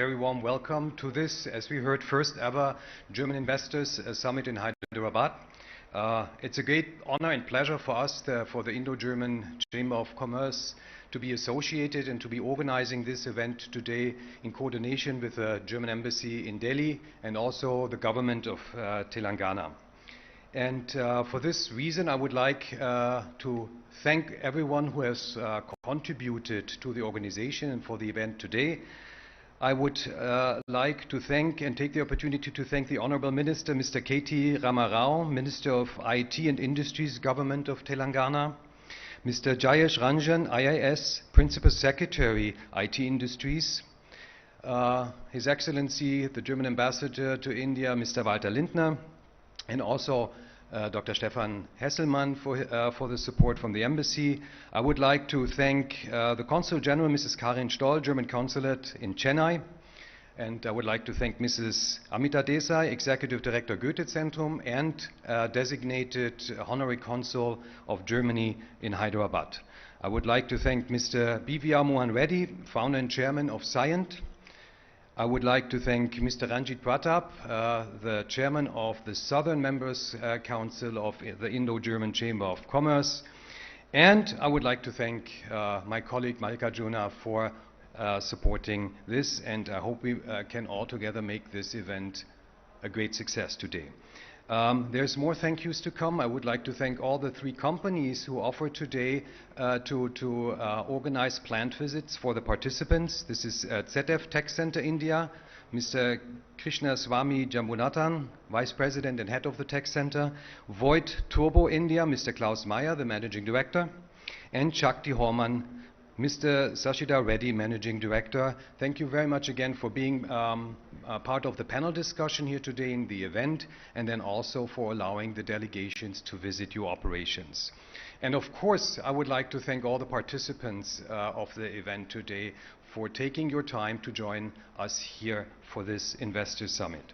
very warm welcome to this, as we heard, first ever German Investors Summit in Hyderabad. It's a great honor and pleasure for us, for the Indo-German Chamber of Commerce, to be associated and to be organizing this event today in coordination with the German Embassy in Delhi and also the government of Telangana. And for this reason, I would like to thank everyone who has contributed to the organization and for the event today. I would like to thank and take the opportunity to thank the Honorable Minister, Mr. KTR Ramarao, Minister of IT and Industries, Government of Telangana, Mr. Jayesh Ranjan, IIS, Principal Secretary, IT Industries, His Excellency, the German Ambassador to India, Mr. Walter Lindner, and also Dr. Stefan Hesselmann for the support from the Embassy. I would like to thank the Consul General, Mrs. Karin Stoll, German Consulate in Chennai. And I would like to thank Mrs. Amita Desai, Executive Director Goethe-Zentrum and designated Honorary Consul of Germany in Hyderabad. I would like to thank Mr. B.V.R. Mohan Reddy, Founder and Chairman of Scient. I would like to thank Mr. Ranjit Pratap, the Chairman of the Southern Members Council of the Indo-German Chamber of Commerce. And I would like to thank my colleague Mallikarjuna for supporting this, and I hope we can all together make this event a great success today. There's more thank yous to come. I would like to thank all the three companies who offered today to organize plant visits for the participants. This is ZF Tech Center India, Mr. Krishna Swami Jambunathan, Vice President and Head of the Tech Center, Voigt Turbo India, Mr. Klaus Meyer, the Managing Director, and Shakti Horman, Mr. Sashida Reddy, Managing Director. Thank you very much again for being part of the panel discussion here today in the event, and then also for allowing the delegations to visit your operations. And of course, I would like to thank all the participants of the event today for taking your time to join us here for this Investor Summit.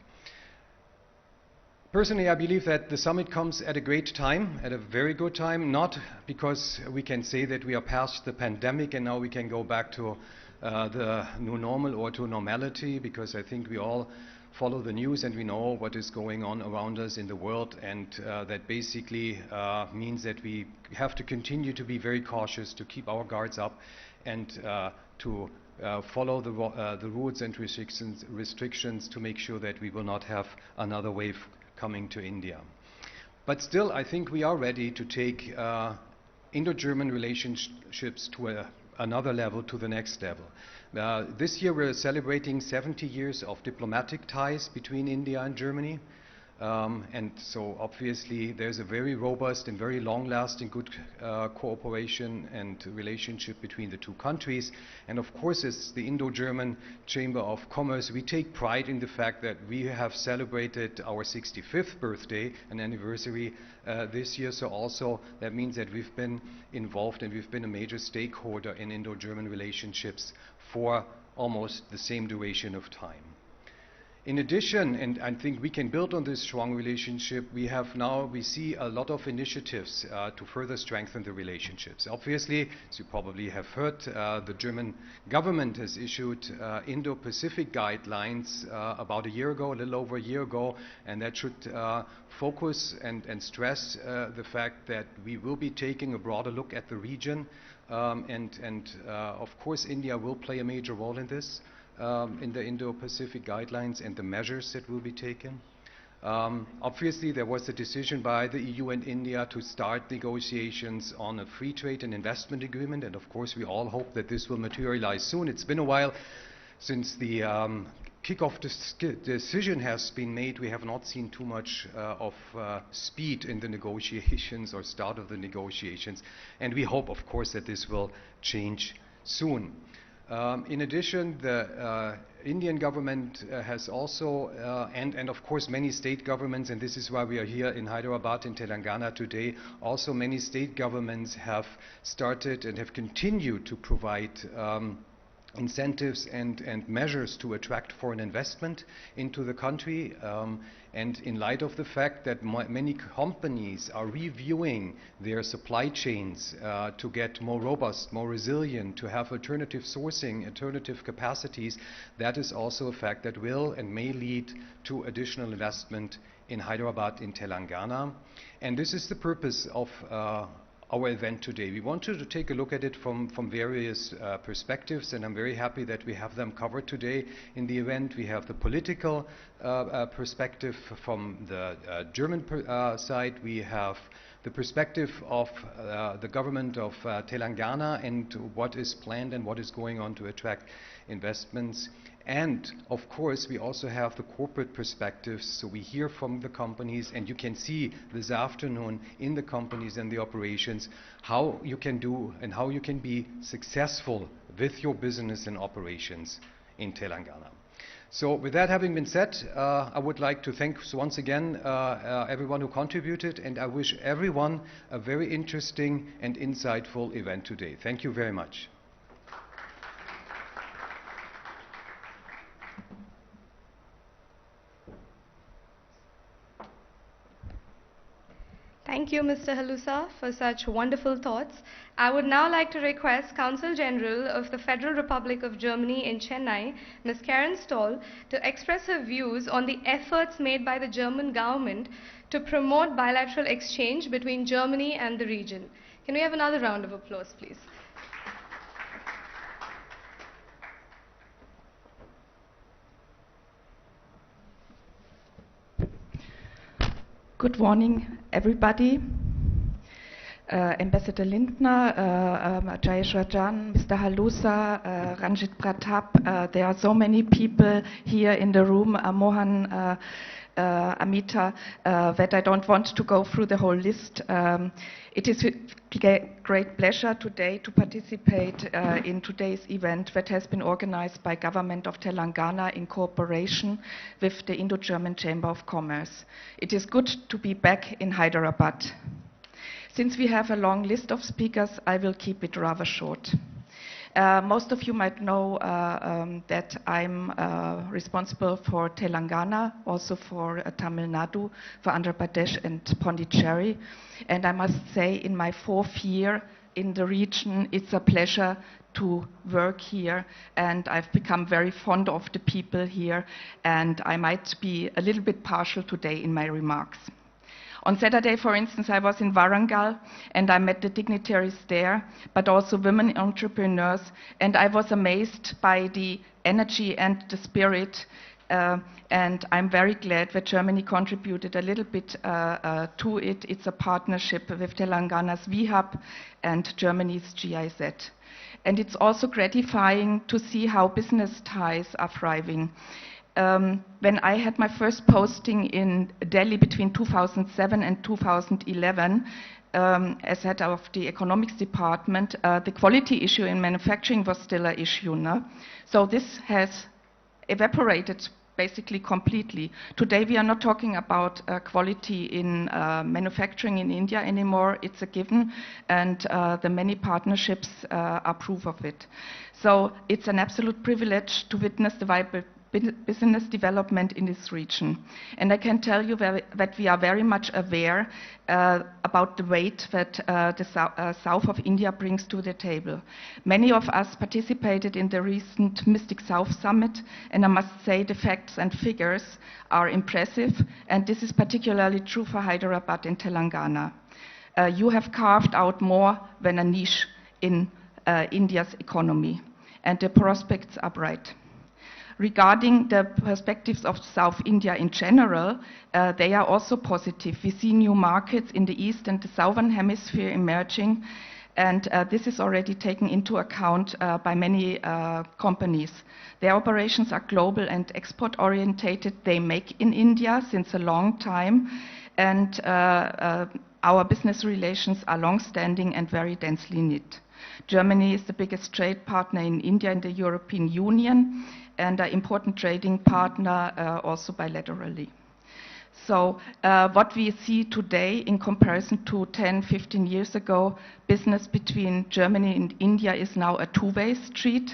Personally, I believe that the summit comes at a great time, at a very good time, not because we can say that we are past the pandemic and now we can go back to the new normal or to normality, because I think we all follow the news and we know what is going on around us in the world, and that basically means that we have to continue to be very cautious, to keep our guards up, and to follow the rules and restrictions to make sure that we will not have another wave coming to India. But still, I think we are ready to take Indo-German relationships to another level, to the next level. This year we're celebrating 70 years of diplomatic ties between India and Germany. And so obviously there's a very robust and very long-lasting good cooperation and relationship between the two countries. And of course, as the Indo-German Chamber of Commerce, we take pride in the fact that we have celebrated our 65th birthday and anniversary this year. So also that means that we've been involved and we've been a major stakeholder in Indo-German relationships for almost the same duration of time. In addition, and I think we can build on this strong relationship, we see a lot of initiatives to further strengthen the relationships. Obviously, as you probably have heard, the German government has issued Indo-Pacific guidelines about a year ago, a little over a year ago, and that should focus and stress the fact that we will be taking a broader look at the region, and of course India will play a major role in this. In the Indo-Pacific guidelines and the measures that will be taken. Obviously, there was a decision by the EU and India to start negotiations on a free trade and investment agreement, and of course we all hope that this will materialize soon. It's been a while since the kickoff decision has been made. We have not seen too much of speed in the negotiations or start of the negotiations, and we hope, of course, that this will change soon. In addition, the Indian government has also, and of course many state governments, and this is why we are here in Hyderabad in Telangana today, also many state governments have started and have continued to provide incentives and measures to attract foreign investment into the country. And in light of the fact that many companies are reviewing their supply chains to get more robust, more resilient, to have alternative sourcing, alternative capacities, that is also a fact that will and may lead to additional investment in Hyderabad, in Telangana. And this is the purpose of our event today. We wanted to take a look at it from various perspectives, and I'm very happy that we have them covered today in the event. We have the political perspective from the German side. We have the perspective of the government of Telangana and what is planned and what is going on to attract investments. And of course, we also have the corporate perspectives, so we hear from the companies, and you can see this afternoon in the companies and the operations how you can do and how you can be successful with your business and operations in Telangana. So with that having been said, I would like to thank once again everyone who contributed, and I wish everyone a very interesting and insightful event today. Thank you very much. Thank you, Mr. Halusa, for such wonderful thoughts. I would now like to request Consul General of the Federal Republic of Germany in Chennai, Ms. Karen Stoll, to express her views on the efforts made by the German government to promote bilateral exchange between Germany and the region. Can we have another round of applause, please? Good morning, everybody. Ambassador Lindner, Jayesh Rajan, Mr. Halusa, Ranjit Pratap. There are so many people here in the room, Mohan, Amita, that I don't want to go through the whole list. It is with great pleasure today to participate in today's event that has been organized by Government of Telangana in cooperation with the Indo-German Chamber of Commerce. It is good to be back in Hyderabad. Since we have a long list of speakers, I will keep it rather short. Most of you might know that I'm responsible for Telangana, also for Tamil Nadu, for Andhra Pradesh and Pondicherry. And I must say, in my 4th year in the region, it's a pleasure to work here, and I've become very fond of the people here, and I might be a little bit partial today in my remarks. On Saturday, for instance, I was in Warangal and I met the dignitaries there, but also women entrepreneurs, and I was amazed by the energy and the spirit, and I'm very glad that Germany contributed a little bit to it. It's a partnership with Telangana's VHub and Germany's GIZ. And it's also gratifying to see how business ties are thriving. When I had my first posting in Delhi between 2007 and 2011, as head of the economics department, the quality issue in manufacturing was still an issue. No? So this has evaporated basically completely. Today we are not talking about quality in manufacturing in India anymore. It's a given, and the many partnerships are proof of it. So it's an absolute privilege to witness the vibrant business development in this region. And I can tell you that we are very much aware about the weight that the south of India brings to the table. Many of us participated in the recent Mystic South Summit, and I must say the facts and figures are impressive, and this is particularly true for Hyderabad and Telangana. You have carved out more than a niche in India's economy, and the prospects are bright. Regarding the perspectives of South India in general, they are also positive. We see new markets in the east and the southern hemisphere emerging, and this is already taken into account by many companies. Their operations are global and export-orientated. They make in India since a long time, and our business relations are long-standing and very densely knit. Germany is the biggest trade partner in India and the European Union, and an important trading partner also bilaterally. So what we see today in comparison to 10, 15 years ago, business between Germany and India is now a two-way street.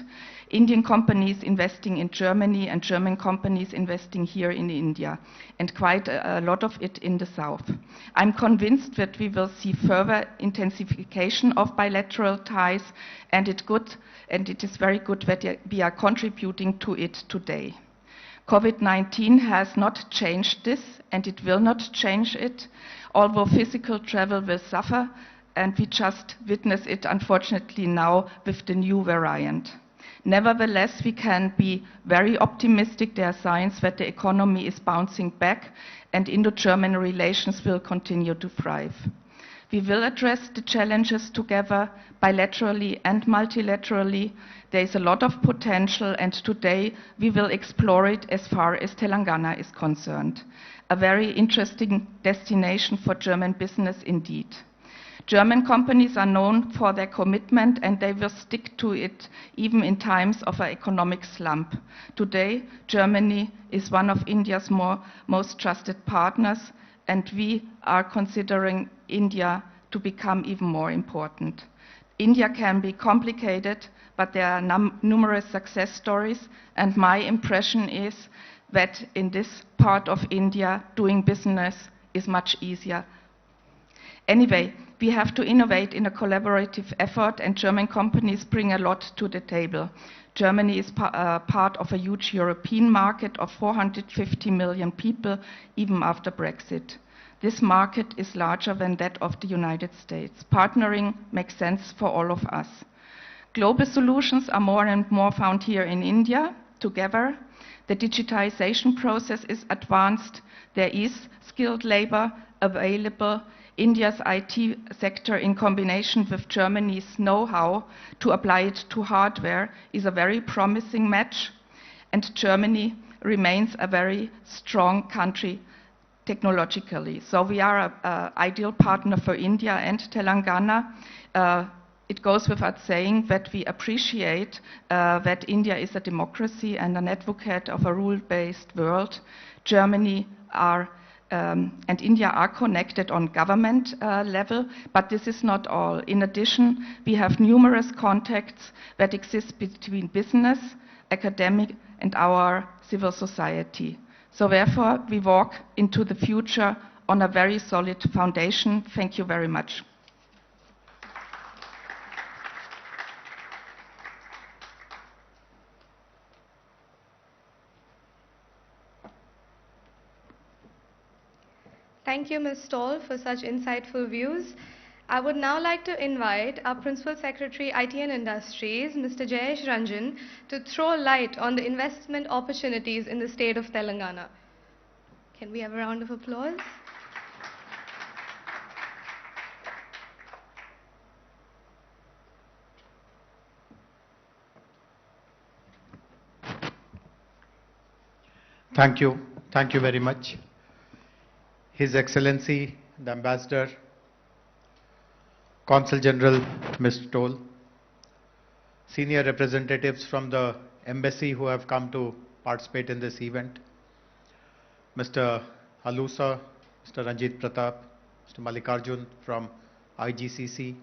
Indian companies investing in Germany and German companies investing here in India, and quite a lot of it in the south. I'm convinced that we will see further intensification of bilateral ties, and it is very good that we are contributing to it today. COVID-19 has not changed this, and it will not change it, although physical travel will suffer, and we just witness it, unfortunately, now with the new variant. Nevertheless, we can be very optimistic. There are signs that the economy is bouncing back, and Indo-German relations will continue to thrive. We will address the challenges together, bilaterally and multilaterally. There is a lot of potential, and today we will explore it as far as Telangana is concerned. A very interesting destination for German business indeed. German companies are known for their commitment, and they will stick to it even in times of an economic slump. Today, Germany is one of India's most trusted partners, and we are considering India to become even more important. India can be complicated, but there are numerous success stories, and my impression is that in this part of India, doing business is much easier. Anyway, we have to innovate in a collaborative effort, and German companies bring a lot to the table. Germany is part of a huge European market of 450 million people, even after Brexit. This market is larger than that of the United States. Partnering makes sense for all of us. Global solutions are more and more found here in India. Together, the digitization process is advanced. There is skilled labor available. India's IT sector, in combination with Germany's know-how to apply it to hardware, is a very promising match, and Germany remains a very strong country technologically. So we are an ideal partner for India and Telangana. It goes without saying that we appreciate that India is a democracy and an advocate of a rule-based world. Germany and India are connected on government level, but this is not all. In addition, we have numerous contacts that exist between business, academic, and our civil society. So therefore, we walk into the future on a very solid foundation. Thank you very much. Thank you, Ms. Stoll, for such insightful views. I would now like to invite our Principal Secretary, IT and Industries, Mr. Jayesh Ranjan, to throw light on the investment opportunities in the state of Telangana. Can we have a round of applause? Thank you. Thank you very much. His Excellency, the Ambassador, Consul General, Ms. Stoll, senior representatives from the embassy who have come to participate in this event, Mr. Halusa, Mr. Ranjit Pratap, Mr. Mallikarjun from IGCC,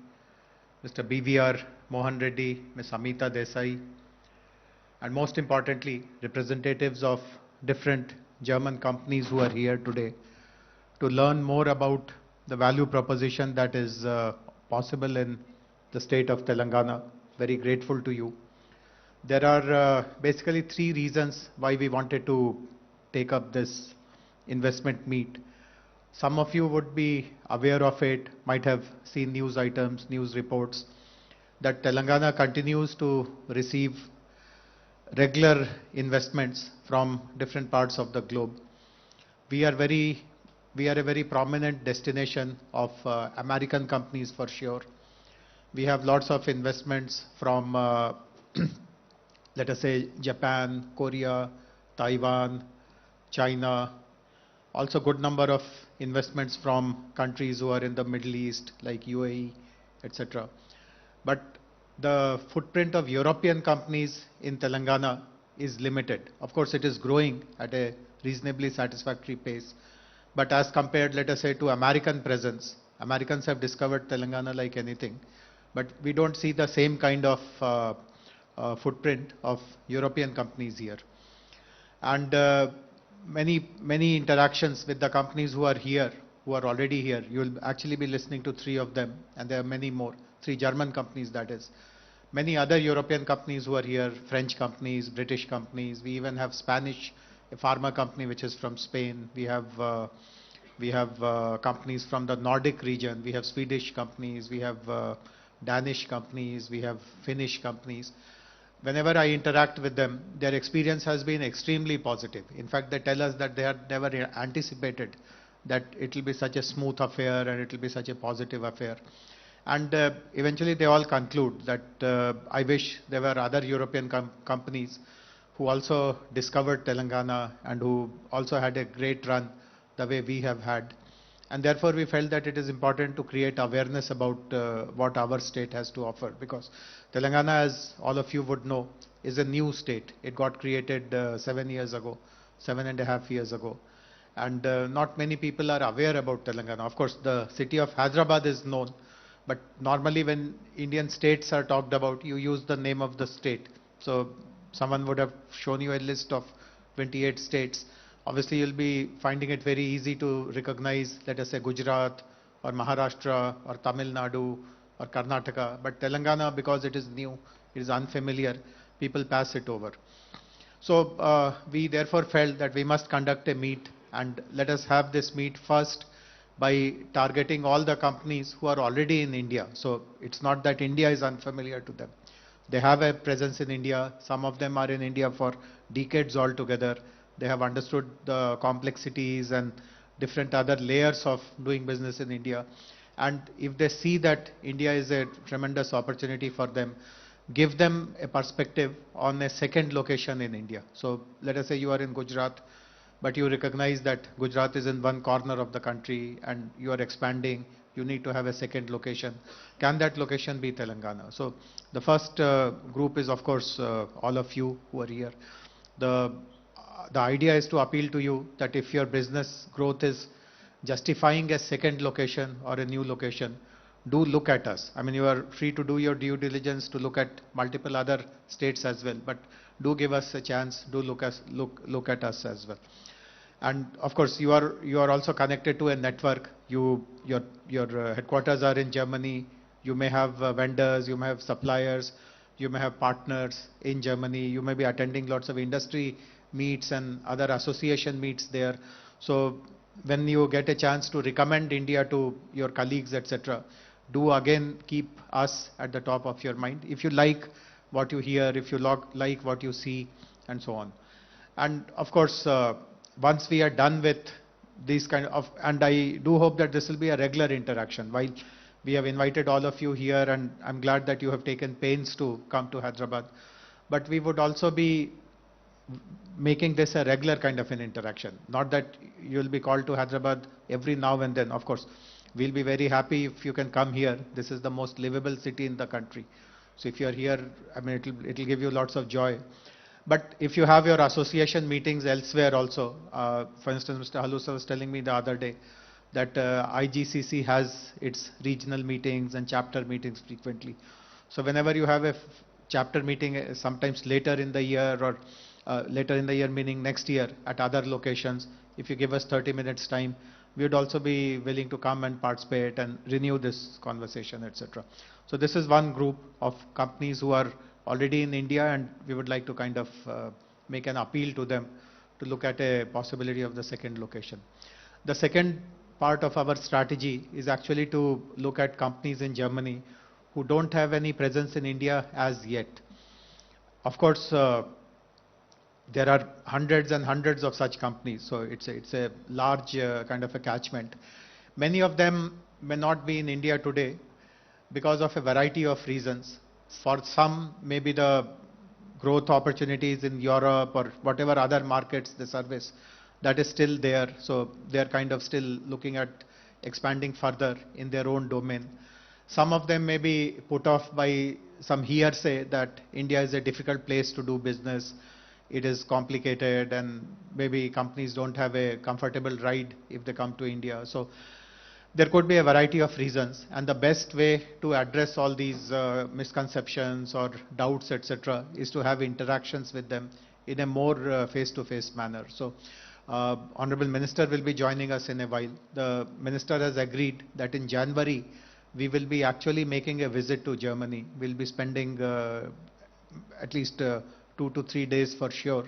Mr. BVR Mohan Reddy, Ms. Amita Desai, and most importantly, representatives of different German companies who are here today to learn more about the value proposition that is possible in the state of Telangana. Very grateful to you. There are basically three reasons why we wanted to take up this investment meet. Some of you would be aware of it, might have seen news items, news reports, that Telangana continues to receive regular investments from different parts of the globe. We are a very prominent destination of American companies for sure. We have lots of investments from, let us say, Japan, Korea, Taiwan, China. Also good number of investments from countries who are in the Middle East, like UAE, etc. But the footprint of European companies in Telangana is limited. Of course, it is growing at a reasonably satisfactory pace. But as compared, let us say, to American presence, Americans have discovered Telangana like anything. But we don't see the same kind of footprint of European companies here. And many interactions with the companies who are here, who are already here. You will actually be listening to 3 of them, and there are many more, 3 German companies that is. Many other European companies who are here, French companies, British companies. We even have Spanish, a pharma company which is from Spain. We have companies from the Nordic region. We have Swedish companies. We have Danish companies. We have Finnish companies. Whenever I interact with them, their experience has been extremely positive. In fact, they tell us that they had never anticipated that it will be such a smooth affair and it will be such a positive affair. And eventually they all conclude that I wish there were other European companies who also discovered Telangana and who also had a great run the way we have had. And therefore we felt that it is important to create awareness about what our state has to offer, because Telangana, as all of you would know, is a new state. It got created 7 years ago, 7.5 years ago. And not many people are aware about Telangana. Of course, the city of Hyderabad is known, but normally when Indian states are talked about, you use the name of the state. So someone would have shown you a list of 28 states. Obviously, you'll be finding it very easy to recognize, let us say, Gujarat or Maharashtra or Tamil Nadu or Karnataka. But Telangana, because it is new, it is unfamiliar, people pass it over. So we therefore felt that we must conduct a meet, and let us have this meet first by targeting all the companies who are already in India. So it's not that India is unfamiliar to them. They have a presence in India. Some of them are in India for decades altogether. They have understood the complexities and different other layers of doing business in India. And if they see that India is a tremendous opportunity for them, give them a perspective on a second location in India. So let us say you are in Gujarat, but you recognize that Gujarat is in one corner of the country and you are expanding, you need to have a second location. Can that location be Telangana? So the first group is, of course, all of you who are here. The idea is to appeal to you that if your business growth is justifying a second location or a new location, do look at us. I mean, you are free to do your due diligence to look at multiple other states as well, but do give us a chance, do look at us as well. And of course, you are also connected to a network. Your headquarters are in Germany. You may have vendors, you may have suppliers, you may have partners in Germany. You may be attending lots of industry meets and other association meets there. So when you get a chance to recommend India to your colleagues, etc., do again keep us at the top of your mind. If you like what you hear, if you like what you see, and so on. And of course, once we are done with these kind of, and I do hope that this will be a regular interaction. While we have invited all of you here, and I'm glad that you have taken pains to come to Hyderabad, but we would also be making this a regular kind of an interaction. Not that you'll be called to Hyderabad every now and then. Of course, we'll be very happy if you can come here. This is the most livable city in the country. So if you're here, I mean, it'll give you lots of joy. But if you have your association meetings elsewhere also, for instance, Mr. Halusa was telling me the other day that IGCC has its regional meetings and chapter meetings frequently. So whenever you have a chapter meeting, sometimes later in the year, or later in the year meaning next year at other locations, if you give us 30 minutes time, we would also be willing to come and participate and renew this conversation, etc. So this is one group of companies who are already in India, and we would like to kind of make an appeal to them to look at a possibility of the second location. The second part of our strategy is actually to look at companies in Germany who don't have any presence in India as yet. Of course, there are hundreds and hundreds of such companies, so it's a large kind of a catchment. Many of them may not be in India today because of a variety of reasons. For some, maybe the growth opportunities in Europe or whatever other markets they service, that is still there. So they're kind of still looking at expanding further in their own domain. Some of them may be put off by some hearsay that India is a difficult place to do business. It is complicated, and maybe companies don't have a comfortable ride if they come to India. So There could be a variety of reasons, and the best way to address all these misconceptions or doubts, etc., is to have interactions with them in a more face-to-face manner. So, Honorable Minister will be joining us in a while. The Minister has agreed that in January, we will be actually making a visit to Germany. We'll be spending at least 2 to 3 days for sure.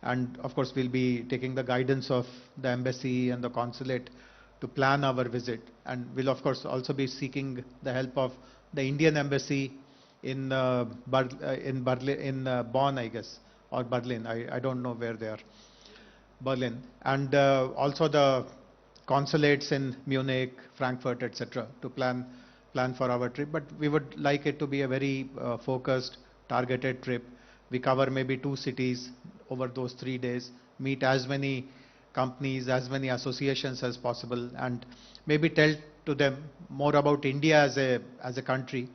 And of course, we'll be taking the guidance of the embassy and the consulate to plan our visit. And we'll of course also be seeking the help of the Indian embassy in Bonn, I guess, or Berlin. I don't know where they are. Berlin. And also the consulates in Munich, Frankfurt, etc., to plan for our trip. But we would like it to be a very focused, targeted trip. We cover maybe 2 cities over those 3 days, meet as many companies, as many associations as possible, and maybe tell to them more about India as a country.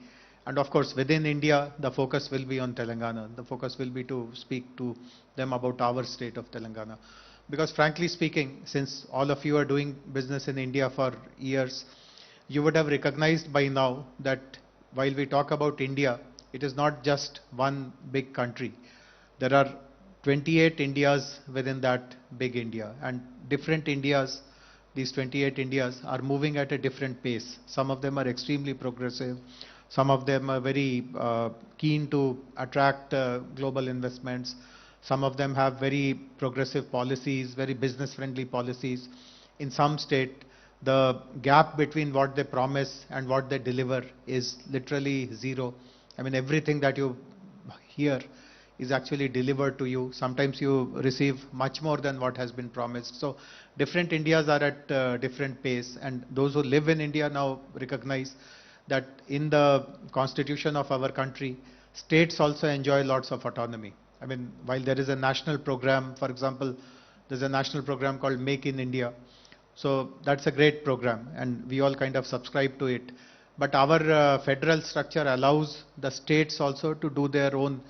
And of course, within India, the focus will be on Telangana. The focus will be to speak to them about our state of Telangana. Because frankly speaking, since all of you are doing business in India for years, you would have recognized by now that while we talk about India, it is not just one big country. There are 28 Indias within that big India, and different Indias, these 28 Indias are moving at a different pace. Some of them are extremely progressive. Some of them are very keen to attract global investments. Some of them have very progressive policies, very business-friendly policies. In some state, the gap between what they promise and what they deliver is literally zero. I mean, everything that you hear is actually delivered to you. Sometimes you receive much more than what has been promised. So different Indias are at different pace, and those who live in India now recognize that in the constitution of our country, states also enjoy lots of autonomy. I mean, while there is a national program, for example, there's a national program called Make in India. So that's a great program, and we all kind of subscribe to it. But our federal structure allows the states also to do their own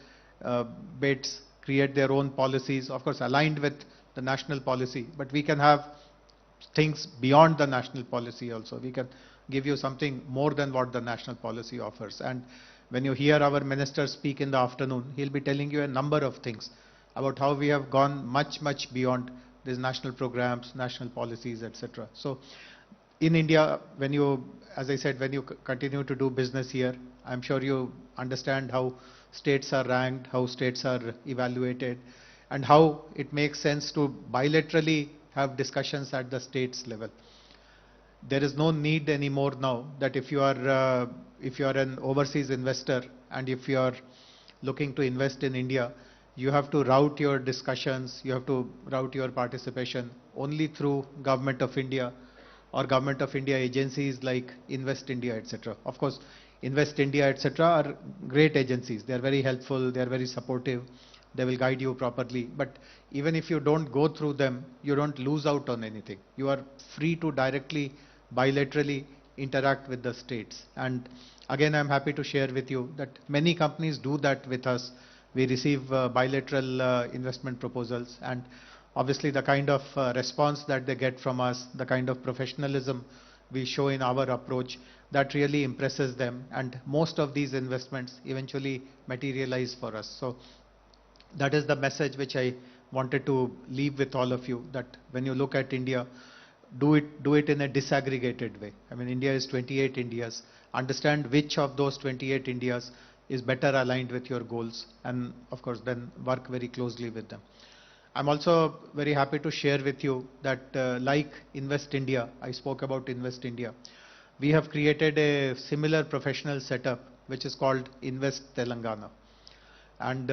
bits, create their own policies, of course aligned with the national policy, but we can have things beyond the national policy also. We can give you something more than what the national policy offers. And when you hear our minister speak in the afternoon, he'll be telling you a number of things about how we have gone much, much beyond these national programs, national policies, etc. So in India, when you, as I said, when you continue to do business here, I'm sure you understand how states are ranked, how states are evaluated, and how it makes sense to bilaterally have discussions at the states level. There is no need anymore now that if you are an overseas investor and if you are looking to invest in India, you have to route your discussions, you have to route your participation only through Government of India or Government of India agencies like Invest India, etc. Of course, Invest India, etc. are great agencies. They are very helpful, they are very supportive, they will guide you properly. But even if you don't go through them, you don't lose out on anything. You are free to directly, bilaterally interact with the states. And again, I'm happy to share with you that many companies do that with us. We receive bilateral investment proposals, and obviously the kind of response that they get from us, the kind of professionalism we show in our approach, that really impresses them, and most of these investments eventually materialize for us. So that is the message which I wanted to leave with all of you, that when you look at India, do it in a disaggregated way. I mean, India is 28 Indias. Understand which of those 28 Indias is better aligned with your goals, and of course then work very closely with them. I'm also very happy to share with you that like Invest India, I spoke about Invest India, we have created a similar professional setup which is called Invest Telangana. And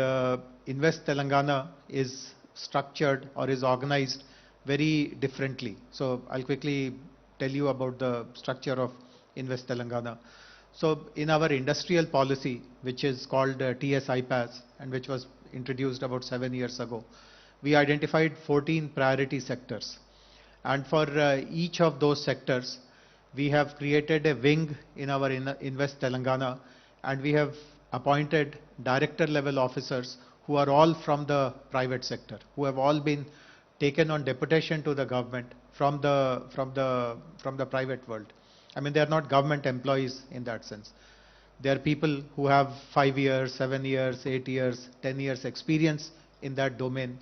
Invest Telangana is structured or is organized very differently. So I'll quickly tell you about the structure of Invest Telangana. So in our industrial policy, which is called TS-IPAS and which was introduced about 7 years ago, we identified 14 priority sectors. And for each of those sectors, we have created a wing in our Invest Telangana, and we have appointed director level officers who are all from the private sector, who have all been taken on deputation to the government from the private world. I mean, they are not government employees in that sense. They are people who have 5 years, 7 years, 8 years, 10 years experience in that domain,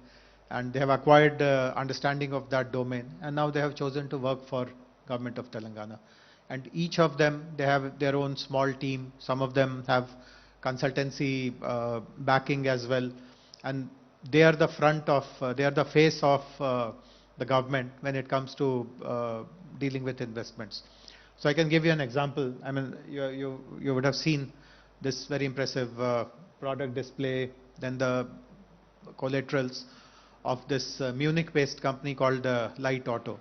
and they have acquired understanding of that domain, and now they have chosen to work for government of Telangana. And each of them, they have their own small team. Some of them have consultancy backing as well, and they are the they are the face of the government when it comes to dealing with investments. So I can give you an example. I mean, you would have seen this very impressive product display, then the collaterals of this Munich-based company called Light Auto.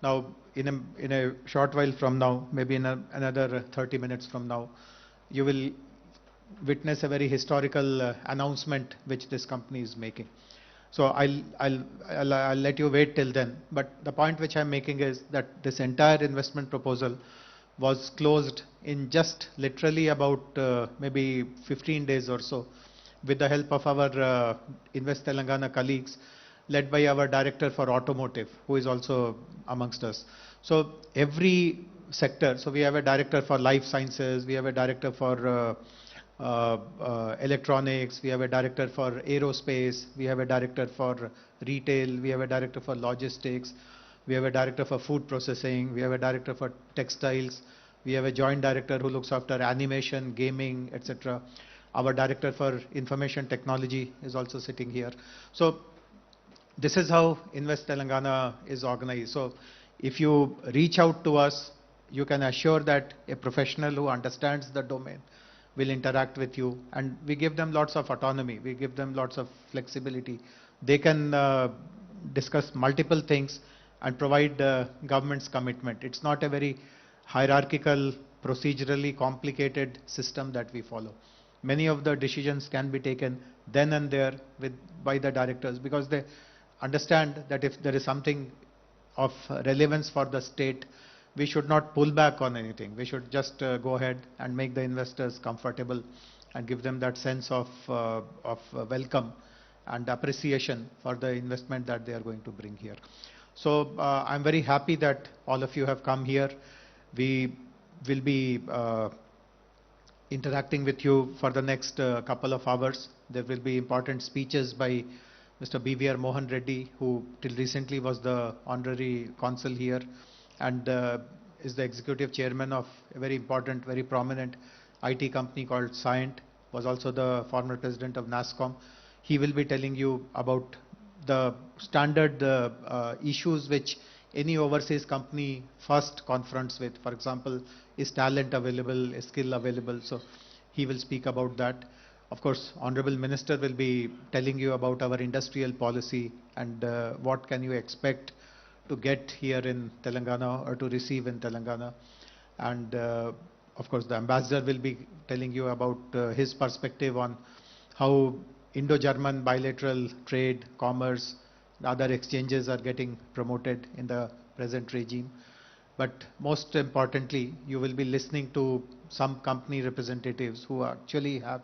Now, in a short while from now, maybe in another 30 minutes from now, you will witness a very historical announcement which this company is making. So I'll let you wait till then. But the point which I'm making is that this entire investment proposal was closed in just literally about maybe 15 days or so, with the help of our Invest Telangana colleagues, led by our director for automotive, who is also amongst us. So every sector, so we have a director for life sciences, we have a director for electronics, we have a director for aerospace, we have a director for retail, we have a director for logistics, we have a director for food processing, we have a director for textiles, we have a joint director who looks after animation, gaming, etc. Our director for information technology is also sitting here. So this is how Invest Telangana is organized. So if you reach out to us, you can assure that a professional who understands the domain will interact with you, and we give them lots of autonomy, we give them lots of flexibility. They can discuss multiple things and provide government's commitment. It's not a very hierarchical, procedurally complicated system that we follow. Many of the decisions can be taken then and there by the directors, because they understand that if there is something of relevance for the state, we should not pull back on anything. We should just go ahead and make the investors comfortable and give them that sense of welcome and appreciation for the investment that they are going to bring here. So I'm very happy that all of you have come here. We will be interacting with you for the next couple of hours. There will be important speeches by Mr. BVR Mohan Reddy, who till recently was the honorary consul here, and is the executive chairman of a very important, very prominent IT company called Cyient, was also the former president of NASSCOM. He will be telling you about the standard issues which any overseas company first confronts with. For example, is talent available, is skill available? So he will speak about that. Of course, Honorable Minister will be telling you about our industrial policy and what can you expect to get here in Telangana or to receive in Telangana. And of course, the ambassador will be telling you about his perspective on how Indo-German bilateral trade, commerce, other exchanges are getting promoted in the present regime. But most importantly, you will be listening to some company representatives who actually have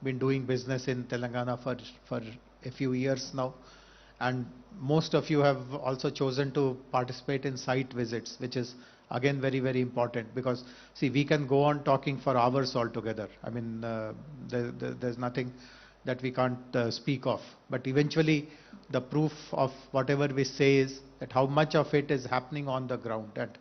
been doing business in Telangana for a few years now. And most of you have also chosen to participate in site visits, which is again very, very important, because see, we can go on talking for hours altogether. I mean, there's nothing that we can't speak of. But eventually, the proof of whatever we say is that how much of it is happening on the ground. And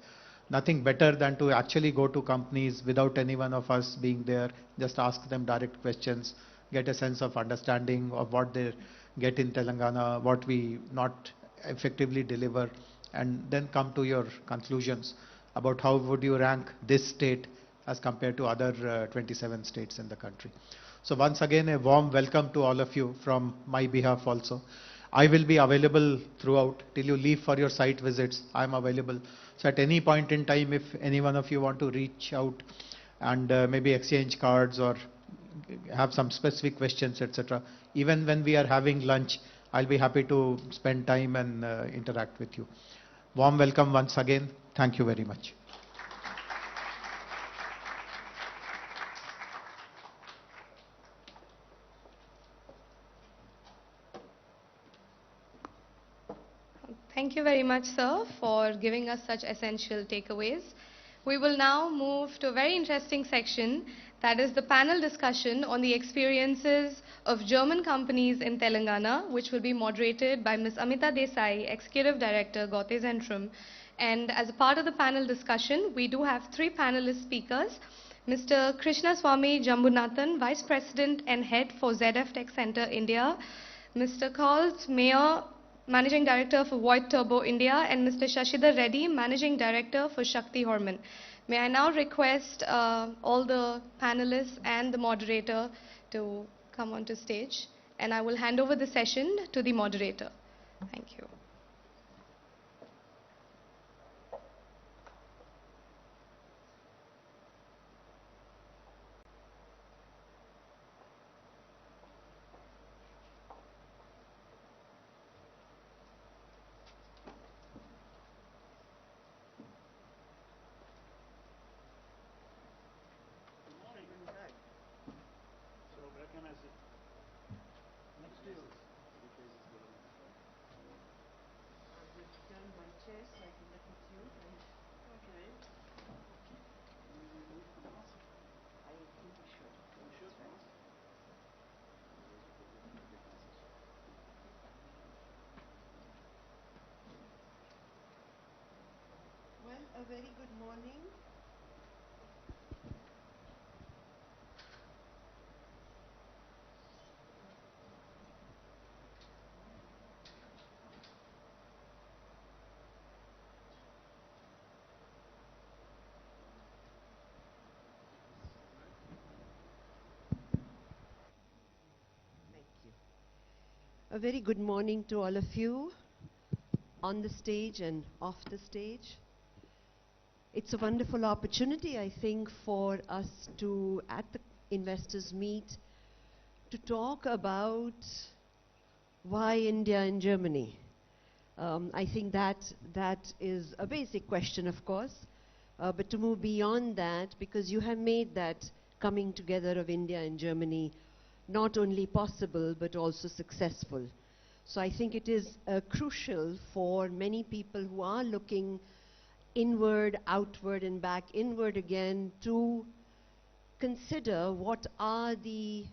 nothing better than to actually go to companies without any one of us being there, just ask them direct questions, get a sense of understanding of what they get in Telangana, what we not effectively deliver, and then come to your conclusions about how would you rank this state as compared to other 27 states in the country. So once again, a warm welcome to all of you from my behalf also. I will be available throughout till you leave for your site visits. I am available. So at any point in time, if any one of you want to reach out and maybe exchange cards or have some specific questions, etc., even when we are having lunch, I'll be happy to spend time and interact with you. Warm welcome once again. Thank you very much. Thank you very much, sir, for giving us such essential takeaways. We will now move to a very interesting section, that is the panel discussion on the experiences of German companies in Telangana, which will be moderated by Ms. Amita Desai, Executive Director, Gaute Zentrum. And as a part of the panel discussion, we do have three panelist speakers. Mr. Krishna Swami Jambunathan, Vice President and Head for ZF Tech Center India, Mr. Karls Mayer, Managing Director for Void Turbo India, and Mr. Shashidhar Reddy, Managing Director for Shakti Horman. May I now request all the panelists and the moderator to come onto stage, and I will hand over the session to the moderator. Thank you. Well, a very good morning. Thank you. A very good morning to all of you on the stage and off the stage. It's a wonderful opportunity, I think, for us to, at the investors meet, to talk about why India and Germany. I think that is a basic question, of course, but to move beyond that, because you have made that coming together of India and Germany not only possible, but also successful. So I think it is crucial for many people who are looking inward, outward, and back inward again to consider what are the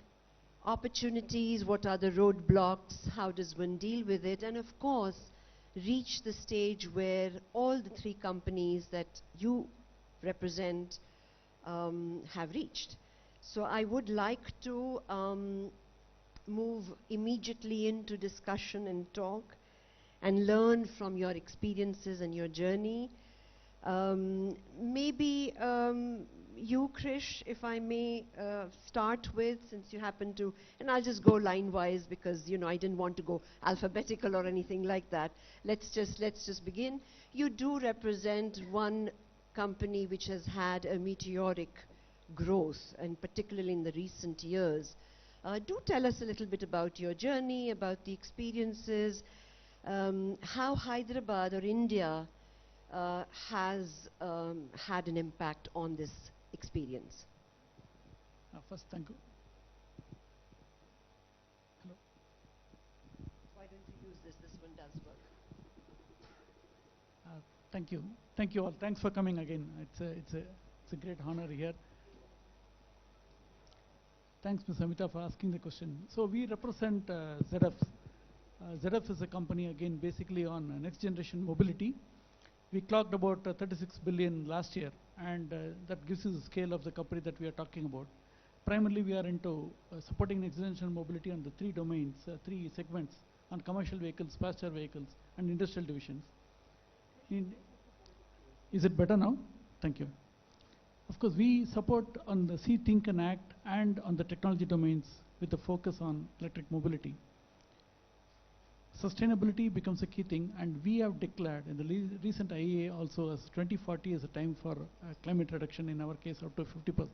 opportunities, what are the roadblocks, how does one deal with it, and of course reach the stage where all the three companies that you represent have reached. So I would like to move immediately into discussion and talk and learn from your experiences and your journey. Maybe you, Krish, if I may start with, since you happen to, and I'll just go line-wise because, you know, I didn't want to go alphabetical or anything like that. Let's just begin. You do represent one company which has had a meteoric growth, and particularly in the recent years. Do tell us a little bit about your journey, about the experiences, how Hyderabad or India has had an impact on this experience. First, thank you. Hello. Why don't you use this? This one does work. Thank you. Thank you all. Thanks for coming again. It's a great honor here. Thanks, Ms. Amita, for asking the question. So we represent ZF. ZF is a company, again, basically on next generation mobility. We clocked about 36 billion last year, and that gives you the scale of the company that we are talking about. Primarily, we are into supporting next generation mobility on the three domains, three segments, on commercial vehicles, passenger vehicles, and industrial divisions. Is it better now? Thank you. Of course, we support on the See, Think and Act and on the technology domains with a focus on electric mobility. Sustainability becomes a key thing, and we have declared in the recent IEA also as 2040 as a time for climate reduction, in our case up to 50%.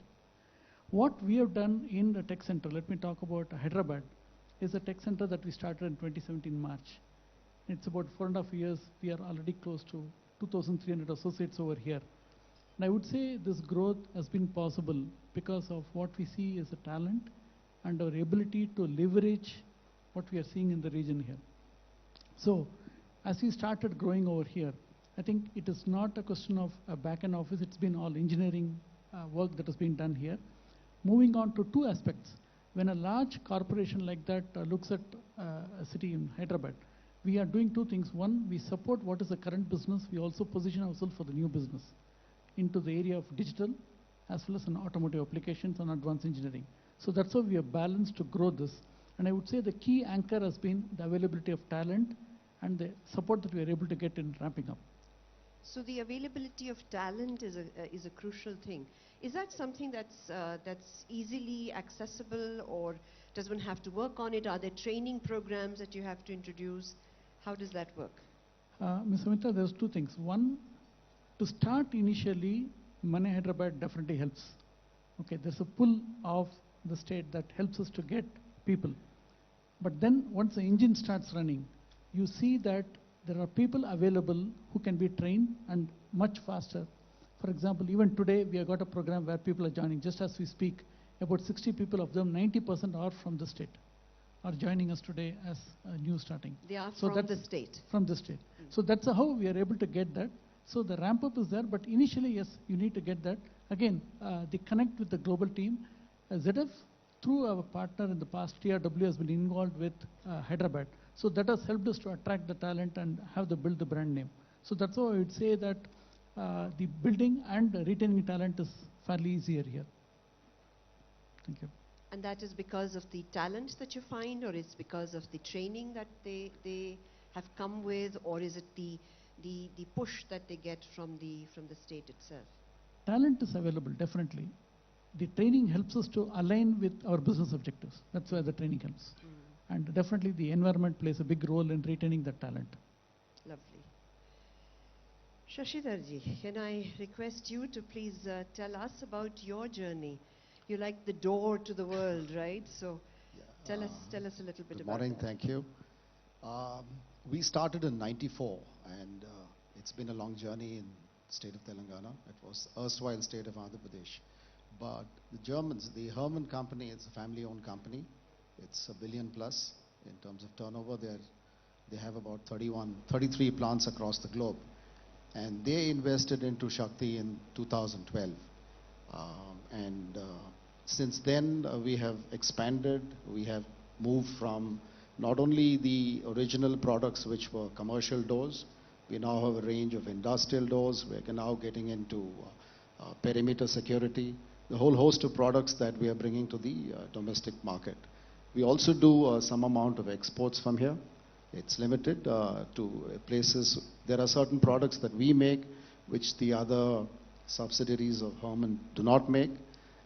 What we have done in the tech center, let me talk about Hyderabad, is a tech center that we started in 2017 March. It's about 4.5 years. We are already close to 2,300 associates over here. And I would say this growth has been possible because of what we see as a talent and our ability to leverage what we are seeing in the region here. So as we started growing over here, I think it is not a question of a back-end office, it's been all engineering work that has been done here. Moving on to two aspects. When a large corporation like that looks at a city in Hyderabad, we are doing two things. One, we support what is the current business. We also position ourselves for the new business into the area of digital as well as in automotive applications and advanced engineering. So that's how we have balanced to grow this. And I would say the key anchor has been the availability of talent and the support that we are able to get in ramping up. So the availability of talent is a crucial thing. Is that something that's easily accessible, or does one have to work on it? Are there training programs that you have to introduce? How does that work? Ms. Amita, there's two things. One, to start initially, Money Hyderabad definitely helps. Okay, there's a pull of the state that helps us to get people. But then once the engine starts running, you see that there are people available who can be trained and much faster. For example, even today we have got a program where people are joining. Just as we speak, about 60 people of them, 90% are from the state, are joining us today as new starting. They are So from the state. From the state. So that's how we are able to get that. So the ramp up is there, but initially, yes, you need to get that. Again, the connect with the global team. ZF, through our partner in the past, TRW has been involved with Hyderabad. So that has helped us to attract the talent and have the build the brand name. So that's how I would say that the building and retaining talent is fairly easier here. Thank you. And that is because of the talent that you find, or it's because of the training that they have come with, or is it the push that they get from the state itself? Talent is available, definitely. The training helps us to align with our business objectives. That's where the training helps. And definitely the environment plays a big role in retaining that talent. Lovely. Shashidharji, can I request you to please tell us about your journey? You like the door to the world, right? So tell us a little bit Good about morning, that. thank you. We started in '94, and it's been a long journey in the state of Telangana. It was erstwhile state of Andhra Pradesh. But the Germans, the Hermann company, it's a family-owned company. It's $1 billion plus in terms of turnover. They have about 33 plants across the globe. And they invested into Shakti in 2012. Since then, we have expanded. We have moved from not only the original products, which were commercial doors. We now have a range of industrial doors. We're now getting into perimeter security, the whole host of products that we are bringing to the domestic market. We also do some amount of exports from here. It's limited to places. There are certain products that we make, which the other subsidiaries of Hermann do not make.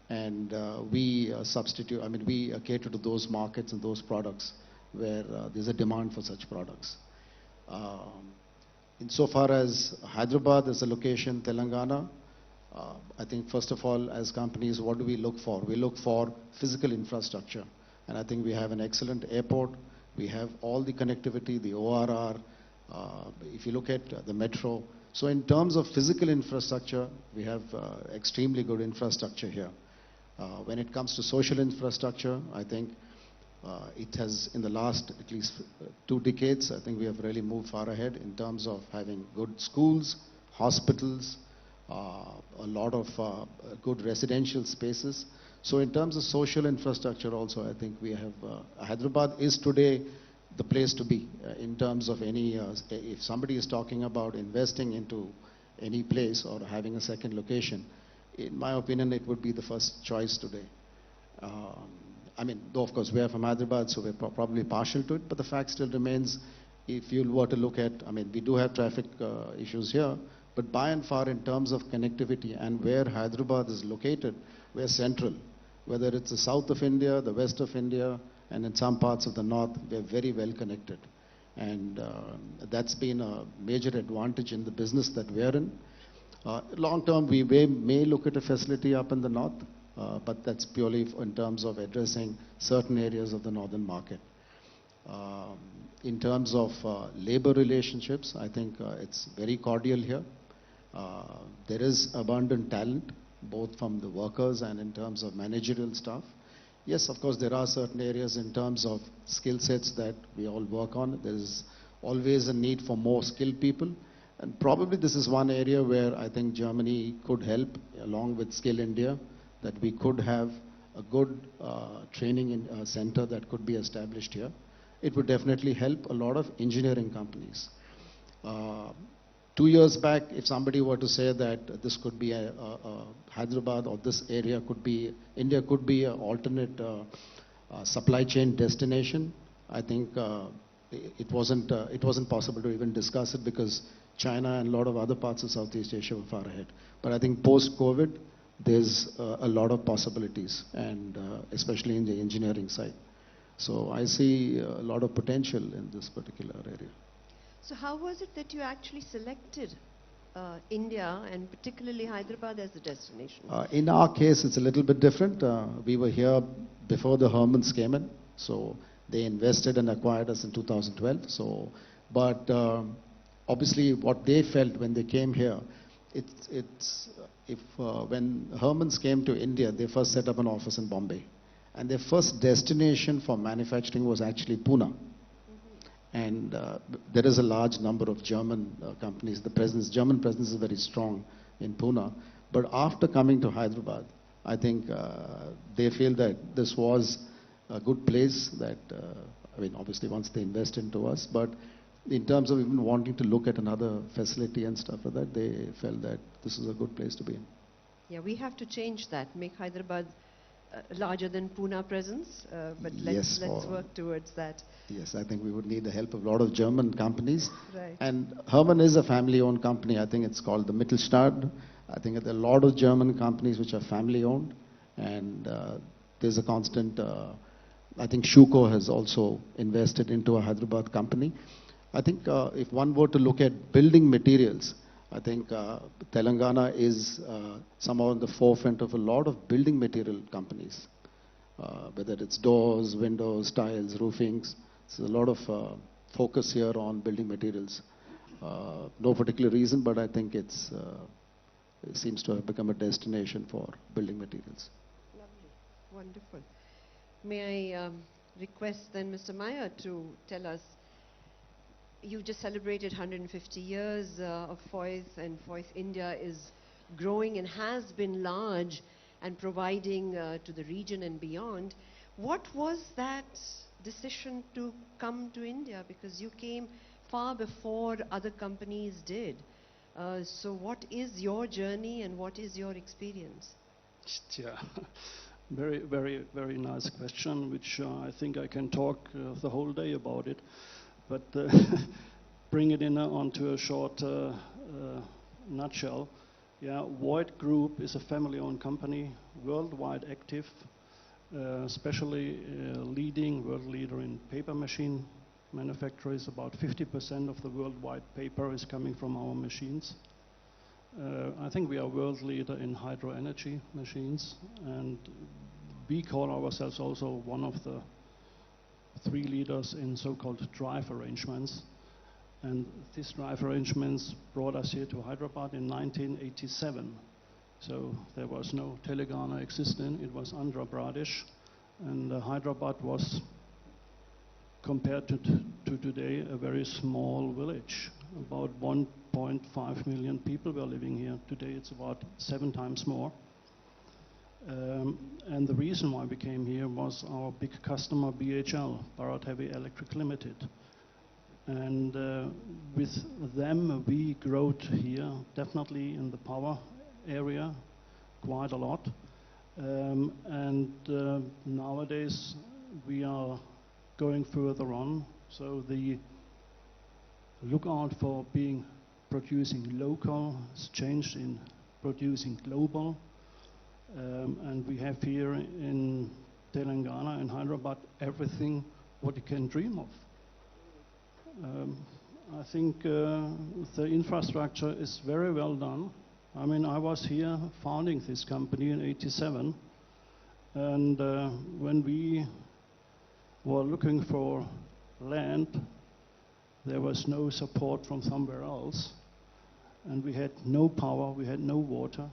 And we substitute, we cater to those markets and those products where there's a demand for such products. Insofar as Hyderabad as a location, Telangana, I think first of all, as companies, what do we look for? We look for physical infrastructure. And I think we have an excellent airport. We have all the connectivity, the ORR. If you look at the metro. So in terms of physical infrastructure, we have extremely good infrastructure here. When it comes to social infrastructure, I think it has, in the last at least 2 decades, I think we have really moved far ahead in terms of having good schools, hospitals, a lot of good residential spaces. So in terms of social infrastructure also, I think we have, Hyderabad is today the place to be in terms of any, if somebody is talking about investing into any place or having a second location, in my opinion, it would be the first choice today. Though of course we are from Hyderabad, so we're probably partial to it, but the fact still remains, if you were to look at, we do have traffic issues here, but by and far in terms of connectivity and where Hyderabad is located, we're central. Whether it's the south of India, the west of India, and in some parts of the north, we're very well connected. And that's been a major advantage in the business that we're in. Long term, we may look at a facility up in the north, but that's purely in terms of addressing certain areas of the northern market. In terms of labor relationships, I think it's very cordial here. There is abundant talent, both from the workers and in terms of managerial staff. Yes, of course, there are certain areas in terms of skill sets that we all work on. There is always a need for more skilled people. And probably this is one area where I think Germany could help, along with Skill India, that we could have a good training center that could be established here. It would definitely help a lot of engineering companies. 2 years back, if somebody were to say that this could be a Hyderabad, or this area could be, India could be an alternate supply chain destination, I think it wasn't possible to even discuss it, because China and a lot of other parts of Southeast Asia were far ahead. But I think post-COVID, there's a lot of possibilities, and especially in the engineering side. So I see a lot of potential in this particular area. So how was it that you actually selected India, and particularly Hyderabad, as a destination? In our case, it's a little bit different. We were here before the Hermans came in, so they invested and acquired us in 2012. So, but obviously, what they felt when they came here, when Hermans came to India, they first set up an office in Bombay, and their first destination for manufacturing was actually Pune. And there is a large number of German companies. The German presence is very strong in Pune. But after coming to Hyderabad, I think they feel that this was a good place that, I mean, obviously once they invest into us, but in terms of even wanting to look at another facility and stuff like that, they felt that this is a good place to be in. Yeah, we have to change that, make Hyderabad larger than Pune presence, but let's work towards that. Yes, I think we would need the help of a lot of German companies. Right. And Hermann is a family-owned company. I think it's called the Mittelstand. I think there are a lot of German companies which are family-owned, and there's a constant, I think Schuko has also invested into a Hyderabad company. I think if one were to look at building materials, I think Telangana is somehow in the forefront of a lot of building material companies, whether it's doors, windows, tiles, roofings. There's a lot of focus here on building materials. No particular reason, but I think it seems to have become a destination for building materials. Lovely, wonderful. May I request then Mr. Meyer to tell us, you just celebrated 150 years of FOIS, and FOIS India is growing and has been large and providing to the region and beyond. What was that decision to come to India? Because you came far before other companies did. So what is your journey and what is your experience? Yeah, very, very, very nice question, which I think I can talk the whole day about it. But bring it in onto a short nutshell. Yeah, Voigt Group is a family-owned company, worldwide active, especially leading world leader in paper machine manufacturers. About 50% of the worldwide paper is coming from our machines. I think we are world leader in hydro energy machines, and we call ourselves also one of the 3 leaders in so-called drive arrangements. And these drive arrangements brought us here to Hyderabad in 1987. So there was no Telangana existing, it was Andhra Pradesh. And Hyderabad was, compared to today, a very small village. About 1.5 million people were living here. Today it's about 7 times more. And the reason why we came here was our big customer BHL, Bharat Heavy Electric Limited. And with them we grew here, definitely in the power area, quite a lot. Nowadays we are going further on. So the lookout for producing local has changed in producing global. And we have here in Telangana and Hyderabad everything what you can dream of. I think the infrastructure is very well done. I mean, I was here founding this company in '87, and when we were looking for land, there was no support from somewhere else, and we had no power, we had no water.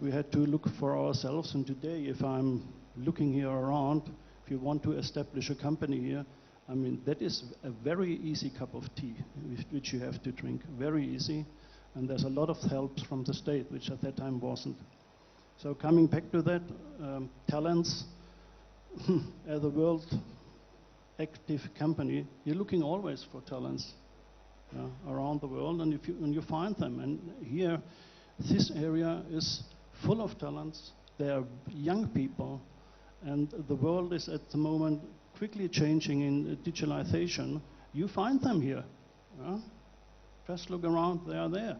We had to look for ourselves, and today if I'm looking here around, if you want to establish a company here, I mean, that is a very easy cup of tea, which you have to drink, very easy. And there's a lot of help from the state, which at that time wasn't. So coming back to that, talents, as a world active company, you're looking always for talents around the world, and you find them. And here, this area is full of talents. There are young people, and the world is at the moment quickly changing in digitalization. You find them here. Just look around, they are there.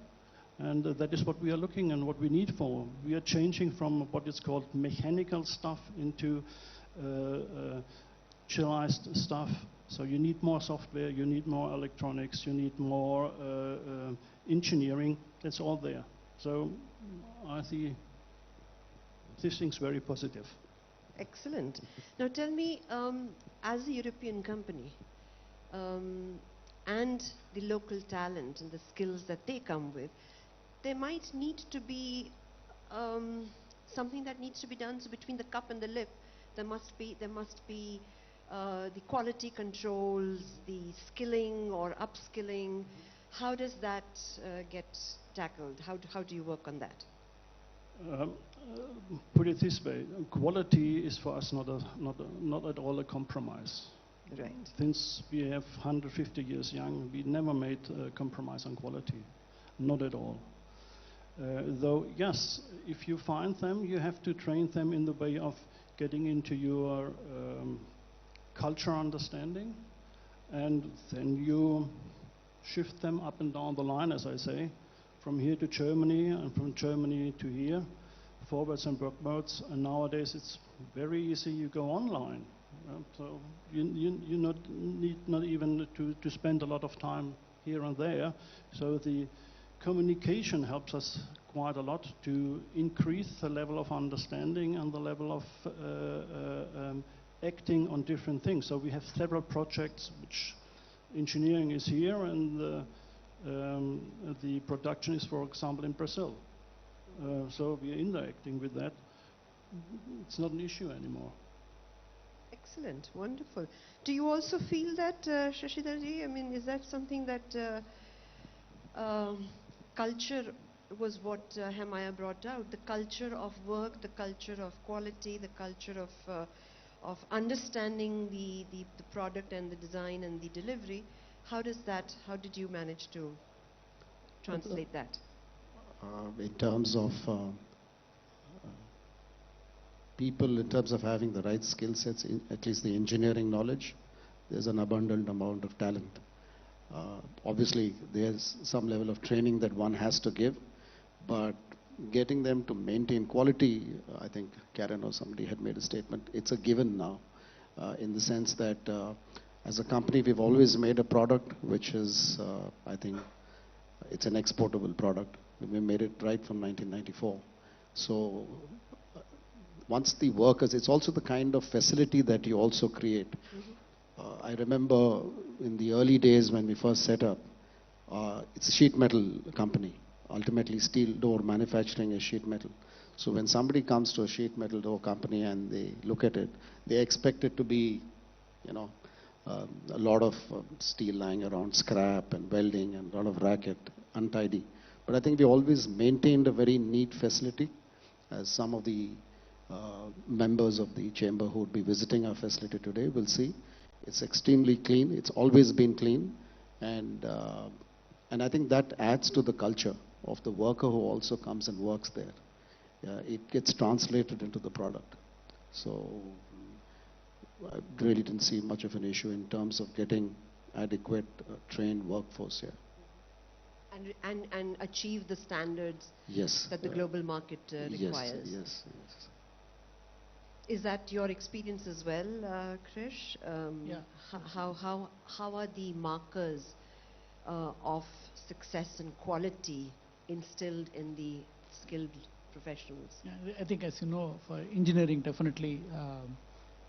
And that is what we are looking and what we need for. We are changing from what is called mechanical stuff into digitalized stuff. So you need more software, you need more electronics, you need more engineering. That's all there. So I see these things very positive. Excellent. Now tell me, as a European company, and the local talent and the skills that they come with, there might need to be something that needs to be done. So between the cup and the lip, there must be the quality controls, the skilling or upskilling. How does that get tackled? How do you work on that? Put it this way: quality is for us not at all a compromise. Right. Since we have 150 years young, we never made a compromise on quality, not at all. Though, yes, if you find them, you have to train them in the way of getting into your culture understanding, and then you shift them up and down the line, as I say, from here to Germany and from Germany to here, forwards and backwards. And nowadays it's very easy. You go online, so you need not even to spend a lot of time here and there. So the communication helps us quite a lot to increase the level of understanding and the level of acting on different things. So we have several projects which engineering is here, and the production is, for example, in Brazil. So we are interacting with that. It's not an issue anymore. Excellent, wonderful. Do you also feel that, Shashidarji? I mean, is that something that culture was what Hemaya brought out? The culture of work, the culture of quality, the culture of understanding the product and the design and the delivery. How did you manage to translate that? In terms of people, in terms of having the right skill sets, at least the engineering knowledge, there's an abundant amount of talent. Obviously, there's some level of training that one has to give, but getting them to maintain quality, I think Karen or somebody had made a statement, it's a given now, in the sense that as a company, we've always made a product which is, I think, it's an exportable product. We made it right from 1994. So once the workers, it's also the kind of facility that you also create. I remember in the early days when we first set up, it's a sheet metal company. Ultimately, steel door manufacturing is sheet metal. So when somebody comes to a sheet metal door company and they look at it, they expect it to be, a lot of steel lying around, scrap and welding and a lot of racket, untidy. But I think we always maintained a very neat facility. As some of the members of the chamber who would be visiting our facility today will see, it's extremely clean. It's always been clean, and I think that adds to the culture of the worker who also comes and works there. It gets translated into the product. So I really didn't see much of an issue in terms of getting adequate trained workforce here. And achieve the standards Yes, that the global market requires. Yes. Is that your experience as well, Krish? Yeah. How are the markers of success and quality instilled in the skilled professionals? Yeah, I think, as you know, for engineering, definitely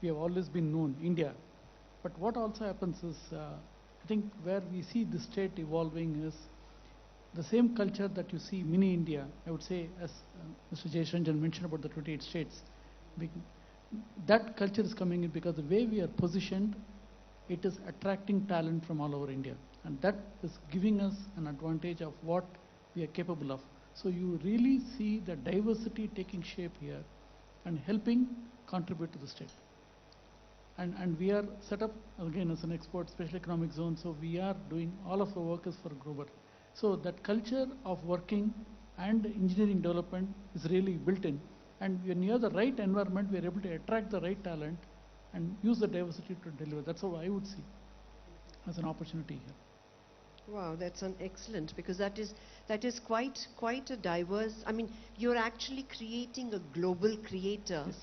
we have always been known, India. But what also happens is, I think where we see the state evolving is the same culture that you see mini India. I would say, as Mr. Jayashanjan mentioned about the 28 states, that culture is coming in because the way we are positioned it is attracting talent from all over India. And that is giving us an advantage of what we are capable of. So you really see the diversity taking shape here and helping contribute to the state. And we are set up again as an export special economic zone, so we are doing all of the work is for Grover. So that culture of working and engineering development is really built in. And when you have the right environment, we are able to attract the right talent and use the diversity to deliver. That's how I would see as an opportunity here. Wow, that's an excellent, because that is quite a diverse. I mean, you're actually creating a global creator Yes.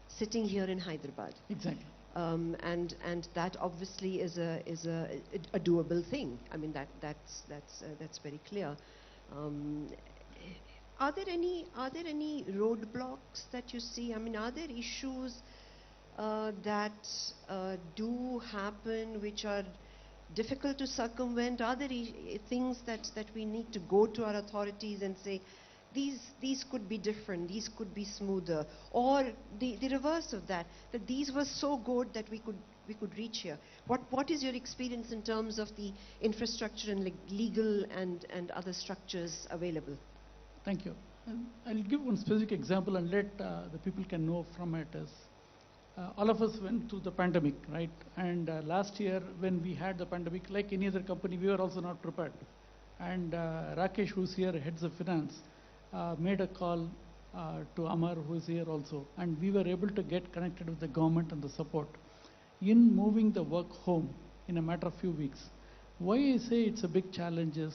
sitting here in Hyderabad. Exactly. And that obviously is a doable thing. I mean, that's very clear. Are there any roadblocks that you see? I mean, are there issues that do happen which are difficult to circumvent? Are there things that we need to go to our authorities and say, these could be different, these could be smoother, or the reverse of that these were so good that we could reach here? What is your experience in terms of the infrastructure and legal and other structures available? Thank you. And I'll give one specific example and let the people can know from it is, all of us went through the pandemic, right? And last year when we had the pandemic, like any other company, we were also not prepared. And Rakesh, who's here, heads of finance, made a call to Amar, who is here also, and we were able to get connected with the government and the support in moving the work home in a matter of few weeks. Why I say it's a big challenge is,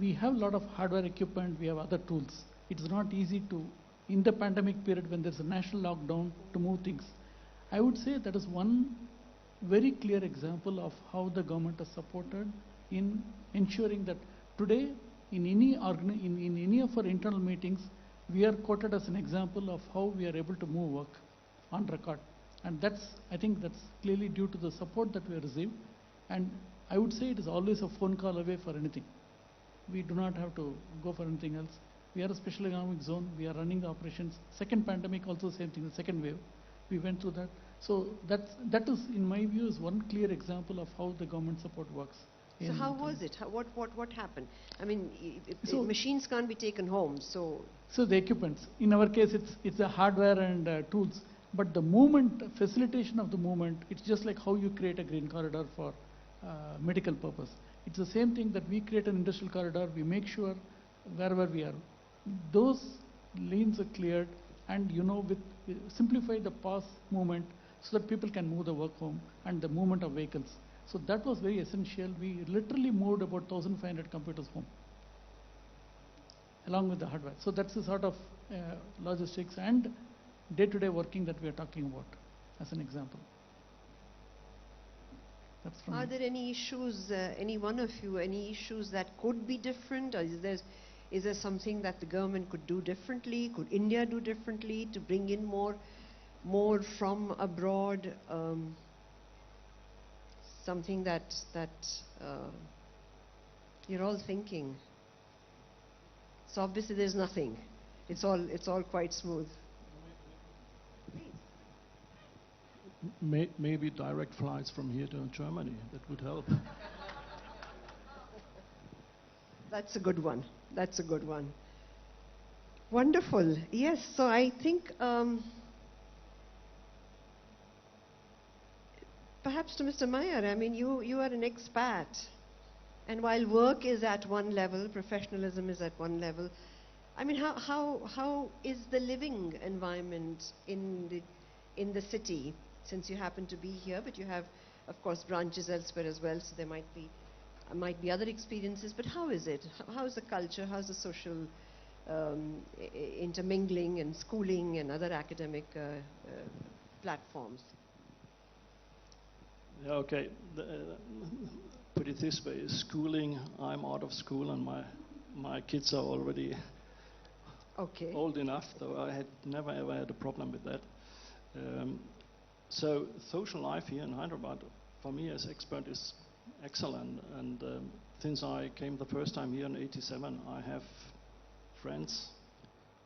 we have a lot of hardware equipment, we have other tools. It's not easy to, in the pandemic period when there's a national lockdown, to move things. I would say that is one very clear example of how the government has supported in ensuring that today in any in any of our internal meetings, we are quoted as an example of how we are able to move work on record. And I think that's clearly due to the support that we have received. And I would say it is always a phone call away for anything. We do not have to go for anything else. We are a special economic zone. We are running the operations. Second pandemic also same thing, the second wave. We went through that. So that is, in my view, is one clear example of how the government support works. So how was it? What happened? I mean, machines can't be taken home, so... So the equipments, in our case, it's the hardware and tools, but the movement, facilitation of the movement, it's just like how you create a green corridor for medical purpose. It's the same thing that we create an industrial corridor, we make sure wherever we are, those lanes are cleared, and simplify the pass movement so that people can move the work home and the movement of vehicles. So that was very essential. We literally moved about 1,500 computers home, along with the hardware. So that's the sort of logistics and day-to-day working that we are talking about, as an example. That's from Are me. there any issues, any one of you, any issues that could be different? Or is there something that the government could do differently? Could India do differently to bring in more from abroad? Something that you're all thinking. So obviously there's nothing. It's all quite smooth. Maybe direct flights from here to Germany. That would help. That's a good one. That's a good one. Wonderful. Yes. So I think perhaps to Mr. Meyer. I mean, you are an expat, and while work is at one level, professionalism is at one level. I mean, how is the living environment in the city? Since you happen to be here, but you have, of course, branches elsewhere as well, so there might be other experiences. But how is it? How is the culture? How's the social intermingling and schooling and other academic platforms? Yeah, okay. Put it this way: schooling. I'm out of school, and my kids are already old enough. Though I had never ever had a problem with that. So social life here in Hyderabad, for me as expert, is excellent. And since I came the first time here in '87, I have friends.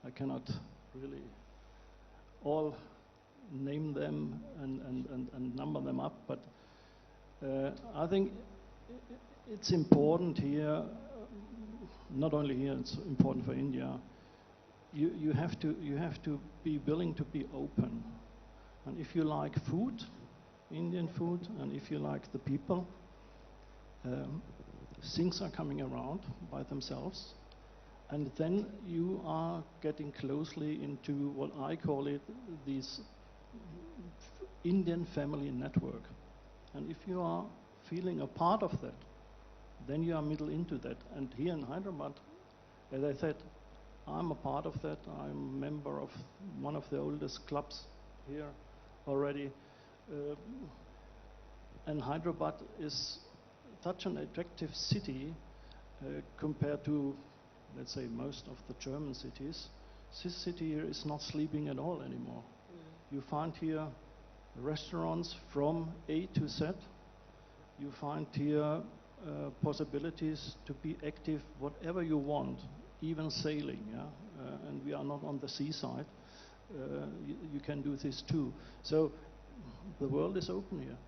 I cannot really all name them and number them up, but I think it's important here, not only here, it's important for India. You have to be willing to be open. And if you like food, Indian food, and if you like the people, things are coming around by themselves. And then you are getting closely into what I call it, this Indian family network. And if you are feeling a part of that, then you are middle into that. And here in Hyderabad, as I said, I'm a part of that. I'm a member of one of the oldest clubs here already. And Hyderabad is such an attractive city compared to, let's say, most of the German cities. This city here is not sleeping at all anymore. You find here restaurants from A to Z. You find here possibilities to be active whatever you want, even sailing, yeah? And we are not on the seaside. You can do this too. So the world is open here.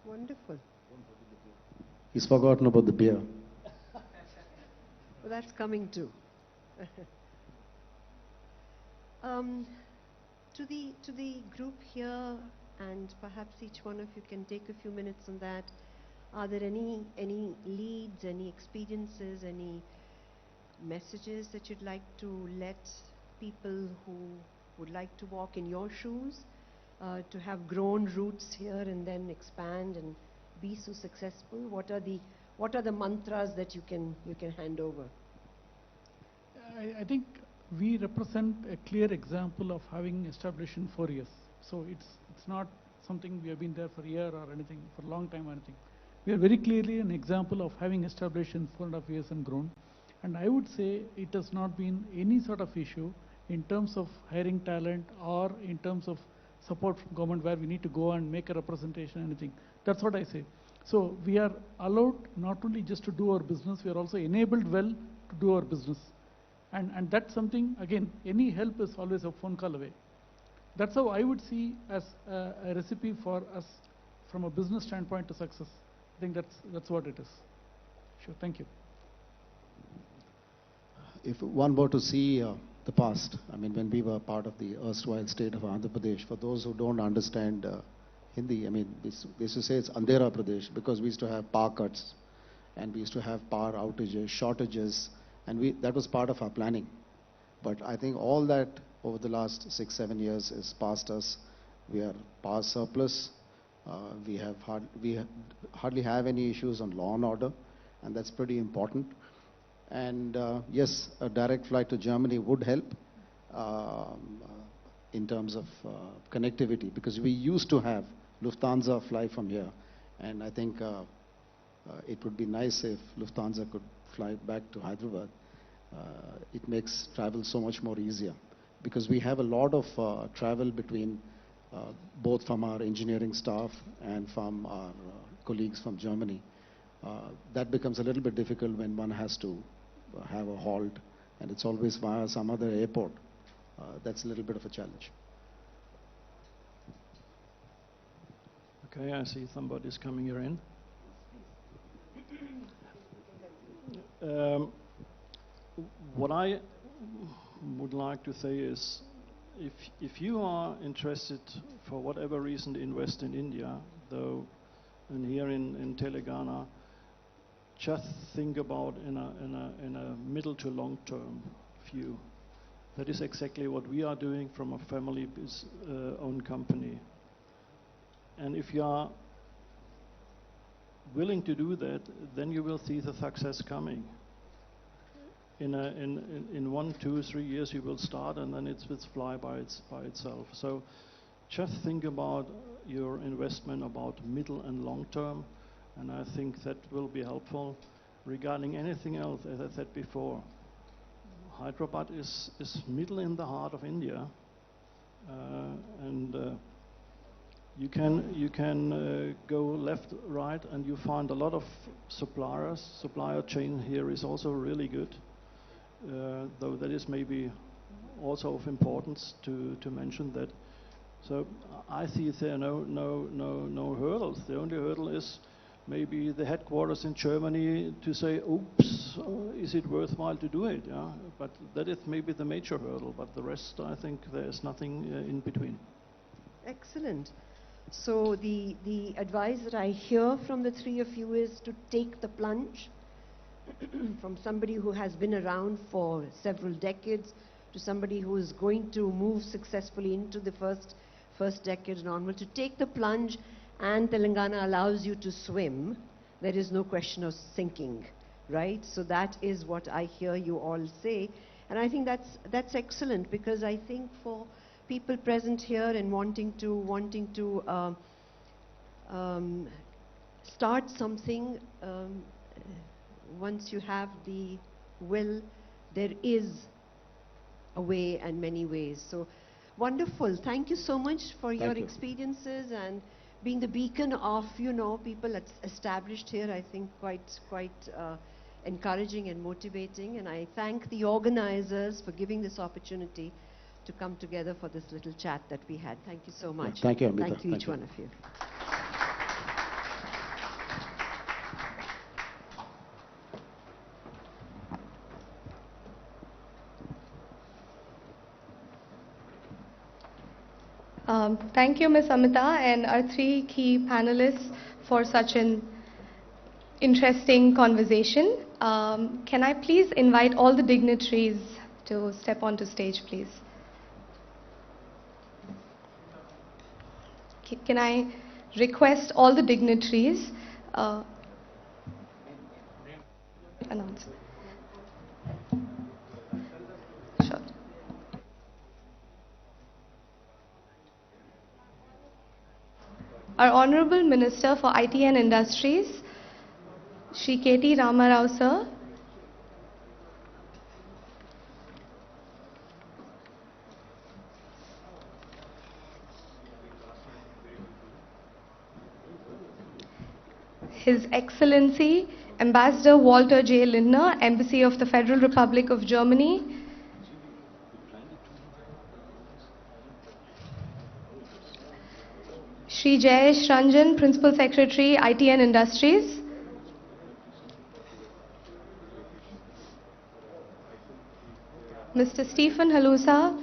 Wonderful. He's forgotten about the beer. Well, that's coming too. To the group here, and perhaps each one of you can take a few minutes on that. Are there any leads, any experiences, any messages that you'd like to let people who would like to walk in your shoes, to have grown roots here and then expand and be so successful? What are the mantras that you can hand over? I think we represent a clear example of having established in 4 years. So it's not something we have been there for a year or anything, for a long time or anything. We are very clearly an example of having established in 4.5 years and grown. And I would say it has not been any sort of issue in terms of hiring talent or in terms of support from government where we need to go and make a representation or anything. That's what I say. So we are allowed not only just to do our business, we are also enabled well to do our business. And that's something, again, any help is always a phone call away. That's how I would see as a recipe for us from a business standpoint to success. I think that's what it is. Sure, thank you. If one were to see the past, I mean, when we were part of the erstwhile state of Andhra Pradesh, for those who don't understand Hindi, I mean, they used to say it's Andhera Pradesh because we used to have power cuts and we used to have power outages, shortages, and that was part of our planning. But I think all that over the last 6-7 years is past us. We are power surplus. We hardly have any issues on law and order, and that's pretty important. And yes, a direct flight to Germany would help in terms of connectivity, because we used to have Lufthansa fly from here, and I think it would be nice if Lufthansa could fly back to Hyderabad. It makes travel so much more easier, because we have a lot of travel between both from our engineering staff and from our colleagues from Germany. That becomes a little bit difficult when one has to have a halt, and it's always via some other airport. That's a little bit of a challenge. Okay, I see somebody's coming here in. What I would like to say is, if you are interested for whatever reason to invest in India, though, and here in Telangana, just think about in a middle to long term view. That is exactly what we are doing from a family owned company. And if you are willing to do that, then you will see the success coming. In 1, 2, 3 years you will start, and then it will fly by itself. So just think about your investment about middle and long term, and I think that will be helpful. Regarding anything else, as I said before, Hyderabad is middle in the heart of India, and you can go left, right, and you find a lot of suppliers. Supplier chain here is also really good. Though that is maybe also of importance to mention that So I see there are no hurdles. The only hurdle is maybe the headquarters in Germany to say, oops, is it worthwhile to do it? Yeah? But that is maybe the major hurdle, but the rest, I think there's nothing in between. Excellent. So the advice that I hear from the three of you is to take the plunge from somebody who has been around for several decades to somebody who is going to move successfully into the first decade and onward, to take the plunge, and Telangana allows you to swim. There is no question of sinking, right? So that is what I hear you all say. And I think that's excellent, because I think for people present here and wanting to start something, once you have the will, there is a way and many ways. So wonderful. Thank you so much for your experiences and being the beacon of, people that's established here. I think quite encouraging and motivating. And I thank the organizers for giving this opportunity to come together for this little chat that we had. Thank you so much. Thank you, Amita. Thank you, each one of you. Thank you, Ms. Amita, and our three key panelists for such an interesting conversation. Can I please invite all the dignitaries to step onto stage, please? Can I request all the dignitaries announce? Sure. Our Honorable Minister for IT and Industries, Shri KT Ramarao sir. His Excellency Ambassador Walter J. Lindner, Embassy of the Federal Republic of Germany. Shri Jayesh Ranjan, Principal Secretary, IT and Industries. Mr. Stephen Halusa,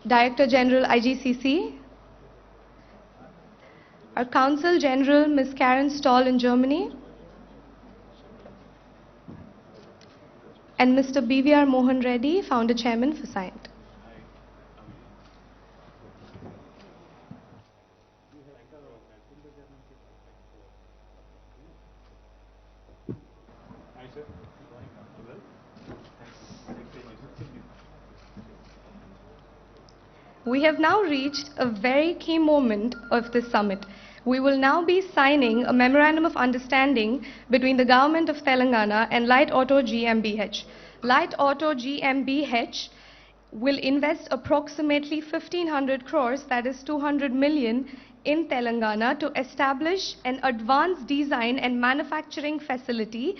Director General, IGCC. Our Consul General, Ms. Karen Stoll in Germany. And Mr. BVR Mohan Reddy, Founder Chairman for Scient. We have now reached a very key moment of this summit. We will now be signing a Memorandum of Understanding between the Government of Telangana and Light Auto GmbH. Light Auto GmbH will invest approximately 1,500 crores, that is 200 million, in Telangana to establish an advanced design and manufacturing facility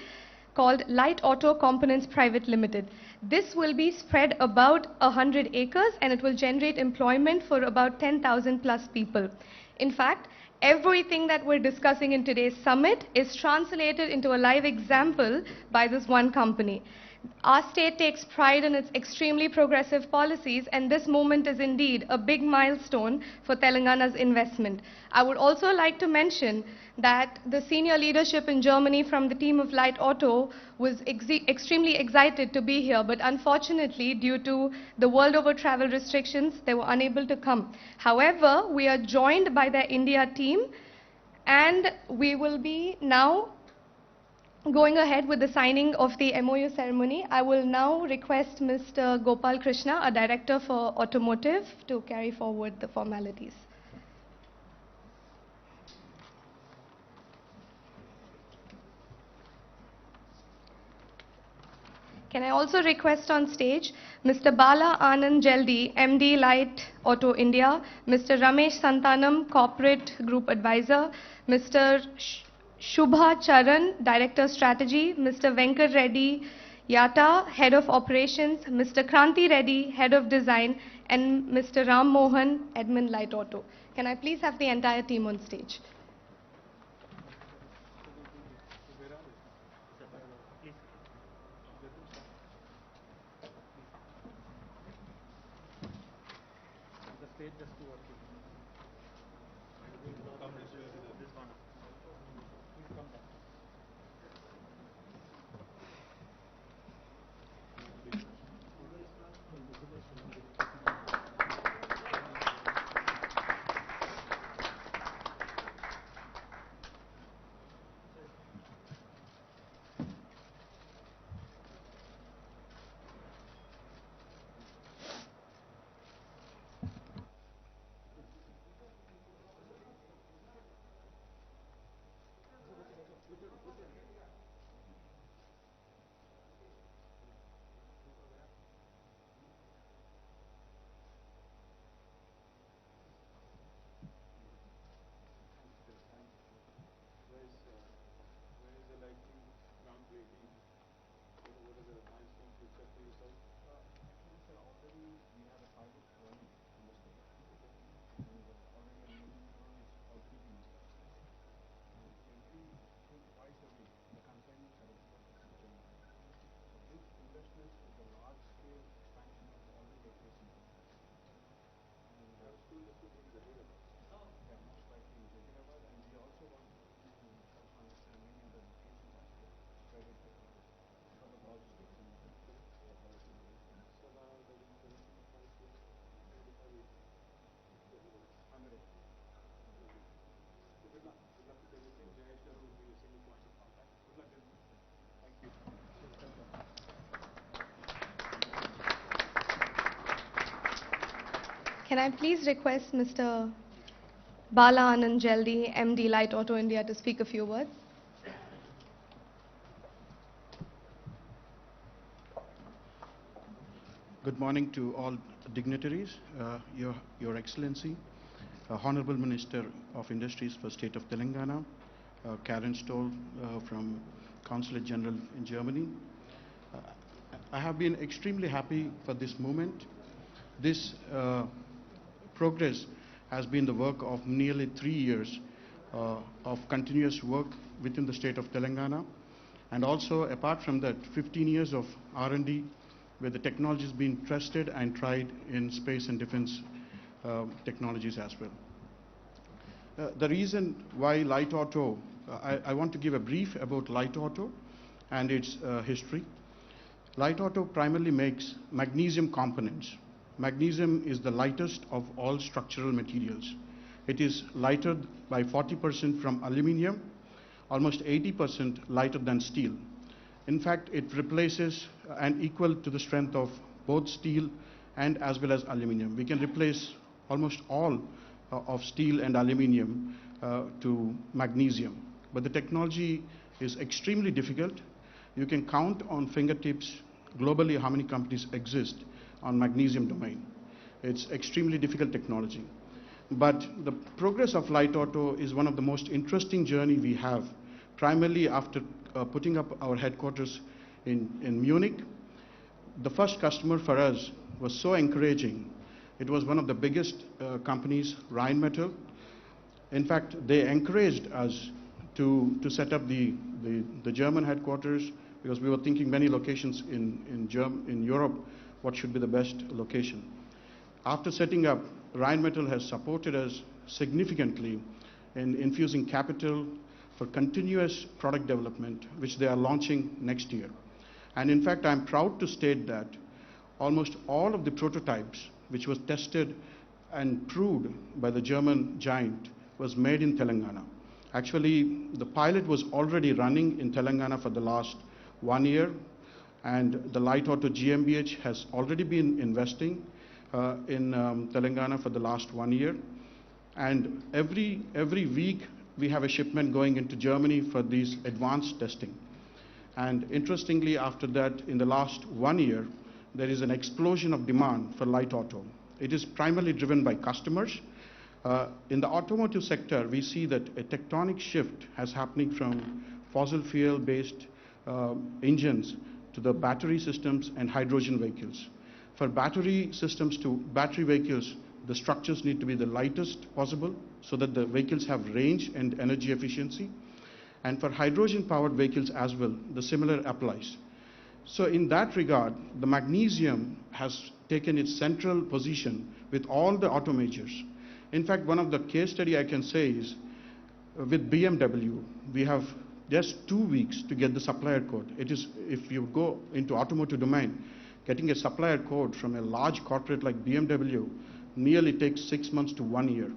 called Light Auto Components Private Limited. This will be spread about 100 acres and it will generate employment for about 10,000 plus people. In fact, everything that we're discussing in today's summit is translated into a live example by this one company. Our state takes pride in its extremely progressive policies, and this moment is indeed a big milestone for Telangana's investment. I would also like to mention that the senior leadership in Germany from the team of Light Auto was extremely excited to be here, but unfortunately, due to the world over travel restrictions, they were unable to come. However, we are joined by their India team, and we will be now going ahead with the signing of the MOU ceremony. I will now request Mr. Gopal Krishna, our Director for Automotive, to carry forward the formalities. Can I also request on stage Mr. Bala Anand Jaldi, MD Light Auto India, Mr. Ramesh Santanam, Corporate Group Advisor, Mr. Shubha Charan, Director Strategy, Mr. Venkat Reddy, Yata, Head of Operations, Mr. Kranti Reddy, Head of Design, and Mr. Ram Mohan, Admin Light Auto. Can I please have the entire team on stage? Can I please request Mr. Bala Anand Jaldi, MD Light Auto India, to speak a few words? Good morning to all dignitaries, Your Excellency, Honorable Minister of Industries for State of Telangana, Karen Stoll from Consulate General in Germany. I have been extremely happy for this moment. This progress has been the work of nearly 3 years of continuous work within the state of Telangana, and also apart from that 15 years of R&D where the technology has been tested and tried in space and defense technologies as well. The reason why light auto, I want to give a brief about light auto and its history. Light auto primarily makes magnesium components. Magnesium is the lightest of all structural materials. It is lighter by 40% from aluminium, almost 80% lighter than steel. In fact, it replaces and equal to the strength of both steel and as well as aluminium. We can replace almost all of steel and aluminium to magnesium. But the technology is extremely difficult. You can count on fingertips globally how many companies exist on magnesium domain. It's extremely difficult technology. But the progress of light auto is one of the most interesting journey we have, primarily after putting up our headquarters in Munich. The first customer for us was so encouraging. It was one of the biggest companies, Rheinmetall. In fact, they encouraged us to set up the German headquarters, because we were thinking many locations in Europe, what should be the best location. After setting up, Rheinmetall has supported us significantly in infusing capital for continuous product development, which they are launching next year. And in fact, I'm proud to state that almost all of the prototypes which was tested and proved by the German giant was made in Telangana. Actually, the pilot was already running in Telangana for the last 1 year, and the Light Auto GmbH has already been investing in Telangana for the last 1 year. And every week we have a shipment going into Germany for these advanced testing. And interestingly, after that, in the last 1 year, there is an explosion of demand for light auto. It is primarily driven by customers. In the automotive sector, we see that a tectonic shift has happening from fossil fuel-based engines to the battery systems and hydrogen vehicles. For battery systems to battery vehicles, the structures need to be the lightest possible so that the vehicles have range and energy efficiency. And for hydrogen-powered vehicles as well, the similar applies. So in that regard, the magnesium has taken its central position with all the auto majors. In fact, one of the case study I can say is with BMW, we have just 2 weeks to get the supplier code. It is, if you go into automotive domain, getting a supplier code from a large corporate like BMW nearly takes 6 months to 1 year.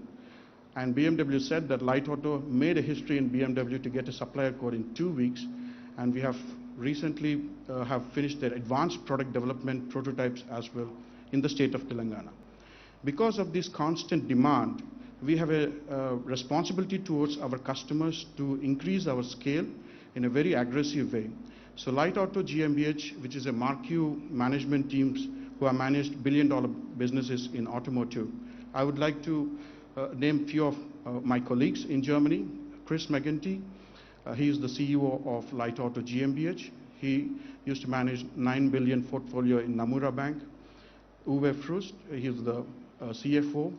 And BMW said that Light Auto made a history in BMW to get a supplier code in 2 weeks, and we have recently have finished their advanced product development prototypes as well in the state of Telangana. Because of this constant demand, we have a responsibility towards our customers to increase our scale in a very aggressive way. So Light Auto GmbH, which is a marquee management teams who have managed billion-dollar businesses in automotive, I would like to name few of my colleagues in Germany. Chris McGinty, he is the CEO of Light Auto GmbH. He used to manage 9 billion portfolio in Namura Bank. Uwe Frust, he is the CFO.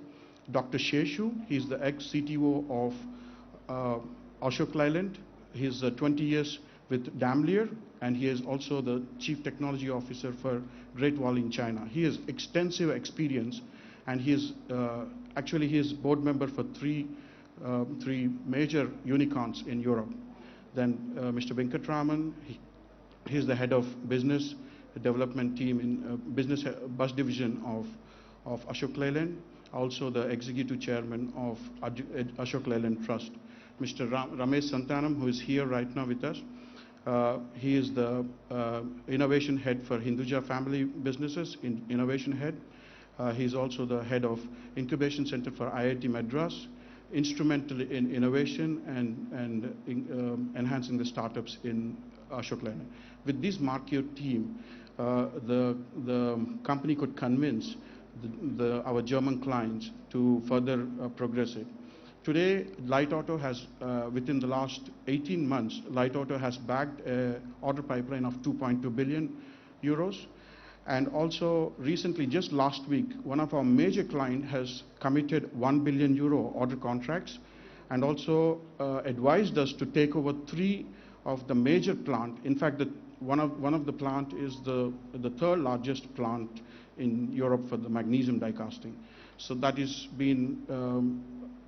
Dr. Sheshu, he is the ex-CTO of Ashok Leyland. He is 20 years with Daimler, and he is also the Chief Technology Officer for Great Wall in China. He has extensive experience, and he is actually he is board member for three major unicorns in Europe. Then Mr. Venkatraman, he is the head of business development team in business bus division of Ashok Leyland, also the executive chairman of Ashok Leyland Trust. Mr. Ramesh Santanam, who is here right now with us, he is the innovation head for Hinduja family businesses, innovation head. He is also the head of incubation center for IIT Madras, instrumental in innovation and enhancing the startups in Ashok Leyland. With this marquee team, the company could convince our German clients to further progress it. Today, Light Auto has, within the last 18 months, Light Auto has bagged an order pipeline of 2.2 billion euros. And also recently, just last week, one of our major clients has committed 1 billion euro order contracts and also advised us to take over 3 of the major plant. In fact, one of the plant is the third largest plant in Europe for the magnesium die casting. So that is being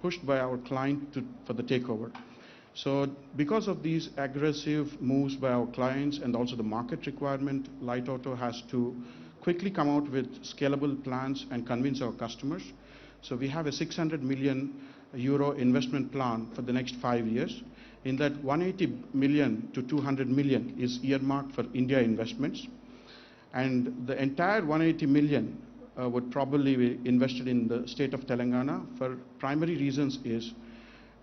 pushed by our client for the takeover. So because of these aggressive moves by our clients and also the market requirement, Light Auto has to quickly come out with scalable plans and convince our customers. So we have a 600 million euro investment plan for the next 5 years. In that, 180 million to 200 million is earmarked for India investments. And the entire 180 million would probably be invested in the state of Telangana. For primary reasons is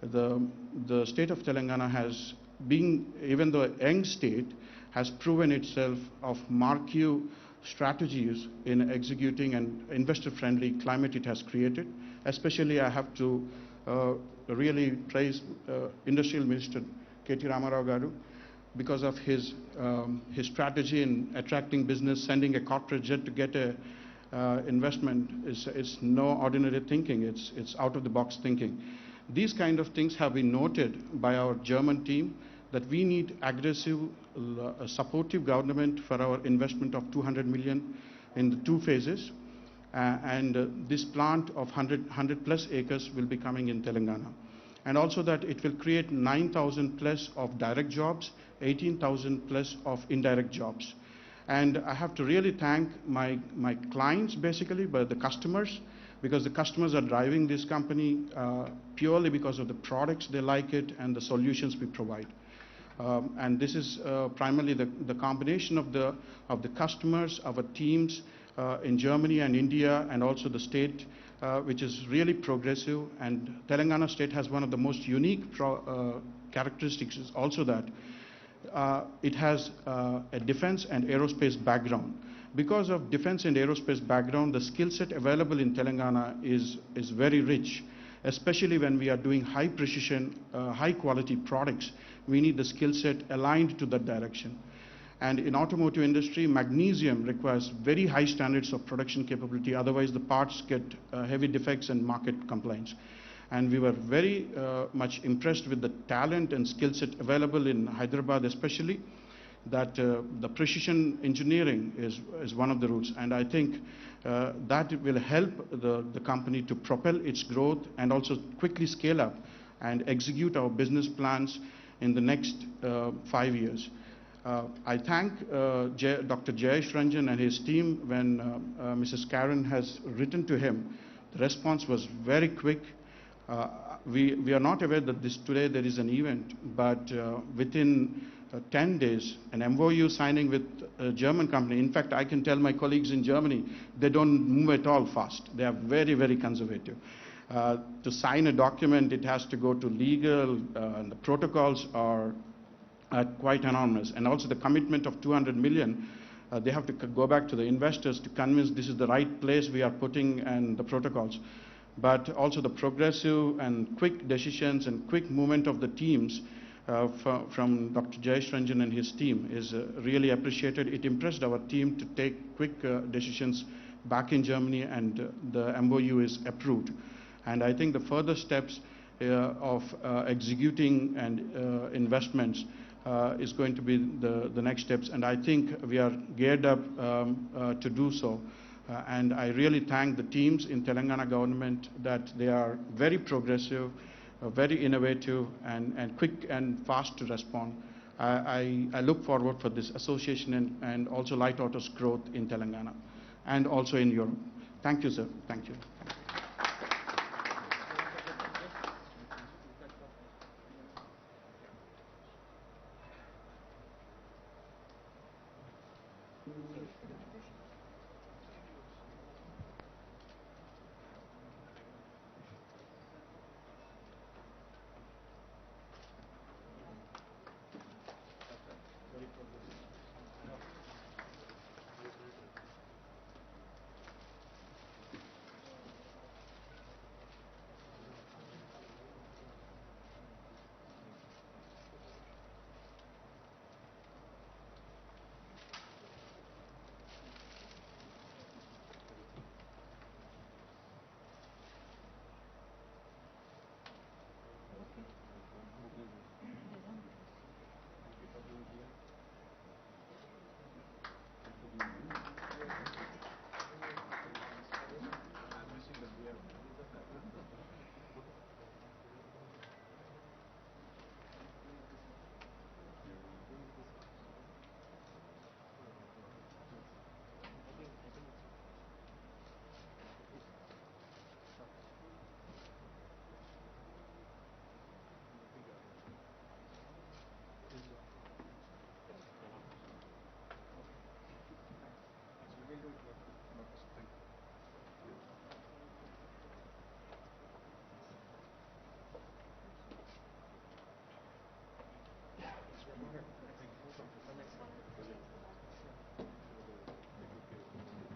the state of Telangana has been, even though a young state, has proven itself of marquee strategies in executing an investor-friendly climate it has created. Especially, I have to really praise Industrial Minister KTR Garu because of his strategy in attracting business, sending a corporate jet to get a investment is no ordinary thinking. It's out-of-the-box thinking. These kind of things have been noted by our German team that we need aggressive, supportive government for our investment of 200 million in the 2 phases. This plant of 100 plus acres will be coming in Telangana. And also that it will create 9,000 plus of direct jobs, 18,000 plus of indirect jobs. And I have to really thank my clients, basically, but the customers, because the customers are driving this company purely because of the products they like it and the solutions we provide. And this is primarily the combination of the customers, our teams in Germany and India, and also the state, which is really progressive. And Telangana state has one of the most unique characteristics is also that it has a defense and aerospace background. Because of defense and aerospace background, the skill set available in Telangana is very rich, especially when we are doing high precision, high quality products. We need the skill set aligned to that direction. And in automotive industry, magnesium requires very high standards of production capability. Otherwise, the parts get heavy defects and market complaints. And we were very much impressed with the talent and skill set available in Hyderabad, especially that the precision engineering is one of the routes. And I think that will help the company to propel its growth and also quickly scale up and execute our business plans in the next 5 years. I thank Dr. Jayesh Ranjan and his team. When Mrs. Karen has written to him, the response was very quick. We are not aware that today there is an event, but within 10 days, an MOU signing with a German company. In fact, I can tell my colleagues in Germany, they don't move at all fast. They are very, very conservative. To sign a document, it has to go to legal, and the protocols are quite enormous. And also the commitment of 200 million, they have to go back to the investors to convince this is the right place we are putting and the protocols. But also the progressive and quick decisions and quick movement of the teams from Dr. Jayesh Ranjan and his team is really appreciated. It impressed our team to take quick decisions back in Germany, and the MOU is approved. And I think the further steps of executing and investments is going to be the next steps. And I think we are geared up to do so. And I really thank the teams in Telangana government that they are very progressive, very innovative, and quick and fast to respond. I look forward for this association and also Light Auto's growth in Telangana and also in Europe. Thank you, sir. Thank you.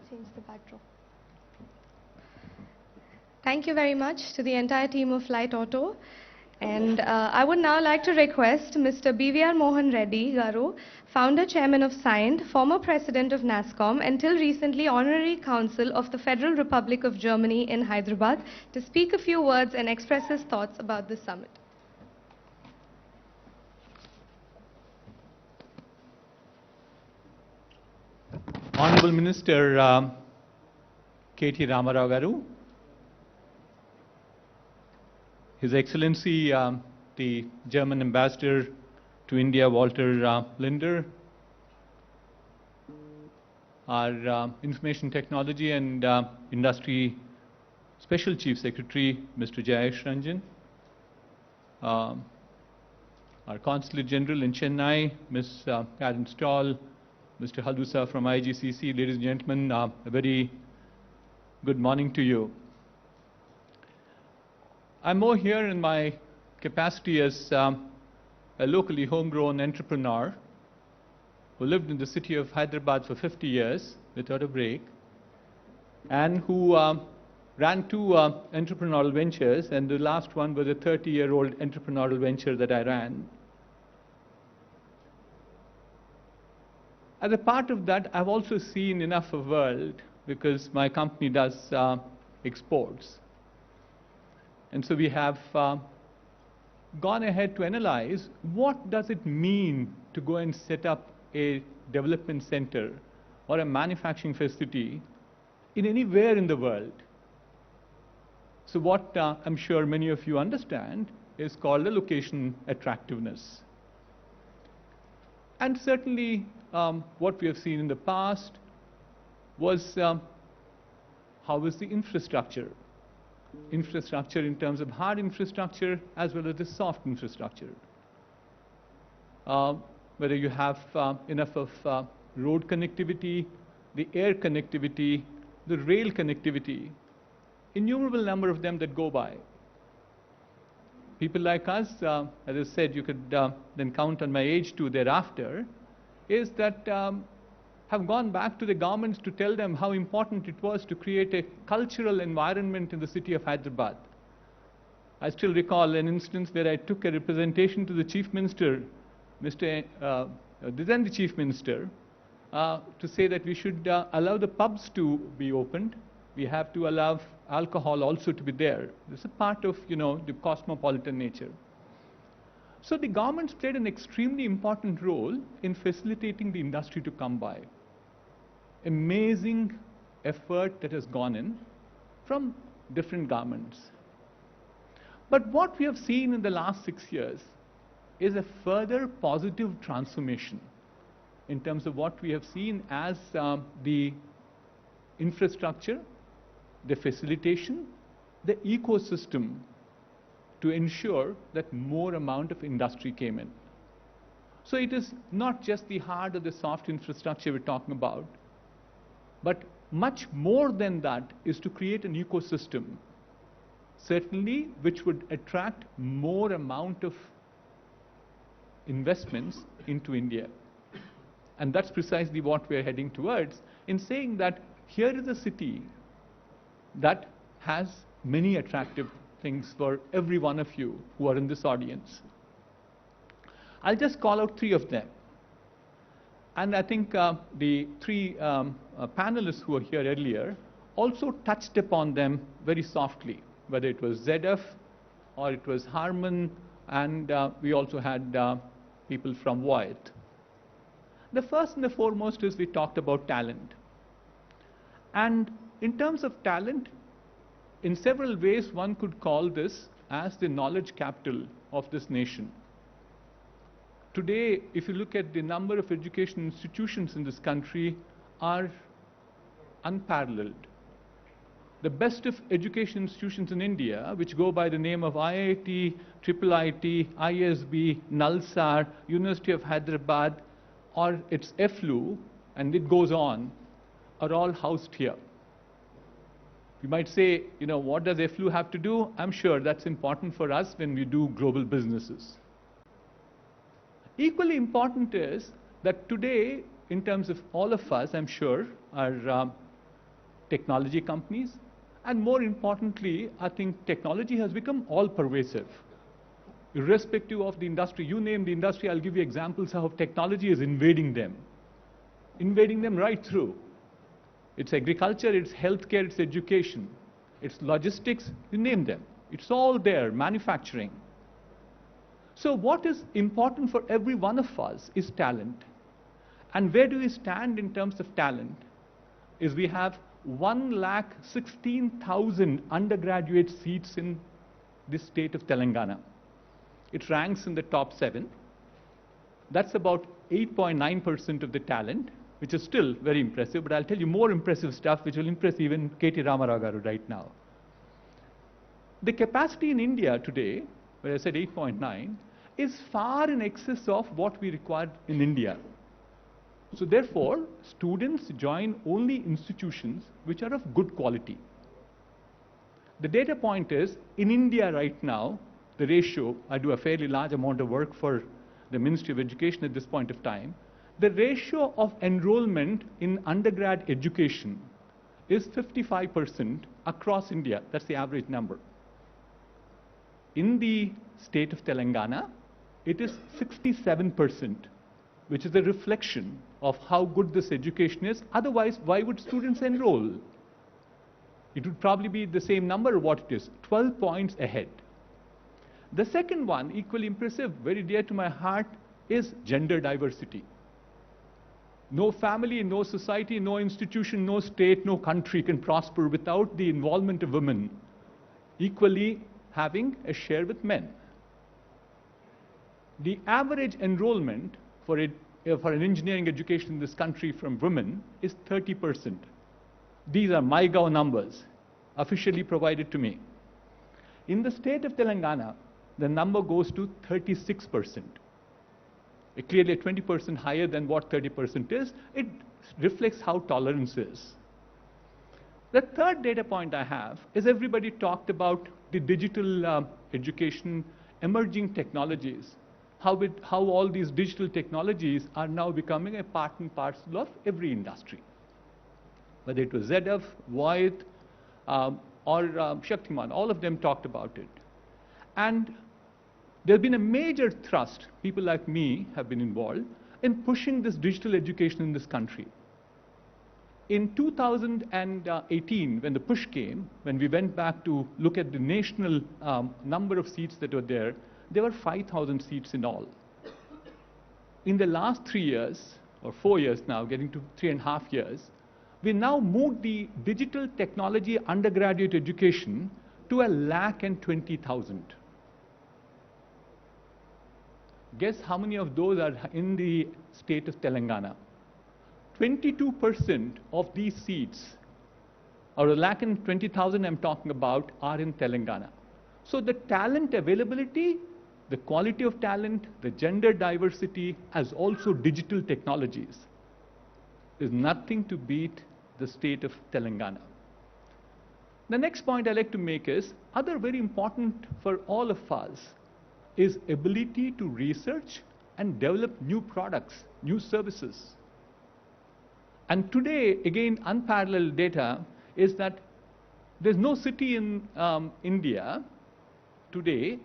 Change the backdrop. Thank you very much to the entire team of Light Auto. And I would now like to request Mr. BVR Mohan Reddy Garu, founder chairman of SIND, former president of NASCOM, until recently honorary council of the Federal Republic of Germany in Hyderabad, to speak a few words and express his thoughts about this summit. Honorable Minister KT Ramarao Garu, His Excellency the German Ambassador to India, Walter Linder, our Information Technology and Industry Special Chief Secretary, Mr. Jayesh Ranjan, our Consulate General in Chennai, Ms. Karen Stoll, Mr. Halusa from IGCC, ladies and gentlemen, a very good morning to you. I'm more here in my capacity as a locally homegrown entrepreneur who lived in the city of Hyderabad for 50 years without a break, and who ran two entrepreneurial ventures, and the last one was a 30-year-old entrepreneurial venture that I ran. As a part of that, I've also seen enough of world because my company does exports. And so we have gone ahead to analyze what does it mean to go and set up a development center or a manufacturing facility in anywhere in the world. So what I'm sure many of you understand is called a location attractiveness. And certainly what we have seen in the past was how is the infrastructure? Infrastructure in terms of hard infrastructure as well as the soft infrastructure. Whether you have enough of road connectivity, the air connectivity, the rail connectivity, innumerable number of them that go by. People like us, as I said, you could then count on my age too thereafter, is that have gone back to the governments to tell them how important it was to create a cultural environment in the city of Hyderabad. I still recall an instance where I took a representation to the Chief Minister, then the Chief Minister, to say that we should allow the pubs to be opened. We have to allow alcohol also to be there. This is a part of, the cosmopolitan nature. So the governments played an extremely important role in facilitating the industry to come by. Amazing effort that has gone in from different governments. But what we have seen in the last 6 years is a further positive transformation in terms of what we have seen as the infrastructure, the facilitation, the ecosystem to ensure that more amount of industry came in. So it is not just the hard or the soft infrastructure we're talking about, but much more than that is to create an ecosystem, certainly which would attract more amount of investments into India. And that's precisely what we're heading towards in saying that here is a city that has many attractive things for every one of you who are in this audience. I'll just call out 3 of them. And I think the 3 panelists who were here earlier also touched upon them very softly, whether it was ZF or it was Harman, and we also had people from Voith. The first and the foremost is we talked about talent. And in terms of talent, in several ways one could call this as the knowledge capital of this nation. Today, if you look at the number of education institutions in this country are unparalleled. The best of education institutions in India, which go by the name of IIT, IIIT, ISB, Nalsar, University of Hyderabad, or its FLU, and it goes on, are all housed here. You might say, what does FLU have to do? I'm sure that's important for us when we do global businesses. Equally important is that today, in terms of all of us, I'm sure, are technology companies. And more importantly, I think technology has become all-pervasive. Irrespective of the industry, you name the industry, I'll give you examples of how technology is invading them right through. It's agriculture, it's healthcare, it's education, it's logistics, you name them. It's all there, manufacturing. So what is important for every one of us is talent. And where do we stand in terms of talent? Is we have 1,16,000 undergraduate seats in the state of Telangana. It ranks in the top 7. That's about 8.9% of the talent, which is still very impressive, but I'll tell you more impressive stuff which will impress even KTR Garu right now. The capacity in India today, where I said 8.9, is far in excess of what we require in India. So therefore, students join only institutions which are of good quality. The data point is, in India right now, the ratio, I do a fairly large amount of work for the Ministry of Education at this point of time, the ratio of enrollment in undergrad education is 55% across India. That's the average number. In the state of Telangana, it is 67%, which is a reflection of how good this education is. Otherwise, why would students enroll? It would probably be the same number of what it is, 12 points ahead. The second one, equally impressive, very dear to my heart, is gender diversity. No family, no society, no institution, no state, no country can prosper without the involvement of women equally having a share with men. The average enrollment for an engineering education in this country from women is 30%. These are MyGov numbers, officially provided to me. In the state of Telangana, the number goes to 36%. Clearly 20% higher than what 30% is. It reflects how tolerance is. The third data point I have is everybody talked about the digital education, emerging technologies, how all these digital technologies are now becoming a part and parcel of every industry. Whether it was ZF, Voith, or Shaktiman, all of them talked about it. And there's been a major thrust, people like me have been involved, in pushing this digital education in this country. In 2018, when the push came, when we went back to look at the national number of seats that were there were 5,000 seats in all. In the last 3 years, or 4 years now, getting to 3.5 years, we now moved the digital technology undergraduate education to 120,000. Guess how many of those are in the state of Telangana? 22% of these seats, or 120,000 I'm talking about, are in Telangana. So the talent availability, the quality of talent, the gender diversity, as also digital technologies, is nothing to beat the state of Telangana. The next point I'd like to make is, other very important for all of us, is ability to research and develop new products, new services. And today, again, unparalleled data is that there's no city in India today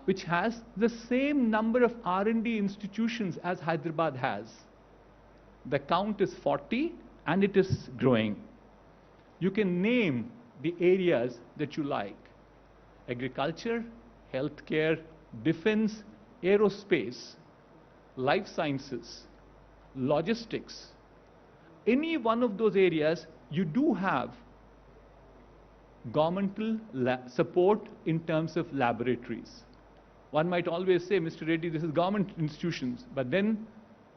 which has the same number of R&D institutions as Hyderabad has. The count is 40 and it is growing. You can name the areas that you like: agriculture, healthcare, defense, aerospace, life sciences, logistics. Any one of those areas, you do have governmental support in terms of laboratories. One might always say, Mr. Reddy, this is government institutions, but then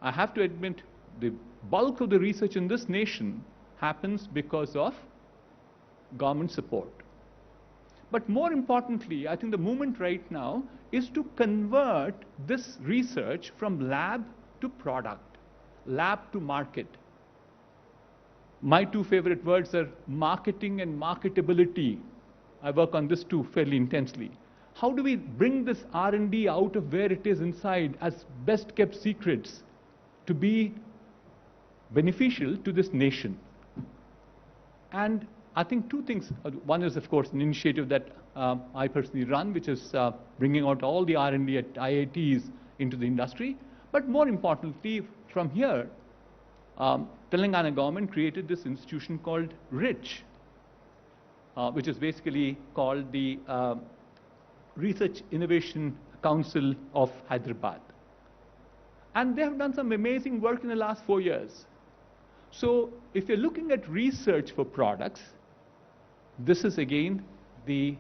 I have to admit the bulk of the research in this nation happens because of government support. But more importantly, I think the movement right now is to convert this research from lab to product, lab to market. My two favorite words are marketing and marketability. I work on this too fairly intensely. How do we bring this R&D out of where it is inside as best kept secrets to be beneficial to this nation? And I think two things. One is, of course, an initiative that I personally run, which is bringing out all the R&D at IITs into the industry. But more importantly, from here, Telangana government created this institution called RICH, which is basically called the Research Innovation Council of Hyderabad. And they have done some amazing work in the last 4 years. So if you're looking at research for products, this is again the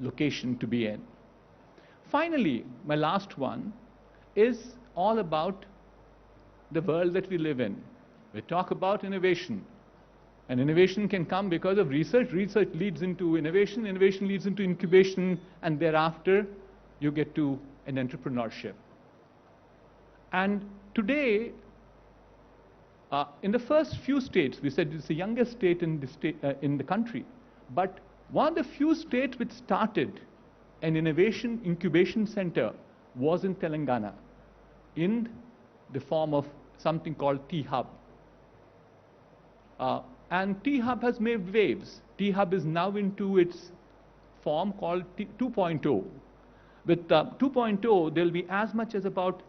location to be in. Finally, my last one is all about the world that we live in. We talk about innovation. And innovation can come because of research. Research leads into innovation. Innovation leads into incubation. And thereafter, you get to an entrepreneurship. And today, in the first few states, we said it's the youngest state in the country. But one of the few states which started an innovation incubation center was in Telangana, in the form of something called T-Hub. And T-Hub has made waves. T-Hub is now into its form called 2.0. With 2.0, there will be as much as about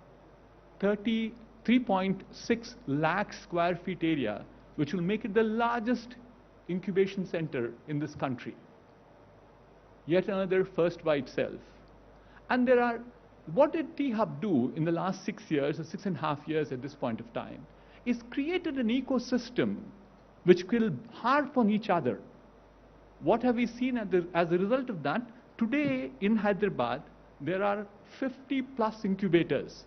30 3.6 lakh square feet area, which will make it the largest incubation center in this country. Yet another first by itself. And what did T-Hub do in the last 6 years, or 6.5 years at this point of time, is created an ecosystem which will harp on each other. What have we seen as a result of that? Today in Hyderabad, there are 50 plus incubators.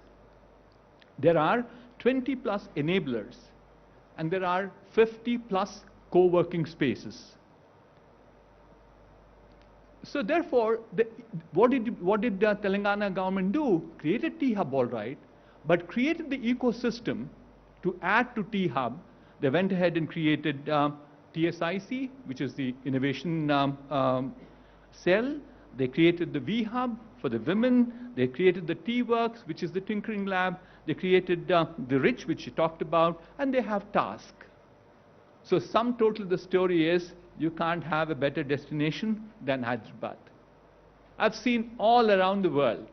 There are 20 plus enablers. And there are 50 plus co-working spaces. So therefore, what did the Telangana government do? Created T-Hub all right, but created the ecosystem to add to T-Hub. They went ahead and created TSIC, which is the innovation cell. They created the V-Hub for the women. They created the T-Works, which is the tinkering lab. They created the RICH, which you talked about, and they have TASK. So sum total of the story is, you can't have a better destination than Hyderabad. I've seen all around the world.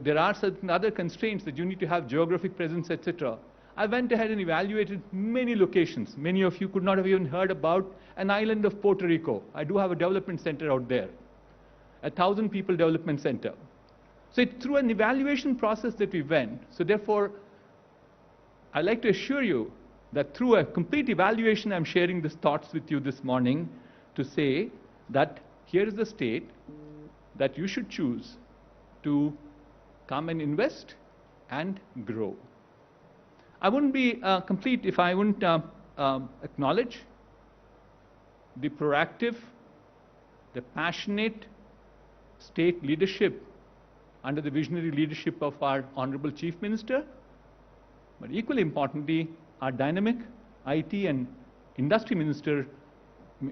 There are certain other constraints that you need to have geographic presence, etc. I went ahead and evaluated many locations. Many of you could not have even heard about an island of Puerto Rico. I do have a development center out there, 1,000 people development center. So it's through an evaluation process that we went. So therefore, I'd like to assure you that through a complete evaluation, I'm sharing these thoughts with you this morning to say that here is the state that you should choose to come and invest and grow. I wouldn't be complete if I wouldn't acknowledge the proactive, the passionate state leadership under the visionary leadership of our Honorable Chief Minister, but equally importantly, our dynamic IT and Industry Minister,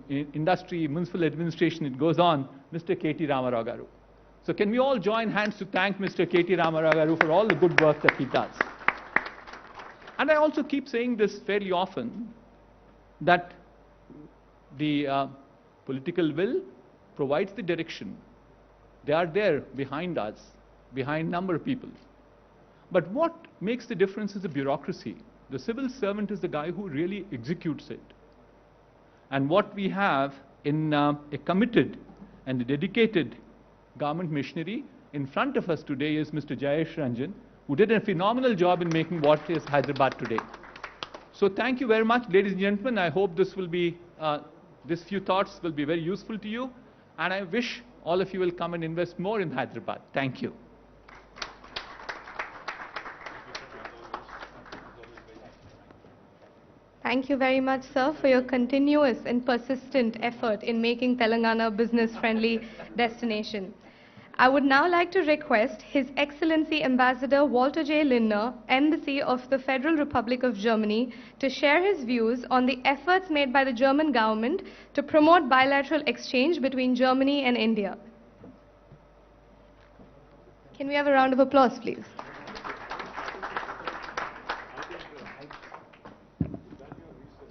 Industry, Municipal Administration, it goes on, Mr. KT Ramarao Garu. So can we all join hands to thank Mr. KT Ramarao Garu for all the good work that he does. And I also keep saying this fairly often, that the political will provides the direction. They are there behind us, behind a number of people. But what makes the difference is the bureaucracy. The civil servant is the guy who really executes it. And what we have in a committed and a dedicated government machinery in front of us today is Mr. Jayesh Ranjan, who did a phenomenal job in making what is Hyderabad today. So thank you very much, ladies and gentlemen. I hope this will be, these few thoughts will be very useful to you. And I wish all of you will come and invest more in Hyderabad. Thank you. Thank you very much, sir, for your continuous and persistent effort in making Telangana a business-friendly destination. I would now like to request His Excellency Ambassador Walter J. Lindner, Embassy of the Federal Republic of Germany, to share his views on the efforts made by the German government to promote bilateral exchange between Germany and India. Can we have a round of applause, please?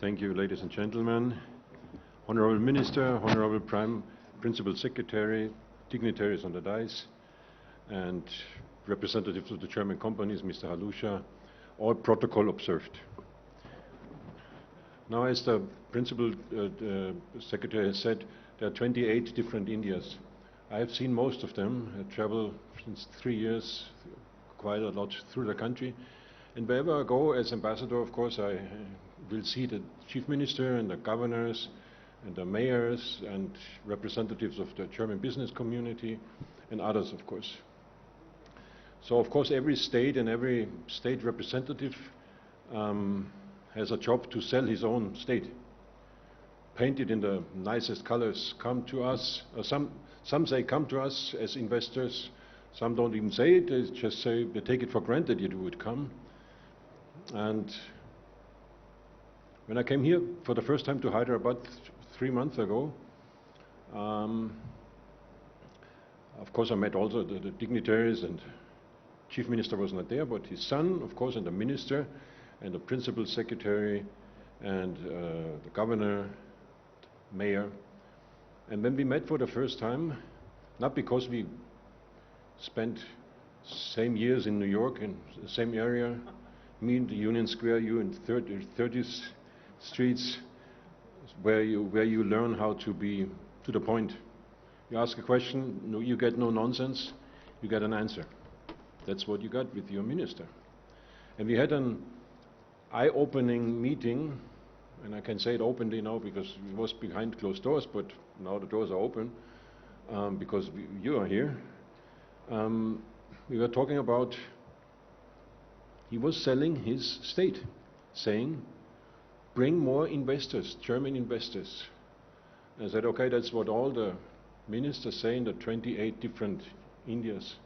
Thank you, ladies and gentlemen. Honorable Minister, Honorable Principal Secretary, dignitaries on the dais, and representatives of the German companies, Mr. Halusha, all protocol observed. Now, as the Principal Secretary has said, there are 28 different Indias. I have seen most of them. I travel since 3 years quite a lot through the country. And wherever I go as ambassador, of course, I will see the Chief Minister and the governors and the mayors and representatives of the German business community and others, of course. So, of course, every state and every state representative has a job to sell his own state. Painted in the nicest colors, come to us. Some say come to us as investors. Some don't even say it. They just say they take it for granted you would come. And when I came here for the first time to Hyderabad 3 months ago, of course I met also the dignitaries, and Chief Minister was not there, but his son, of course, and the Minister, and the Principal Secretary, and the Governor, Mayor. And when we met for the first time, not because we spent same years in New York, in the same area, me in the Union Square, you in 30th streets, where you learn how to be to the point. You ask a question, no, you get no nonsense, you get an answer. That's what you got with your minister. And we had an eye-opening meeting, and I can say it openly now because it was behind closed doors, but now the doors are open because you are here. We were talking about, he was selling his state, saying, bring more investors, German investors. And I said, okay, that's what all the ministers say in the 28 different Indias.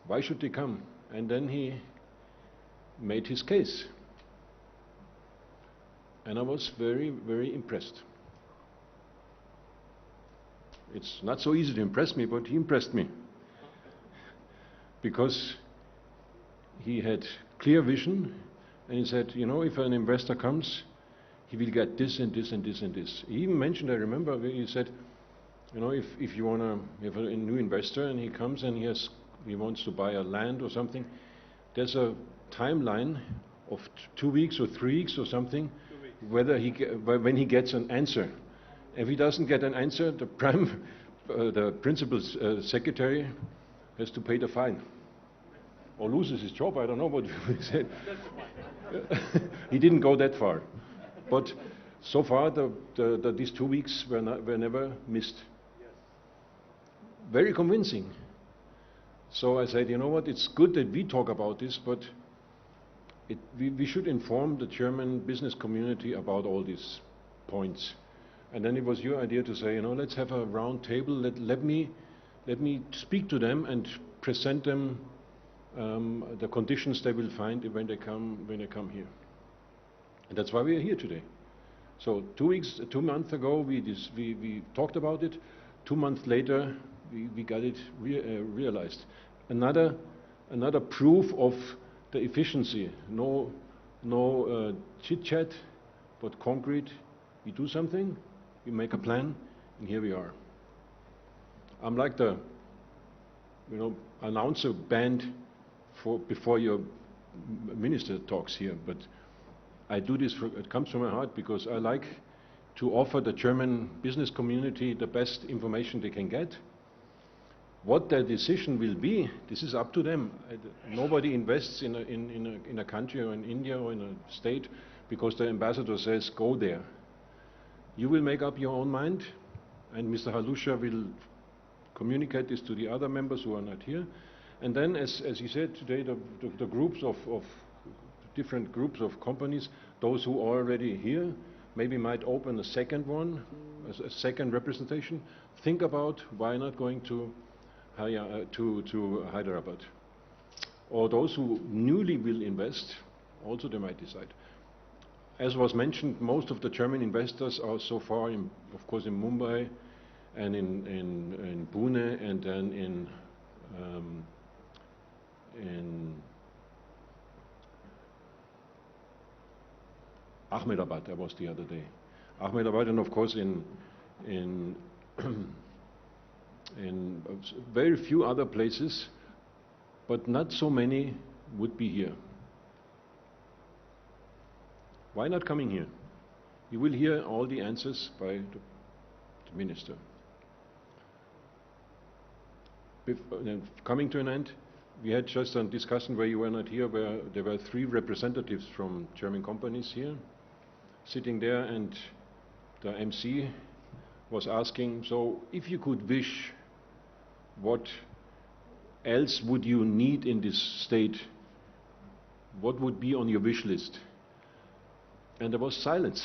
Why should they come? And then he made his case. And I was very, very impressed. It's not so easy to impress me, but he impressed me. Because he had clear vision, and he said, you know, if an investor comes, he will get this and this and this and this. He even mentioned, I remember, he said, you know, if you want to have a new investor and he comes and he wants to buy a land or something, there's a timeline of 2 weeks or 3 weeks or something, whether when he gets an answer. If he doesn't get an answer, the principal secretary has to pay the fine. Or loses his job, I don't know what he said. He didn't go that far. But so far, these 2 weeks were never missed. Very convincing. So I said, you know what, it's good that we talk about this, but we should inform the German business community about all these points. And then it was your idea to say, you know, let's have a round table, let me speak to them and present them the conditions they will find when they come here. And that's why we are here today. So 2 months ago we talked about it. 2 months later we got it realized. Another proof of the efficiency. No chit chat, but concrete. We do something, we make a plan, and here we are. I'm like the announcer band before your minister talks here, but I do this, it comes from my heart because I like to offer the German business community the best information they can get. What their decision will be, this is up to them. Nobody invests in a country or in India or in a state because the ambassador says, go there. You will make up your own mind, and Mr. Halusha will communicate this to the other members who are not here. And then, as he said today, the groups of different groups of companies, those who are already here, maybe might open a second one, a second representation. Think about why not going to Hyderabad. Or those who newly will invest, also they might decide. As was mentioned, most of the German investors are so far, of course, in Mumbai and in Pune, and then in Ahmedabad. I was the other day. Ahmedabad, and of course in very few other places, but not so many would be here. Why not coming here? You will hear all the answers by the minister. Coming to an end, we had just a discussion where you were not here, where there were 3 representatives from German companies here, sitting there, and the MC was asking, so if you could wish, what else would you need in this state? What would be on your wish list? And there was silence.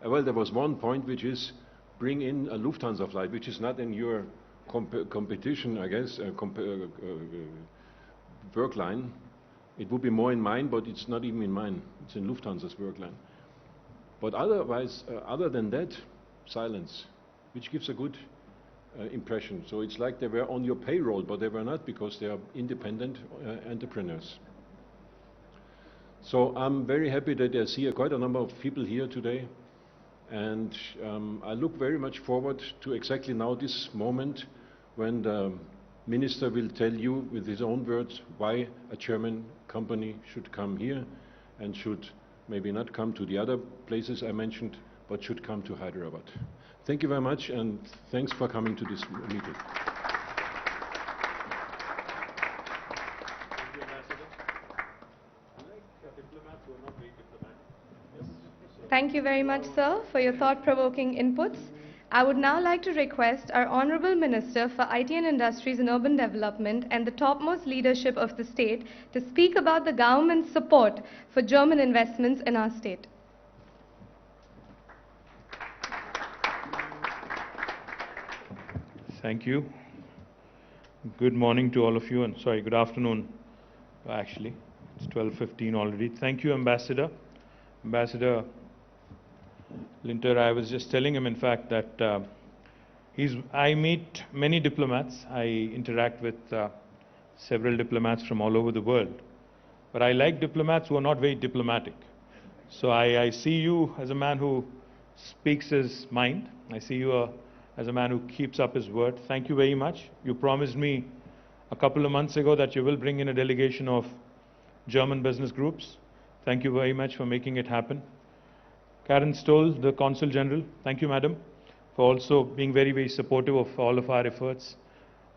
Well, there was one point, which is bring in a Lufthansa flight, which is not in your competition, I guess, work line. It would be more in mine, but it's not even in mine. It's in Lufthansa's work line. But otherwise, other than that, silence, which gives a good impression. So it's like they were on your payroll, but they were not, because they are independent entrepreneurs. So I'm very happy that I see quite a number of people here today, and I look very much forward to exactly now this moment when the Minister will tell you with his own words why a German company should come here and should maybe not come to the other places I mentioned, but should come to Hyderabad. Thank you very much, and thanks for coming to this meeting. Thank you very much, sir, for your thought-provoking inputs. I would now like to request our Honorable Minister for IT and Industries and Urban Development and the topmost leadership of the state to speak about the government's support for German investments in our state. Thank you. Good morning to all of you, and sorry, good afternoon, actually. It's 12:15 already. Thank you, Ambassador. Ambassador Linter, I was just telling him, in fact, that I meet many diplomats. I interact with several diplomats from all over the world. But I like diplomats who are not very diplomatic. So I see you as a man who speaks his mind. I see you as a man who keeps up his word. Thank you very much. You promised me a couple of months ago that you will bring in a delegation of German business groups. Thank you very much for making it happen. Karen Stoll, the Consul General, thank you, Madam, for also being very, very supportive of all of our efforts.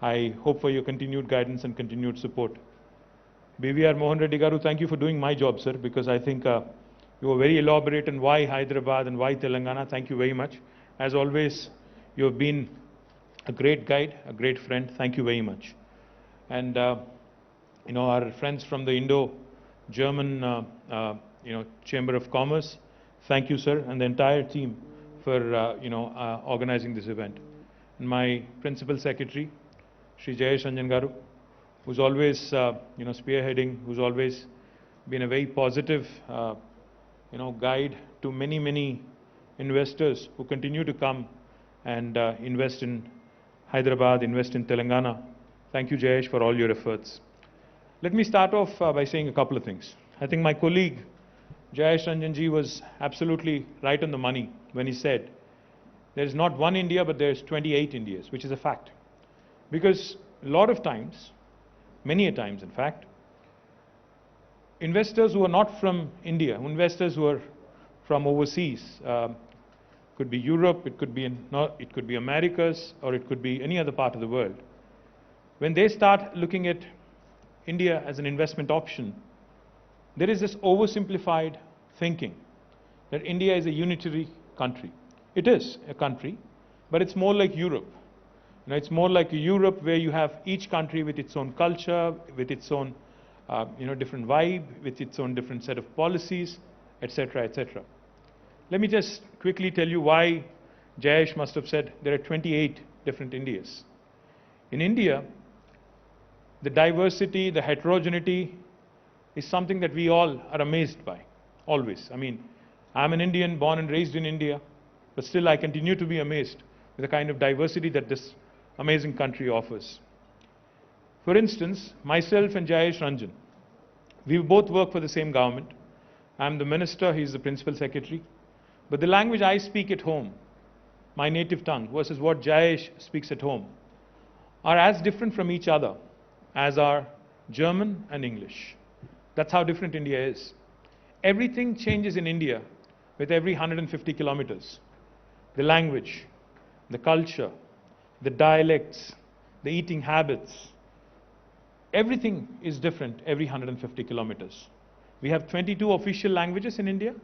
I hope for your continued guidance and continued support. BVR Mohan Reddy Garu, thank you for doing my job, sir, because I think you were very elaborate on why Hyderabad and why Telangana. Thank you very much. As always, you have been a great guide, a great friend. Thank you very much. And, our friends from the Indo-German, Chamber of Commerce, thank you, sir, and the entire team for, organizing this event. And my Principal Secretary, Shri Jayesh Ranjan Garu, who's always, spearheading, who's always been a very positive, guide to many, many investors who continue to come and invest in Hyderabad, invest in Telangana. Thank you, Jayesh, for all your efforts. Let me start off by saying a couple of things. I think my colleague, Jayesh Ranjanji, was absolutely right on the money when he said there is not one India, but there's 28 Indias, which is a fact. Because a lot of times, many a times in fact, investors who are not from India, investors who are from overseas, could be Europe, it could be Americas, or it could be any other part of the world. When they start looking at India as an investment option, there is this oversimplified thinking that India is a unitary country. It is a country, but it's more like Europe. It's more like Europe where you have each country with its own culture, with its own different vibe, with its own different set of policies, etc., etc. Let me just quickly tell you why Jayesh must have said there are 28 different Indias. In India, the diversity, the heterogeneity is something that we all are amazed by, always. I mean, I'm an Indian, born and raised in India, but still I continue to be amazed with the kind of diversity that this amazing country offers. For instance, myself and Jayesh Ranjan, we both work for the same government. I'm the minister, he's the principal secretary. But the language I speak at home, my native tongue, versus what Jayesh speaks at home, are as different from each other as are German and English. That's how different India is. Everything changes in India with every 150 kilometers. The language, the culture, the dialects, the eating habits, everything is different every 150 kilometers. We have 22 official languages in India,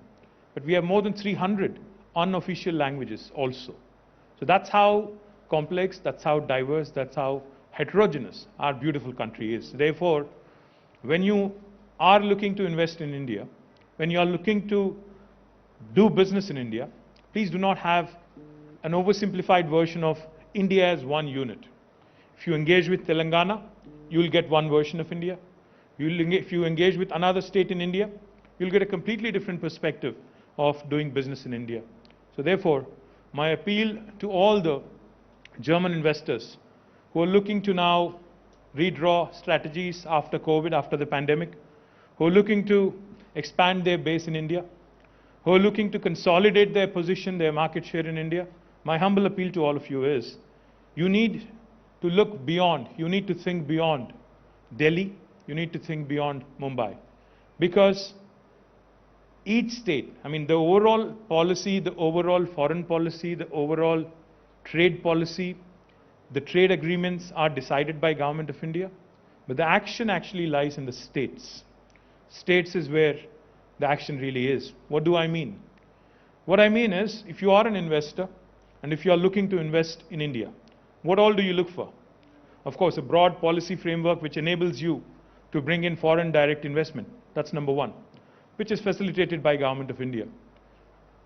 but we have more than 300 unofficial languages also. So that's how complex, that's how diverse, that's how heterogeneous our beautiful country is. Therefore, when you are looking to invest in India, when you are looking to do business in India, please do not have an oversimplified version of India as one unit. If you engage with Telangana, you will get one version of India. If you engage with another state in India, you'll get a completely different perspective of doing business in India. So therefore, my appeal to all the German investors who are looking to now redraw strategies after COVID, after the pandemic, who are looking to expand their base in India, who are looking to consolidate their position, their market share in India, my humble appeal to all of you is, you need to look beyond. You need to think beyond Delhi. You need to think beyond Mumbai. Because each state, I mean, the overall policy, the overall foreign policy, the overall trade policy, the trade agreements are decided by Government of India, but the action actually lies in the states. States is where the action really is. What do I mean? What I mean is, if you are an investor, and if you are looking to invest in India, what all do you look for? Of course, a broad policy framework which enables you to bring in foreign direct investment. That's number one, which is facilitated by Government of India.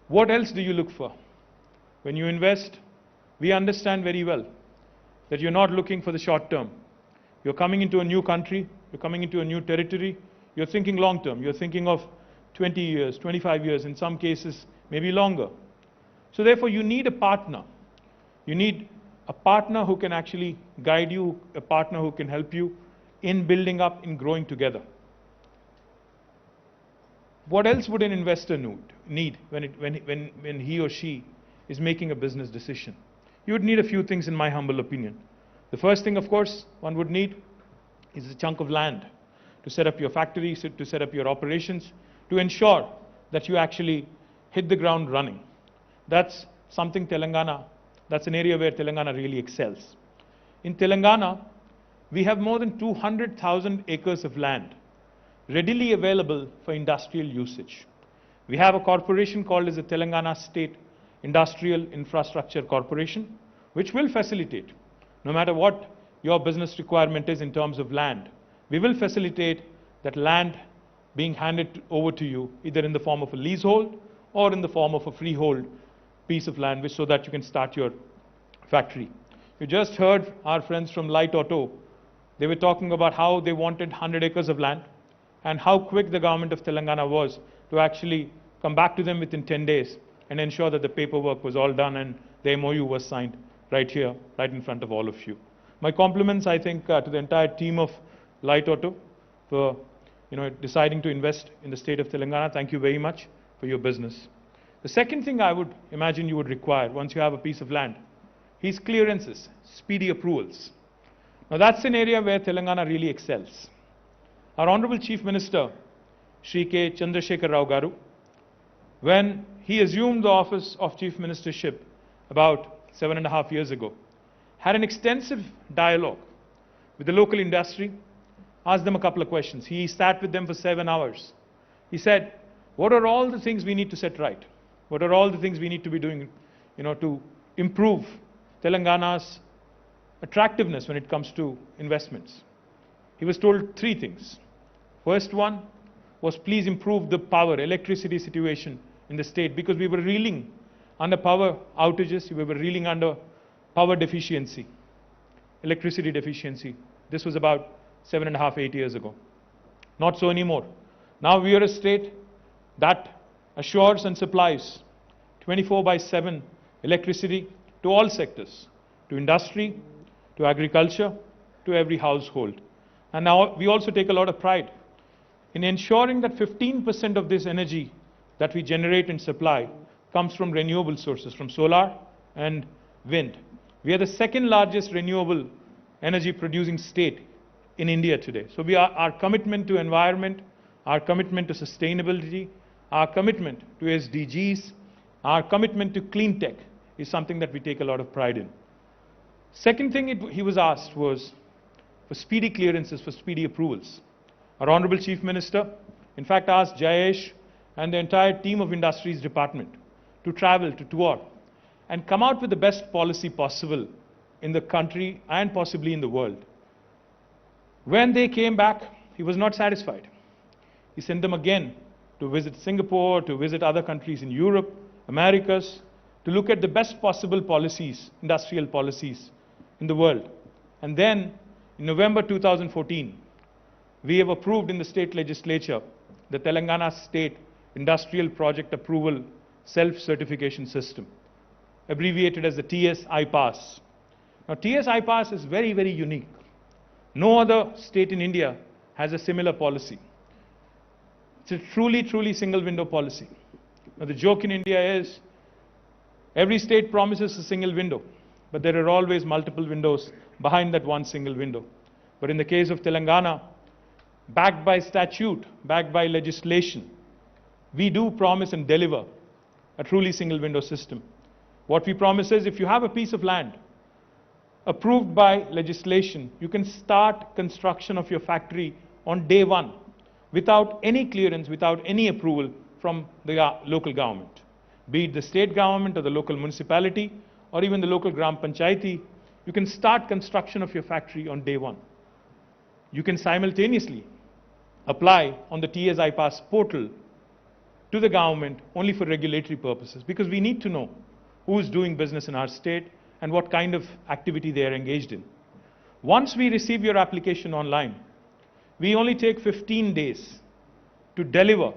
What else do you look for? When you invest, we understand very well that you're not looking for the short term. You're coming into a new country, you're coming into a new territory, you're thinking long term. You're thinking of 20 years, 25 years, in some cases, maybe longer. So therefore, you need a partner. You need a partner who can actually guide you, a partner who can help you in building up, in growing together. What else would an investor need when he or she is making a business decision? You would need a few things, in my humble opinion. The first thing, of course, one would need is a chunk of land to set up your factories, to set up your operations, to ensure that you actually hit the ground running. That's something Telangana, that's an area where Telangana really excels. In Telangana, we have more than 200,000 acres of land readily available for industrial usage. We have a corporation called as the Telangana State Industrial Infrastructure Corporation, which will facilitate, no matter what your business requirement is in terms of land, we will facilitate that land being handed over to you, either in the form of a leasehold or in the form of a freehold piece of land, so that you can start your factory. You just heard our friends from Light Auto. They were talking about how they wanted 100 acres of land and how quick the government of Telangana was to actually come back to them within 10 days and ensure that the paperwork was all done and the MOU was signed right here, right in front of all of you. My compliments, I think, to the entire team of Light Auto for deciding to invest in the state of Telangana. Thank you very much for your business. The second thing I would imagine you would require once you have a piece of land is clearances, speedy approvals. Now that's an area where Telangana really excels. Our Honorable Chief Minister, Shri K. Chandrasekhar Rao Garu, when he assumed the office of Chief Ministership about 7.5 years ago, had an extensive dialogue with the local industry, asked them a couple of questions. He sat with them for 7 hours. He said, what are all the things we need to set right? What are all the things we need to be doing, to improve Telangana's attractiveness when it comes to investments? He was told 3 things. First one was, please improve the power, electricity situation in the state, because we were reeling under power outages, we were reeling under power deficiency, electricity deficiency. This was about 7.5, 8 years ago. Not so anymore. Now we are a state that assures and supplies 24/7 electricity to all sectors, to industry, to agriculture, to every household. And now we also take a lot of pride in ensuring that 15% of this energy that we generate and supply comes from renewable sources, from solar and wind. We are the second largest renewable energy producing state in India today. So our commitment to environment, our commitment to sustainability, our commitment to SDGs, our commitment to clean tech is something that we take a lot of pride in. Second thing he was asked was for speedy clearances, for speedy approvals. Our Honorable Chief Minister, in fact, asked Jayesh and the entire team of Industries Department to travel, to tour, and come out with the best policy possible in the country and possibly in the world. When they came back, he was not satisfied. He sent them again to visit Singapore, to visit other countries in Europe, Americas, to look at the best possible policies, industrial policies in the world. And then, in November 2014, we have approved in the state legislature the Telangana State Industrial Project Approval Self-Certification System, abbreviated as the TS-IPASS. Now, TS-IPASS is very, very unique. No other state in India has a similar policy. It's a truly, truly single window policy. Now, the joke in India is every state promises a single window, but there are always multiple windows behind that one single window. But in the case of Telangana, backed by statute, backed by legislation, we do promise and deliver a truly single window system. What we promise is if you have a piece of land approved by legislation, you can start construction of your factory on day one without any clearance, without any approval from the local government, be it the state government or the local municipality or even the local gram panchayati. You can start construction of your factory on day one. You can simultaneously apply on the TSI Pass portal to the government only for regulatory purposes, because we need to know who is doing business in our state and what kind of activity they are engaged in. Once we receive your application online, we only take 15 days to deliver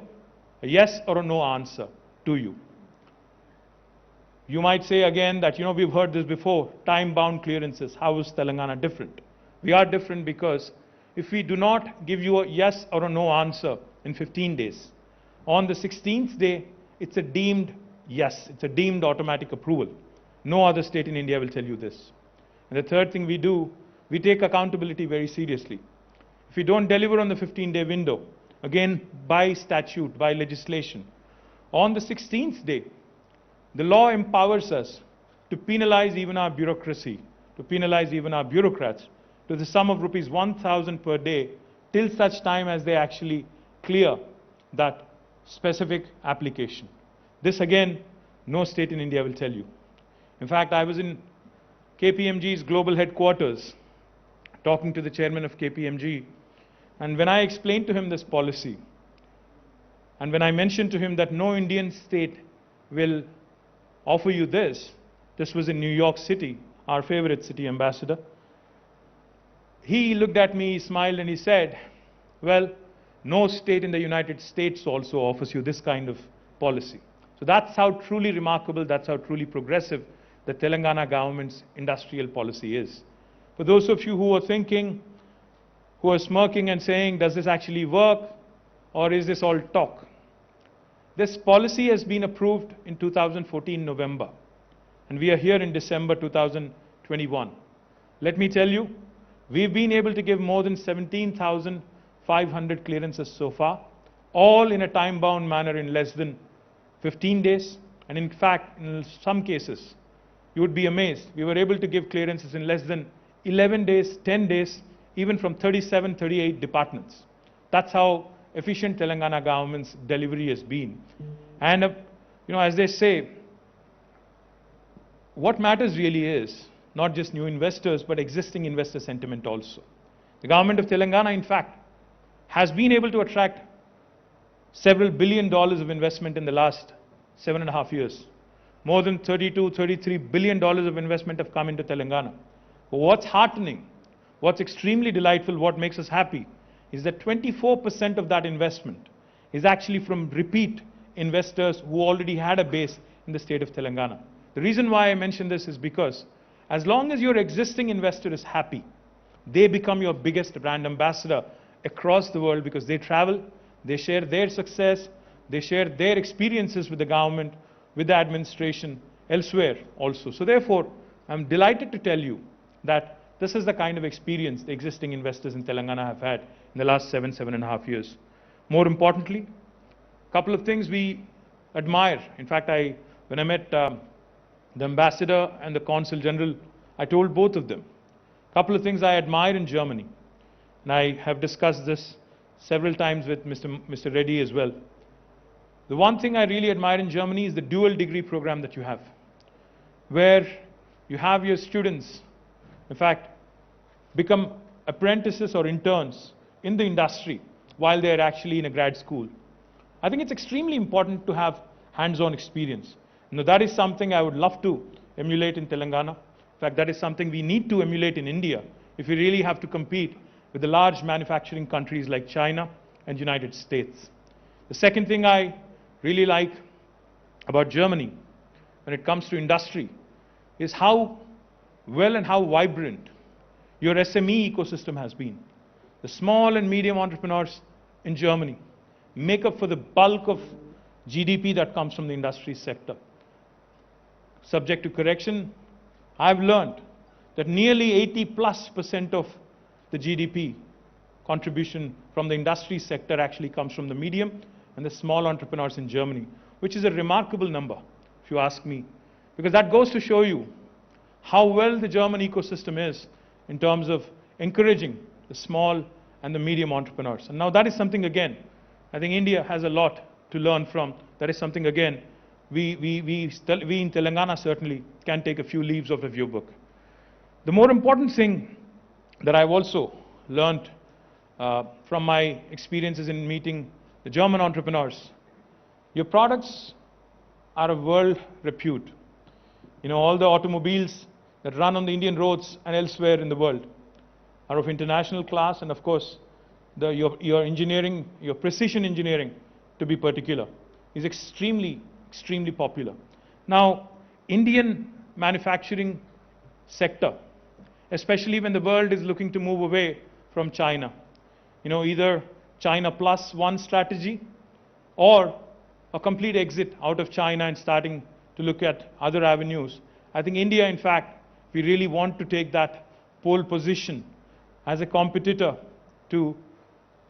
a yes or a no answer to you. You might say again that, we've heard this before, time-bound clearances. How is Telangana different? We are different because if we do not give you a yes or a no answer in 15 days, on the 16th day, it's a deemed yes. It's a deemed automatic approval. No other state in India will tell you this. And the third thing we do, we take accountability very seriously. If we don't deliver on the 15-day window, again, by statute, by legislation, on the 16th day, the law empowers us to penalize even our bureaucracy, to penalize even our bureaucrats, to the sum of rupees 1,000 per day, till such time as they actually clear that specific application. This again, no state in India will tell you. In fact, I was in KPMG's global headquarters talking to the chairman of KPMG, and when I explained to him this policy, and when I mentioned to him that no Indian state will offer you this was in New York City, our favorite city, Ambassador, he looked at me, he smiled, and he said, well, no state in the United States also offers you this kind of policy. So that's how truly remarkable, that's how truly progressive the Telangana government's industrial policy is. For those of you who are thinking, who are smirking and saying, does this actually work, or is this all talk? This policy has been approved in 2014 November, and we are here in December 2021. Let me tell you, we've been able to give more than 17,500 clearances so far, all in a time-bound manner in less than 15 days. And in fact, in some cases, you would be amazed, we were able to give clearances in less than 11 days, 10 days, even from 37, 38 departments. That's how efficient Telangana government's delivery has been. And, as they say, what matters really is not just new investors, but existing investor sentiment also. The government of Telangana, in fact, has been able to attract several $1 billion of investment in the last 7.5 years. More than $32–33 billion of investment have come into Telangana. But what's heartening, what's extremely delightful, what makes us happy, is that 24% of that investment is actually from repeat investors who already had a base in the state of Telangana. The reason why I mention this is because as long as your existing investor is happy, they become your biggest brand ambassador across the world, because they travel, they share their success, they share their experiences with the government, with the administration, elsewhere also. So therefore, I'm delighted to tell you that this is the kind of experience the existing investors in Telangana have had in the last 7.5 years. More importantly, a couple of things we admire. In fact, when I met the ambassador and the consul general, I told both of them a couple of things I admire in Germany. And I have discussed this several times with Mr. Reddy as well. The one thing I really admire in Germany is the dual degree program that you have, where you have your students, in fact, become apprentices or interns in the industry while they are actually in a grad school. I think it's extremely important to have hands-on experience. That is something I would love to emulate in Telangana. In fact, that is something we need to emulate in India if we really have to compete with the large manufacturing countries like China and United States. The second thing I really like about Germany when it comes to industry is how well and how vibrant your SME ecosystem has been. The small and medium entrepreneurs in Germany make up for the bulk of GDP that comes from the industry sector. Subject to correction, I've learned that nearly 80+% of the GDP contribution from the industry sector actually comes from the medium and the small entrepreneurs in Germany, which is a remarkable number, if you ask me, because that goes to show you how well the German ecosystem is in terms of encouraging the small and the medium entrepreneurs. And now that is something, again, I think India has a lot to learn from. That is something, again, we in Telangana certainly can take a few leaves of a view book. The more important thing that I've also learned from my experiences in meeting the German entrepreneurs, your products are of world repute. You know, all the automobiles that run on the Indian roads and elsewhere in the world are of international class, and of course, your engineering, your precision engineering, to be particular, is extremely popular. Now, Indian manufacturing sector, especially when the world is looking to move away from China, you know, either China plus one strategy or a complete exit out of China and starting to look at other avenues. I think India, in fact, if we really want to take that pole position as a competitor to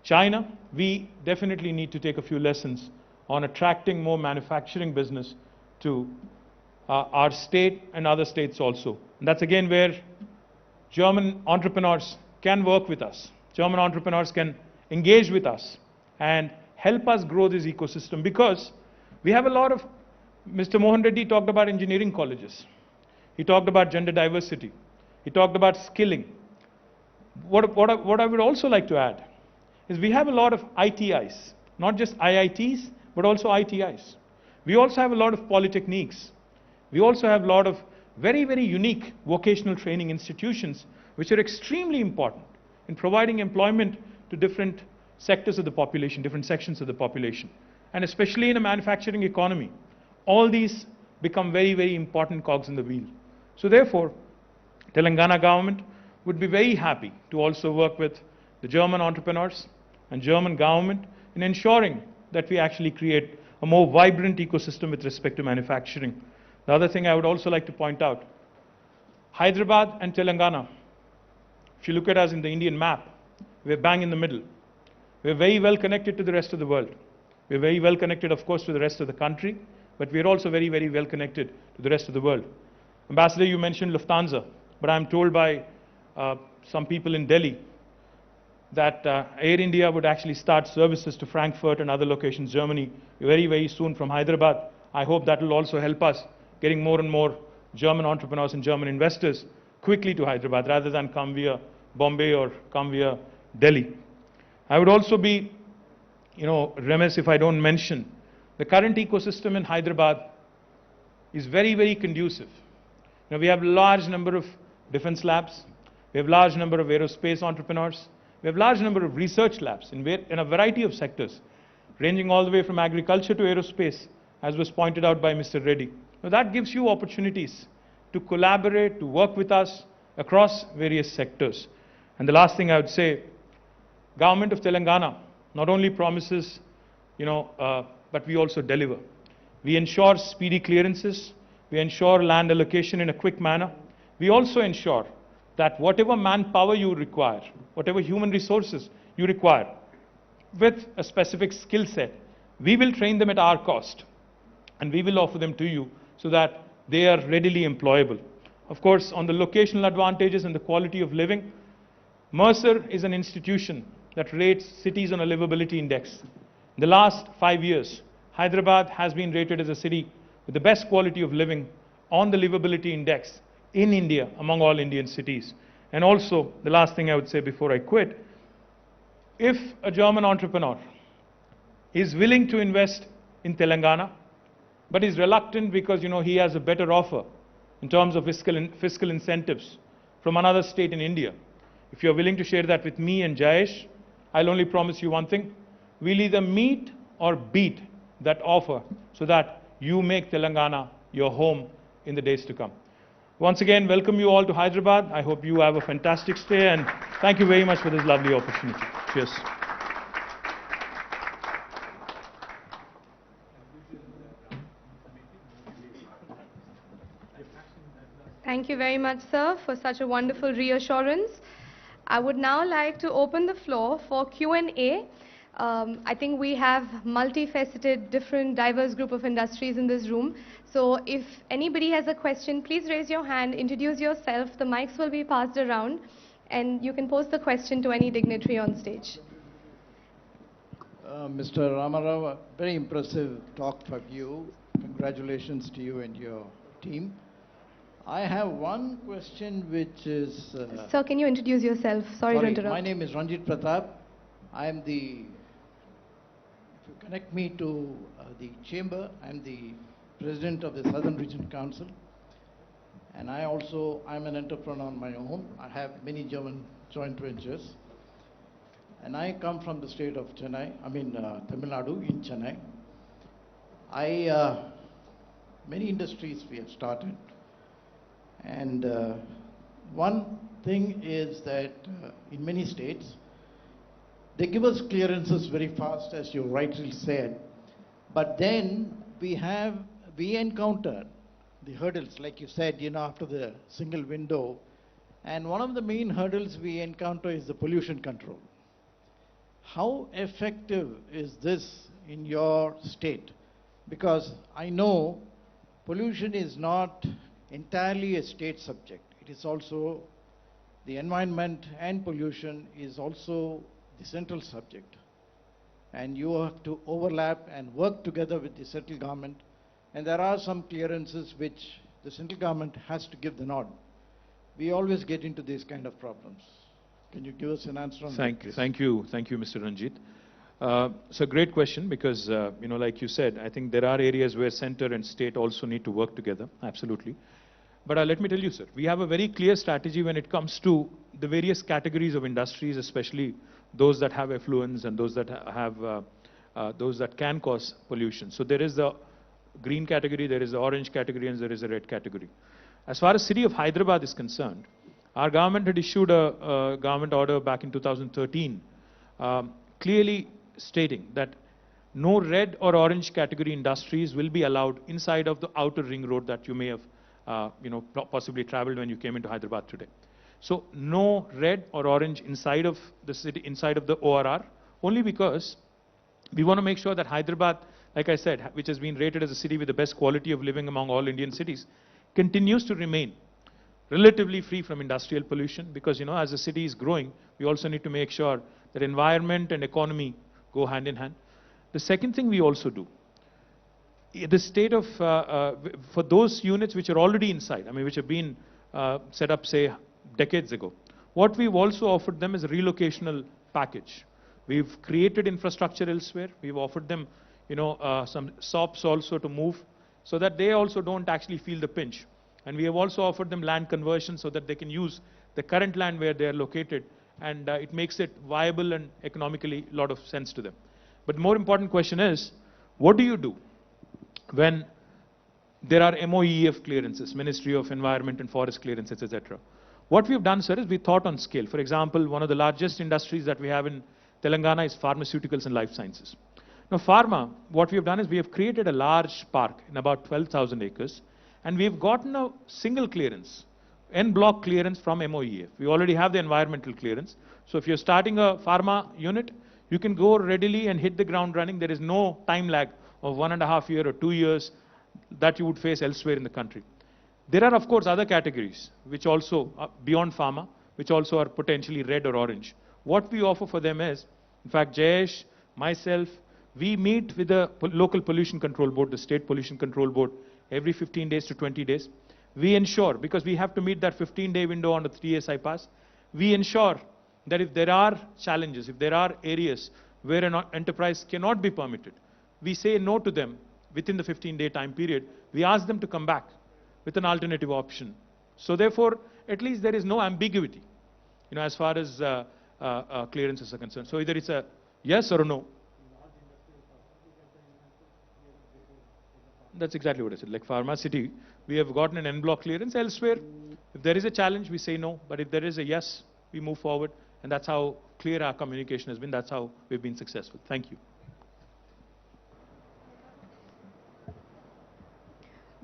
China, we definitely need to take a few lessons on attracting more manufacturing business to our state and other states also. And that's again where German entrepreneurs can work with us. German entrepreneurs can engage with us and help us grow this ecosystem, because we have a lot of, Mr. Mohan Reddy talked about engineering colleges. He talked about gender diversity. He talked about skilling. What I would also like to add is we have a lot of ITIs, not just IITs, but also ITIs. We also have a lot of polytechniques. We also have a lot of very, very unique vocational training institutions, which are extremely important in providing employment to different sectors of the population, different sections of the population. And especially in a manufacturing economy, all these become very, very important cogs in the wheel. So therefore, Telangana government would be very happy to also work with the German entrepreneurs and German government in ensuring that we actually create a more vibrant ecosystem with respect to manufacturing. The other thing I would also like to point out, Hyderabad and Telangana, if you look at us in the Indian map, we're bang in the middle. We're very well connected to the rest of the world. We're very well connected, of course, to the rest of the country, but we're also very, very well connected to the rest of the world. Ambassador, you mentioned Lufthansa, but I'm told by some people in Delhi that Air India would actually start services to Frankfurt and other locations, Germany, very, very soon from Hyderabad. I hope that will also help us getting more and more German entrepreneurs and German investors quickly to Hyderabad rather than come via Bombay or come via Delhi. I would also be, remiss if I don't mention the current ecosystem in Hyderabad is very, very conducive. We have a large number of defense labs. We have a large number of aerospace entrepreneurs. We have a large number of research labs in a variety of sectors, ranging all the way from agriculture to aerospace, as was pointed out by Mr. Reddy. Now that gives you opportunities to collaborate, to work with us across various sectors. And the last thing I would say, Government of Telangana not only promises, but we also deliver. We ensure speedy clearances. We ensure land allocation in a quick manner. We also ensure that whatever manpower you require, whatever human resources you require, with a specific skill set, we will train them at our cost, and we will offer them to you so that they are readily employable. Of course, on the locational advantages and the quality of living, Mercer is an institution that rates cities on a livability index. In the last 5 years, Hyderabad has been rated as a city with the best quality of living on the livability index in India among all Indian cities. And also, the last thing I would say before I quit, if a German entrepreneur is willing to invest in Telangana, but is reluctant because he has a better offer in terms of fiscal incentives from another state in India, if you're willing to share that with me and Jayesh, I'll only promise you one thing: we'll either meet or beat that offer so that you make Telangana your home in the days to come. Once again, welcome you all to Hyderabad. I hope you have a fantastic stay, and thank you very much for this lovely opportunity. Cheers. Thank you very much, sir, for such a wonderful reassurance. I would now like to open the floor for Q&A. I think we have multifaceted, different, diverse group of industries in this room. So if anybody has a question, please raise your hand, introduce yourself. The mics will be passed around, and you can pose the question to any dignitary on stage. Mr. Ramarao, very impressive talk from you. Congratulations to you and your team. I have one question which is... Sir, can you introduce yourself? Sorry to interrupt. My name is Ranjit Pratap. I am the... If you connect me to the chamber, I am the president of the Southern Region Council. And I'm an entrepreneur on my own. I have many German joint ventures. And I come from the state of Chennai, Tamil Nadu in Chennai. Many industries we have started. And one thing is that in many states, they give us clearances very fast, as you rightly said. But then we encounter the hurdles, like you said, after the single window. And one of the main hurdles we encounter is the pollution control. How effective is this in your state? Because I know pollution is not entirely a state subject. It is also the environment, and pollution is also the central subject. And you have to overlap and work together with the central government. And there are some clearances which the central government has to give the nod. We always get into these kind of problems. Can you give us an answer on that? Thank you, Mr. Ranjit. It's a great question because, like you said, I think there are areas where center and state also need to work together, absolutely. But let me tell you, sir, we have a very clear strategy when it comes to the various categories of industries, especially those that have effluents and those that those that can cause pollution. So there is the green category, there is the orange category, and there is a red category. As far as city of Hyderabad is concerned, our government had issued a government order back in 2013, clearly stating that no red or orange category industries will be allowed inside of the outer ring road that you may have possibly traveled when you came into Hyderabad today. So no red or orange inside of the city, inside of the ORR, only because we want to make sure that Hyderabad, like I said, which has been rated as a city with the best quality of living among all Indian cities, continues to remain relatively free from industrial pollution, because as the city is growing, we also need to make sure that environment and economy go hand in hand. The second thing we also do, the state of, for those units which are already inside, which have been set up, say, decades ago, what we've also offered them is a relocational package. We've created infrastructure elsewhere. We've offered them, some SOPs also to move so that they also don't actually feel the pinch. And we have also offered them land conversion so that they can use the current land where they are located, and it makes it viable and economically a lot of sense to them. But the more important question is, what do you do when there are MOEF clearances, Ministry of Environment and Forest clearances, etc.? What we've done, sir, is we thought on scale. For example, one of the largest industries that we have in Telangana is pharmaceuticals and life sciences. Now, pharma, what we have done is we have created a large park in about 12,000 acres, and we've gotten a single clearance, en bloc clearance from MOEF. We already have the environmental clearance. So if you're starting a pharma unit, you can go readily and hit the ground running. There is no time lag of 1.5 years or 2 years that you would face elsewhere in the country. There are, of course, other categories which also, beyond pharma, which also are potentially red or orange. What we offer for them is, in fact, Jayesh, myself, we meet with the local pollution control board, the state pollution control board, every 15 days to 20 days. We ensure, because we have to meet that 15-day window on the 3SI pass, we ensure that if there are challenges, if there are areas where an enterprise cannot be permitted, we say no to them within the 15-day time period. We ask them to come back with an alternative option. So therefore, at least there is no ambiguity, as far as clearances are concerned. So either it's a yes or a no. That's exactly what I said. Like Pharma City, we have gotten an en bloc clearance. Elsewhere, if there is a challenge, we say no. But if there is a yes, we move forward. And that's how clear our communication has been. That's how we've been successful. Thank you.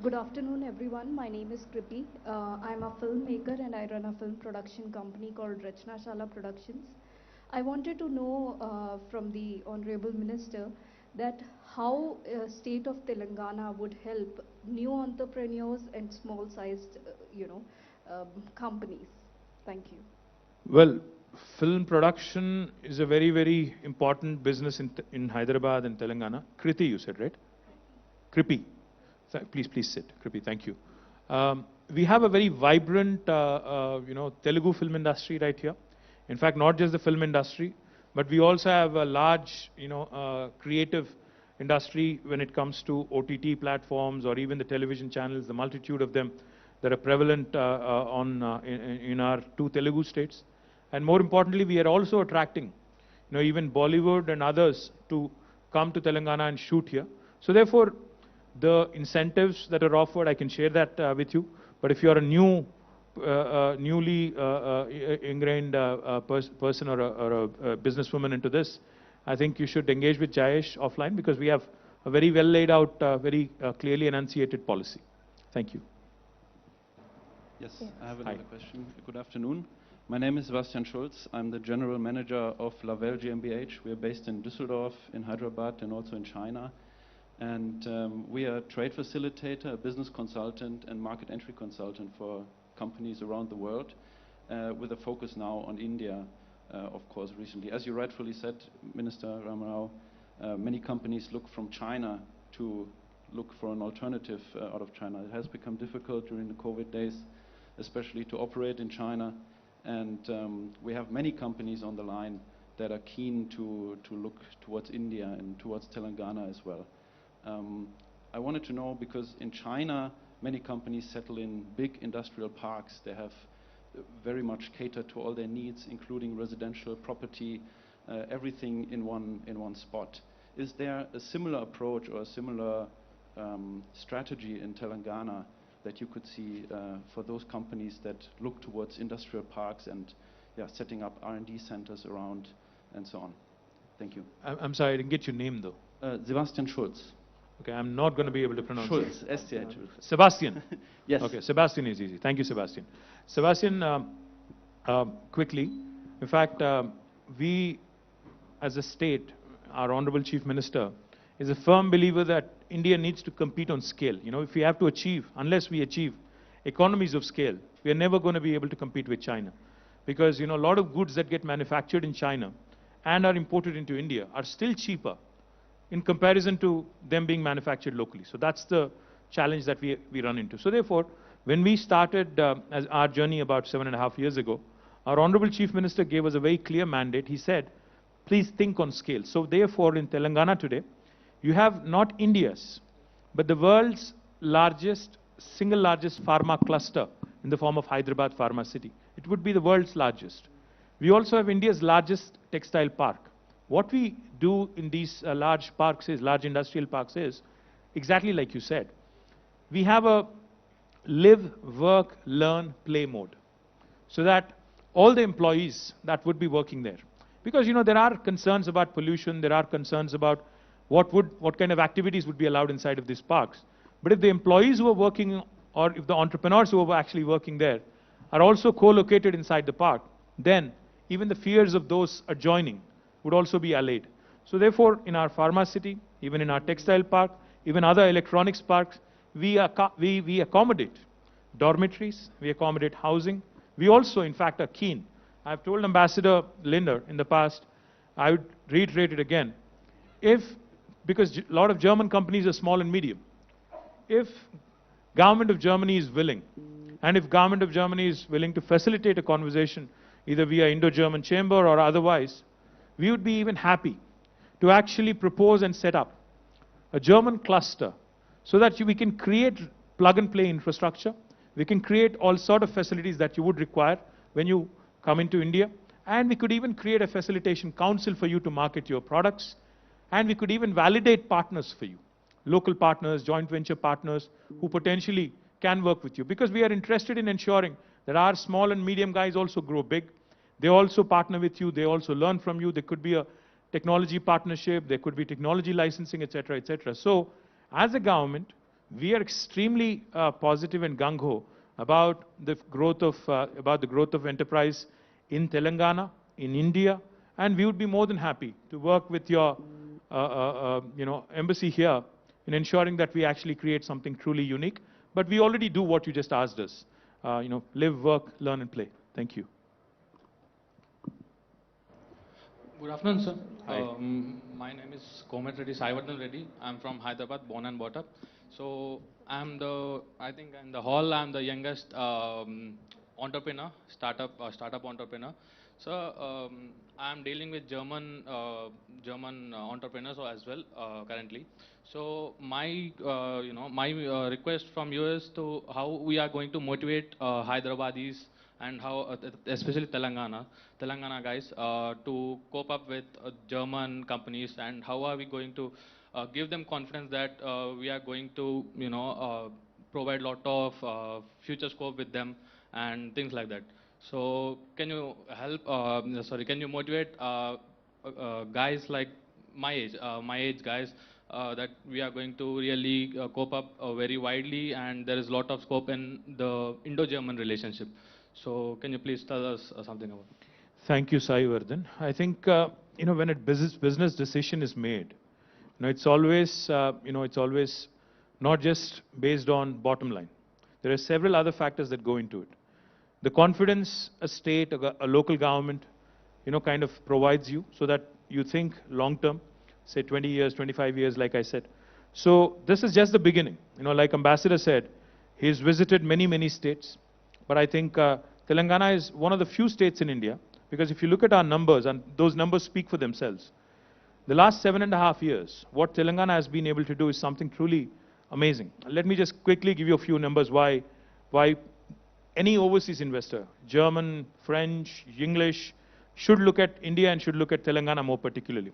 Good afternoon, everyone. My name is Kripi. I'm a filmmaker and I run a film production company called Rachna Shala Productions. I wanted to know from the Honorable Minister that how state of Telangana would help new entrepreneurs and small-sized, companies. Thank you. Well, film production is a very, very important business in Hyderabad and Telangana. Kriti, you said, right? Kripi. Please sit. Kripi, thank you. We have a very vibrant, Telugu film industry right here. In fact, not just the film industry, but we also have a large, creative industry when it comes to OTT platforms or even the television channels, the multitude of them that are prevalent in our two Telugu states. And more importantly, we are also attracting, even Bollywood and others to come to Telangana and shoot here. So therefore, the incentives that are offered, I can share that with you. But if you are a newly ingrained person or a businesswoman into this, I think you should engage with Jayesh offline because we have a very well laid out, very clearly enunciated policy. Thank you. Yes, I have another question. Good afternoon. My name is Sebastian Schulz. I'm the general manager of Lavelle GmbH. We are based in Düsseldorf, in Hyderabad, and also in China. And we are a trade facilitator, a business consultant, and market entry consultant for companies around the world, with a focus now on India, of course, recently. As you rightfully said, Minister Ramarao, many companies look from China to look for an alternative out of China. It has become difficult during the COVID days, especially to operate in China. And we have many companies on the line that are keen to look towards India and towards Telangana as well. I wanted to know, because in China, many companies settle in big industrial parks. They have very much catered to all their needs, including residential property, everything in one spot. Is there a similar approach or a similar strategy in Telangana that you could see for those companies that look towards industrial parks and setting up R&D centers around and so on? Thank you. I'm sorry, I didn't get your name though. Sebastian Schulz. Okay, I'm not going to be able to pronounce Schulz, it. S-T-H. Sebastian. Yes. Okay, Sebastian is easy. Thank you, Sebastian. Sebastian, quickly, in fact, we as a state, our Honorable Chief Minister, is a firm believer that India needs to compete on scale. If we have to achieve, unless we achieve economies of scale, we are never going to be able to compete with China. Because, a lot of goods that get manufactured in China and are imported into India are still cheaper in comparison to them being manufactured locally. So that's the challenge that we run into. So therefore, when we started as our journey about 7.5 years ago, our Honorable Chief Minister gave us a very clear mandate. He said, please think on scale. So therefore, in Telangana today, you have not India's, but the world's single largest pharma cluster in the form of Hyderabad Pharma City. It would be the world's largest. We also have India's largest textile park. What we do in these large industrial parks is, exactly like you said, we have a live, work, learn, play mode. So that all the employees that would be working there, because there are concerns about pollution, there are concerns about what kind of activities would be allowed inside of these parks. But if the employees who are working, or if the entrepreneurs who are actually working there are also co-located inside the park, then even the fears of those adjoining would also be allayed. So therefore, in our pharma city, even in our textile park, even other electronics parks, we accommodate dormitories, we accommodate housing. We also, in fact, are keen. I've told Ambassador Linder in the past, I would reiterate it again, because a lot of German companies are small and medium. If government of Germany is willing, and if government of Germany is willing to facilitate a conversation, either via Indo-German chamber or otherwise, we would be even happy to actually propose and set up a German cluster so that we can create plug-and-play infrastructure. We can create all sort of facilities that you would require when you come into India. And we could even create a facilitation council for you to market your products. And we could even validate partners for you, local partners, joint venture partners who potentially can work with you. Because we are interested in ensuring that our small and medium guys also grow big. They also partner with you. They also learn from you. There could be a technology partnership. There could be technology licensing, etc., etc. So, as a government, We are extremely positive and gung-ho about the growth of enterprise in Telangana, in India, and we would be more than happy to work with your embassy here in ensuring that we actually create something truly unique. But we already do what you just asked us. Live, work, learn and play. Thank you. Good afternoon, sir. Hi. My name is Komet Reddy Saivardhan Reddy. I'm from Hyderabad, born and brought up. So I'm the youngest entrepreneur, startup entrepreneur. So I'm dealing with German entrepreneurs as well currently. So my request from you is to how we are going to motivate Hyderabadis and how especially Telangana guys to cope up with German companies, and how are we going to give them confidence that we are going to provide lot of future scope with them and things like that. So can you help can you motivate guys like my age guys that we are going to really cope up very widely, and there is a lot of scope in the Indo-German relationship. So can you please tell us something about it? Thank you, Sai Vardhan. I think when a business decision is made, it's always not just based on bottom line. There are several other factors that go into it. The confidence a state, a local government, kind of provides you, so that you think long term, say 20 years, 25 years, like I said. So this is just the beginning. Like Ambassador said, he's visited many states. But I think Telangana is one of the few states in India, because if you look at our numbers, and those numbers speak for themselves, the last 7.5 years, what Telangana has been able to do is something truly amazing. Let me just quickly give you a few numbers why any overseas investor, German, French, English, should look at India and should look at Telangana more particularly.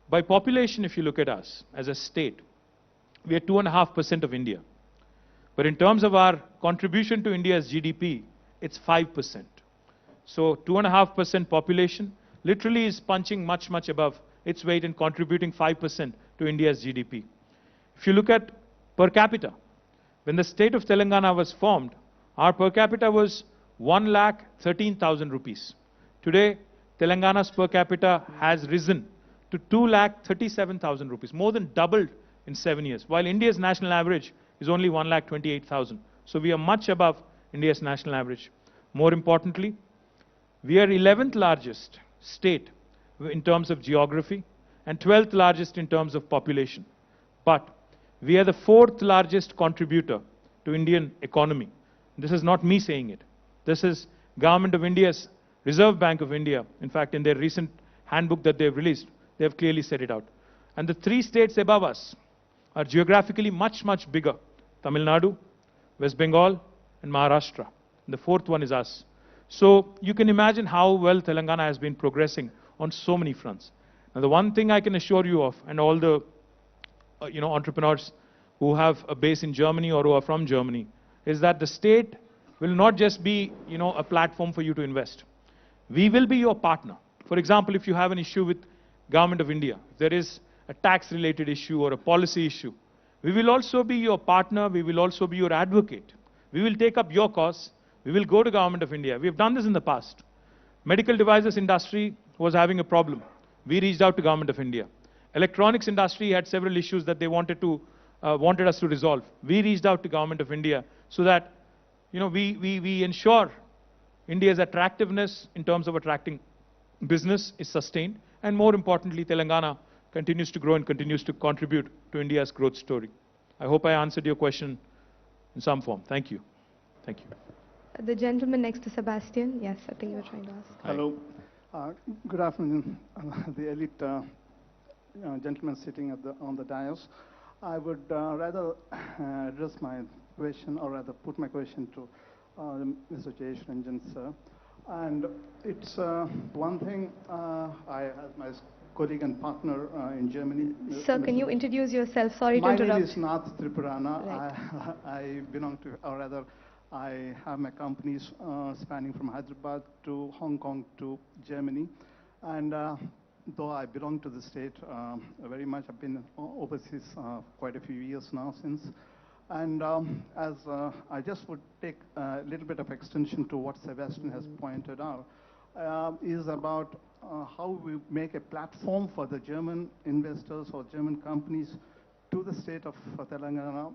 By population, if you look at us as a state, we are 2.5% of India. But in terms of our contribution to India's GDP, it's 5%. So 2.5% population literally is punching much above its weight and contributing 5% to India's GDP. If you look at per capita, when the state of Telangana was formed, our per capita was 1,13,000 rupees. Today, Telangana's per capita has risen to 2,37,000 rupees, more than doubled in 7 years, while India's national average is only 1,28,000. So we are much above India's national average. More importantly, we are 11th largest state in terms of geography and 12th largest in terms of population. But we are the 4th largest contributor to Indian economy. This is not me saying it. This is Government of India's Reserve Bank of India. In fact, in their recent handbook that they've released, they have clearly set it out. And the 3 states above us are geographically much bigger. Tamil Nadu, West Bengal, and Maharashtra. And the 4th one is us. So you can imagine how well Telangana has been progressing on so many fronts. Now the one thing I can assure you of, and all the entrepreneurs who have a base in Germany or who are from Germany, is that the state will not just be a platform for you to invest. We will be your partner. For example, if you have an issue with Government of India, if there is a tax related issue or a policy issue, we will also be your partner, we will also be your advocate. We will take up your cause, we will go to Government of India. We have done this in the past. Medical devices industry was having a problem. We reached out to Government of India. Electronics industry had several issues that they wanted us to resolve. We reached out to Government of India so that we ensure India's attractiveness in terms of attracting business is sustained, and more importantly, Telangana continues to grow and continues to contribute to India's growth story. I hope I answered your question in some form. Thank you. Thank you. The gentleman next to Sebastian. Yes, I think you were trying to ask. Hi. Hello. Good afternoon, the elite gentleman sitting on the dais. I would rather address my question, or rather put my question to Mr. Jayesh Ranjan, sir. And it's one thing I have my colleague and partner in Germany. Sir, can you introduce yourself? Sorry to interrupt. My name is Nath Tripurana. Right. I belong to, or rather, I have my companies spanning from Hyderabad to Hong Kong to Germany. And though I belong to the state very much, I've been overseas quite a few years now since. And as I just would take a little bit of extension to what Sebastian has pointed out, is about how we make a platform for the German investors or German companies to the state of Telangana,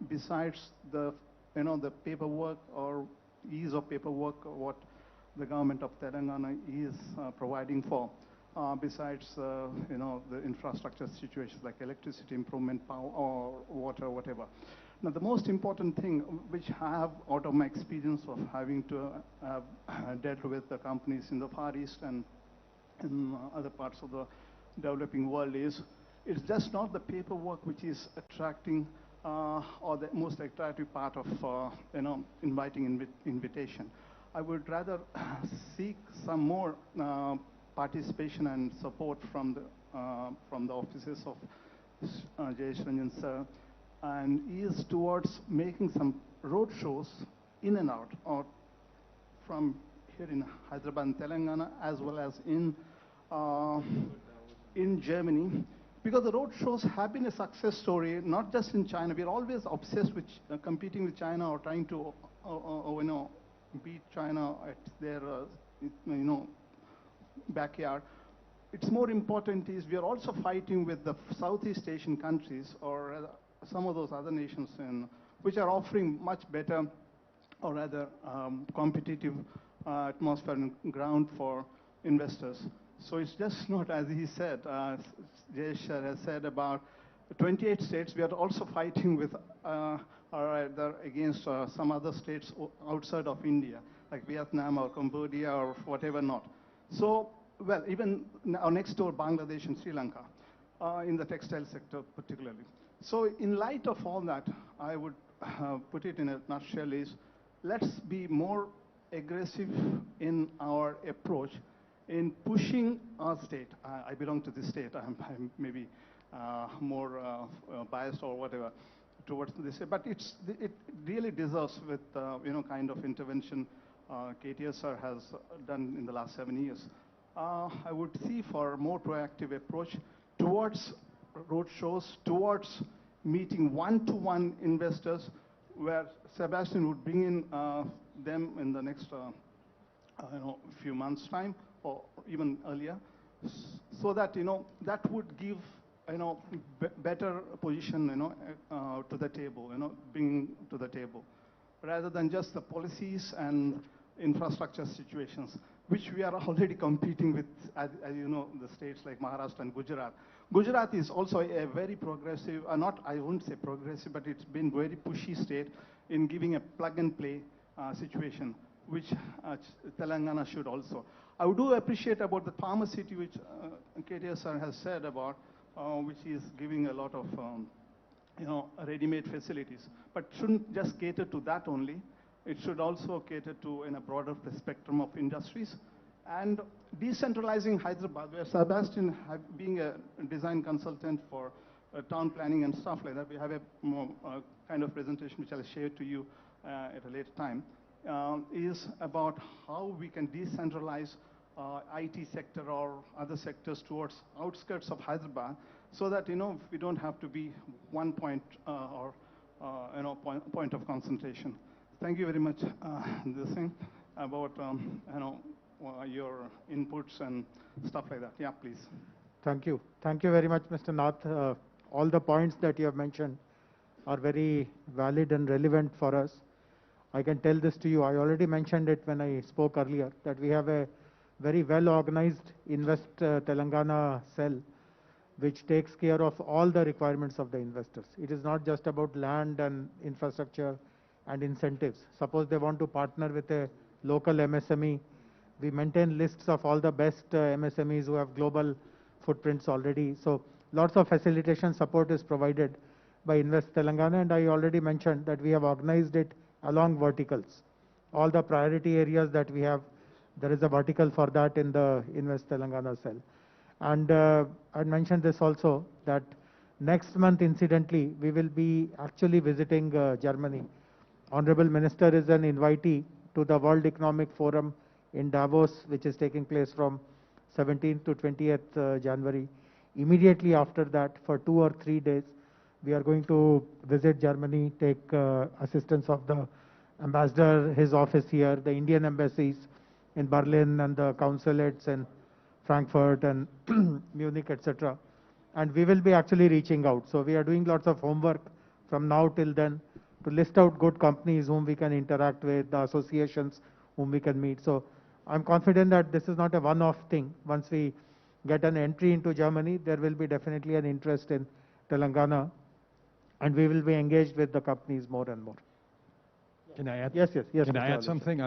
besides the, the paperwork or ease of paperwork, what the government of Telangana is providing for, besides, the infrastructure situations like electricity improvement, power, or water, whatever. Now, the most important thing, which I have out of my experience of having to have dealt with the companies in the Far East and in other parts of the developing world, is it's just not the paperwork which is attracting or the most attractive part of inviting invitation. I would rather seek some more participation and support from the offices of Jayesh Ranjan sir, and is towards making some road shows in and out, or from here in Hyderabad and Telangana, as well as in Germany, because the road shows have been a success story, not just in China. We're always obsessed with competing with China or trying to, beat China at their, backyard. It's more important is we are also fighting with the Southeast Asian countries, or some of those other nations which are offering much better, or rather competitive atmosphere and ground for investors. So it's just not, as he said, Jayesh has said, about 28 states. We are also fighting with, or rather against some other states outside of India, like Vietnam or Cambodia or whatever not. So, well, even our next door, Bangladesh and Sri Lanka, in the textile sector particularly. So in light of all that, I would put it in a nutshell is, let's be more aggressive in our approach in pushing our state. I belong to this state. I'm maybe more biased or whatever towards this, but it really deserves with kind of intervention KTR sir has done in the last 7 years. I would see for a more proactive approach towards road shows, towards meeting one-to-one investors, where Sebastian would bring in them in the next few months' time, or even earlier, so that that would give better position to the table, bring to the table, rather than just the policies and infrastructure situations, which we are already competing with, as you know, the states like Maharashtra and Gujarat. Gujarat is also a very progressive, not, I wouldn't say progressive, but it's been very pushy state in giving a plug-and-play situation, which Telangana should also. I do appreciate about the Pharma City, which KTR sir has said about, which is giving a lot of, ready-made facilities, but shouldn't just cater to that only. It should also cater to in a broader spectrum of industries. And decentralizing Hyderabad, where Sebastian, being a design consultant for town planning and stuff like that, we have a more kind of presentation which I'll share to you at a later time, is about how we can decentralize IT sector or other sectors towards outskirts of Hyderabad, so that we don't have to be one point or point of concentration. Thank you very much. This thing about your inputs and stuff like that. Yeah, please. Thank you. Thank you very much, Mr. Nath. All the points that you have mentioned are very valid and relevant for us. I can tell this to you. I already mentioned it when I spoke earlier, that we have a very well organized Invest Telangana cell, which takes care of all the requirements of the investors. It is not just about land and infrastructure and incentives. Suppose they want to partner with a local MSME, we maintain lists of all the best MSMEs who have global footprints already. So lots of facilitation support is provided by Invest Telangana, and I already mentioned that we have organized it along verticals. All the priority areas that we have, there is a vertical for that in the Invest Telangana cell. And I mentioned this also, that next month, incidentally, we will be actually visiting Germany. Honorable Minister is an invitee to the World Economic Forum in Davos, which is taking place from 17th to 20th January. Immediately after that, for 2 or 3 days, we are going to visit Germany, take assistance of the ambassador, his office here, the Indian embassies in Berlin and the consulates in Frankfurt and Munich, etc. And we will be actually reaching out. So we are doing lots of homework from now till then to list out good companies whom we can interact with, the associations whom we can meet. So I'm confident that this is not a one-off thing. Once we get an entry into Germany, there will be definitely an interest in Telangana, and we will be engaged with the companies more and more. Can I add? Yes. Can I Mr. add something?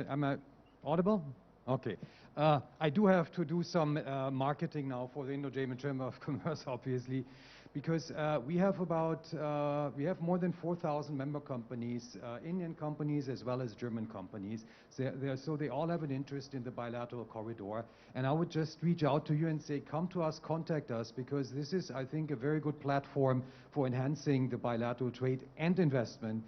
Am I audible? Okay. I do have to do some marketing now for the Indo-German Chamber of Commerce, obviously, because we have more than 4,000 member companies, Indian companies as well as German companies. So they all have an interest in the bilateral corridor. And I would just reach out to you and say, come to us, contact us, because this is, I think, a very good platform for enhancing the bilateral trade and investment.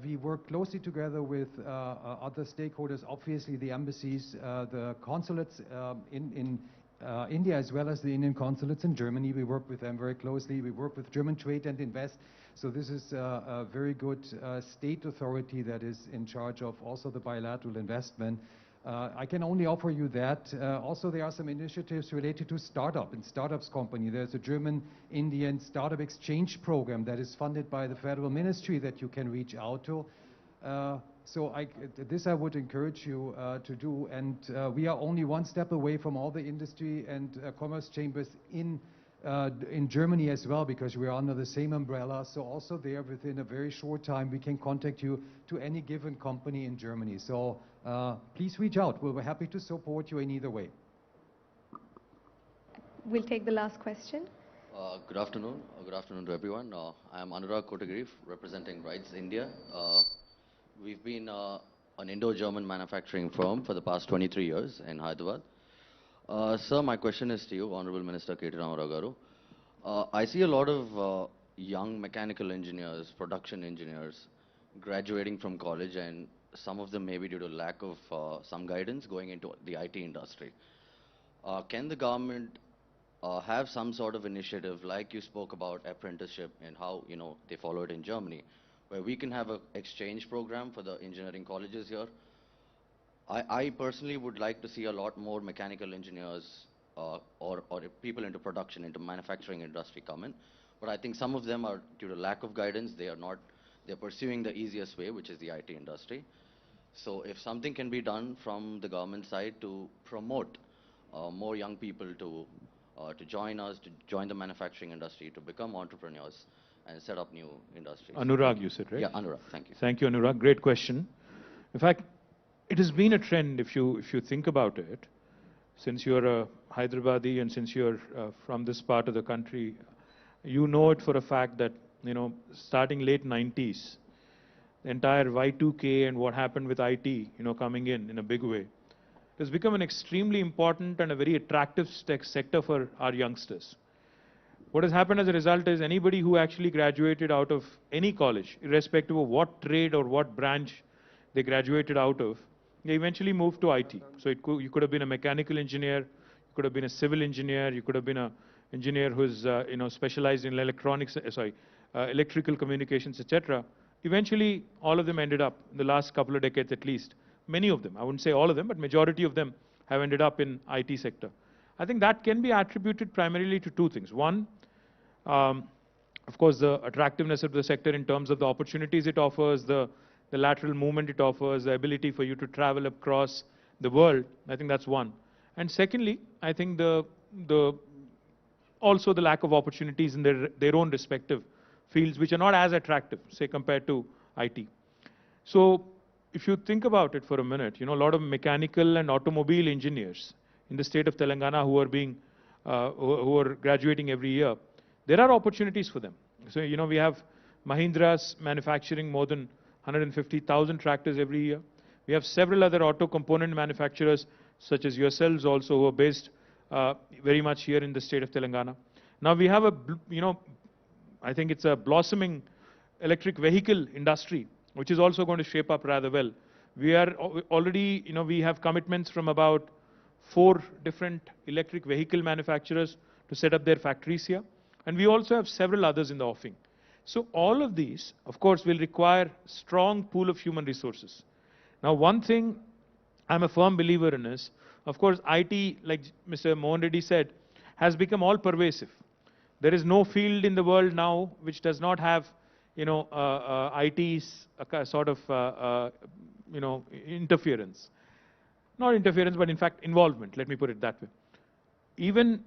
We work closely together with other stakeholders, obviously the embassies, the consulates in India, as well as the Indian consulates in Germany. We work with them very closely. We work with German Trade and Invest. So this is a very good state authority that is in charge of also the bilateral investment. I can only offer you that. Also, there are some initiatives related to startup and startups company. There's a German-Indian startup exchange program that is funded by the federal ministry that you can reach out to. So this I would encourage you to do. And we are only one step away from all the industry and commerce chambers in Germany as well, because we are under the same umbrella. So also there, within a very short time, we can contact you to any given company in Germany. So please reach out. We'll be happy to support you in either way. We'll take the last question. Good afternoon. Good afternoon to everyone. I am Anurag Kotagiri, representing Rights India. We've been an Indo-German manufacturing firm for the past 23 years in Hyderabad. Sir, my question is to you, Honorable Minister KTR. I see a lot of young mechanical engineers, production engineers, graduating from college, and some of them maybe due to lack of some guidance going into the IT industry. Can the government have some sort of initiative, like you spoke about apprenticeship and how they follow it in Germany, where we can have an exchange program for the engineering colleges here? I personally would like to see a lot more mechanical engineers or people into production, into manufacturing industry come in. But I think some of them are, due to lack of guidance, they're pursuing the easiest way, which is the IT industry. So if something can be done from the government side to promote more young people to join us, to join the manufacturing industry, to become entrepreneurs and set up new industries. Anurag, you said, right? Yeah, Anurag. Thank you. Thank you, Anurag. Great question. In fact, it has been a trend, if you think about it, since you're a Hyderabadi and since you're from this part of the country, you know it for a fact that, starting late 90s, the entire Y2K and what happened with IT, coming in a big way, it has become an extremely important and a very attractive sector for our youngsters. What has happened as a result is anybody who actually graduated out of any college, irrespective of what trade or what branch they graduated out of, they eventually moved to IT. So you could have been a mechanical engineer, you could have been a civil engineer, you could have been an engineer who's specialized in electrical communications, etc. Eventually, all of them ended up, in the last couple of decades at least, many of them, I wouldn't say all of them, but majority of them have ended up in IT sector. I think that can be attributed primarily to two things. One, of course, the attractiveness of the sector in terms of the opportunities it offers, the lateral movement it offers, the ability for you to travel across the world. I think that's one. And secondly, I think also the lack of opportunities in their own respective fields, which are not as attractive, say, compared to IT. So if you think about it for a minute, a lot of mechanical and automobile engineers in the state of Telangana who are graduating every year, there are opportunities for them. So, we have Mahindra's manufacturing more than 150,000 tractors every year. We have several other auto component manufacturers, such as yourselves also, who are based very much here in the state of Telangana. Now we have I think it's a blossoming electric vehicle industry, which is also going to shape up rather well. We are already, we have commitments from about 4 different electric vehicle manufacturers to set up their factories here. And we also have several others in the offing. So all of these, of course, will require strong pool of human resources. Now, one thing I'm a firm believer in is, of course, IT, like Mr. Mohan Reddy said, has become all pervasive. There is no field in the world now which does not have, IT's sort of, interference. Not interference, but in fact involvement, let me put it that way. Even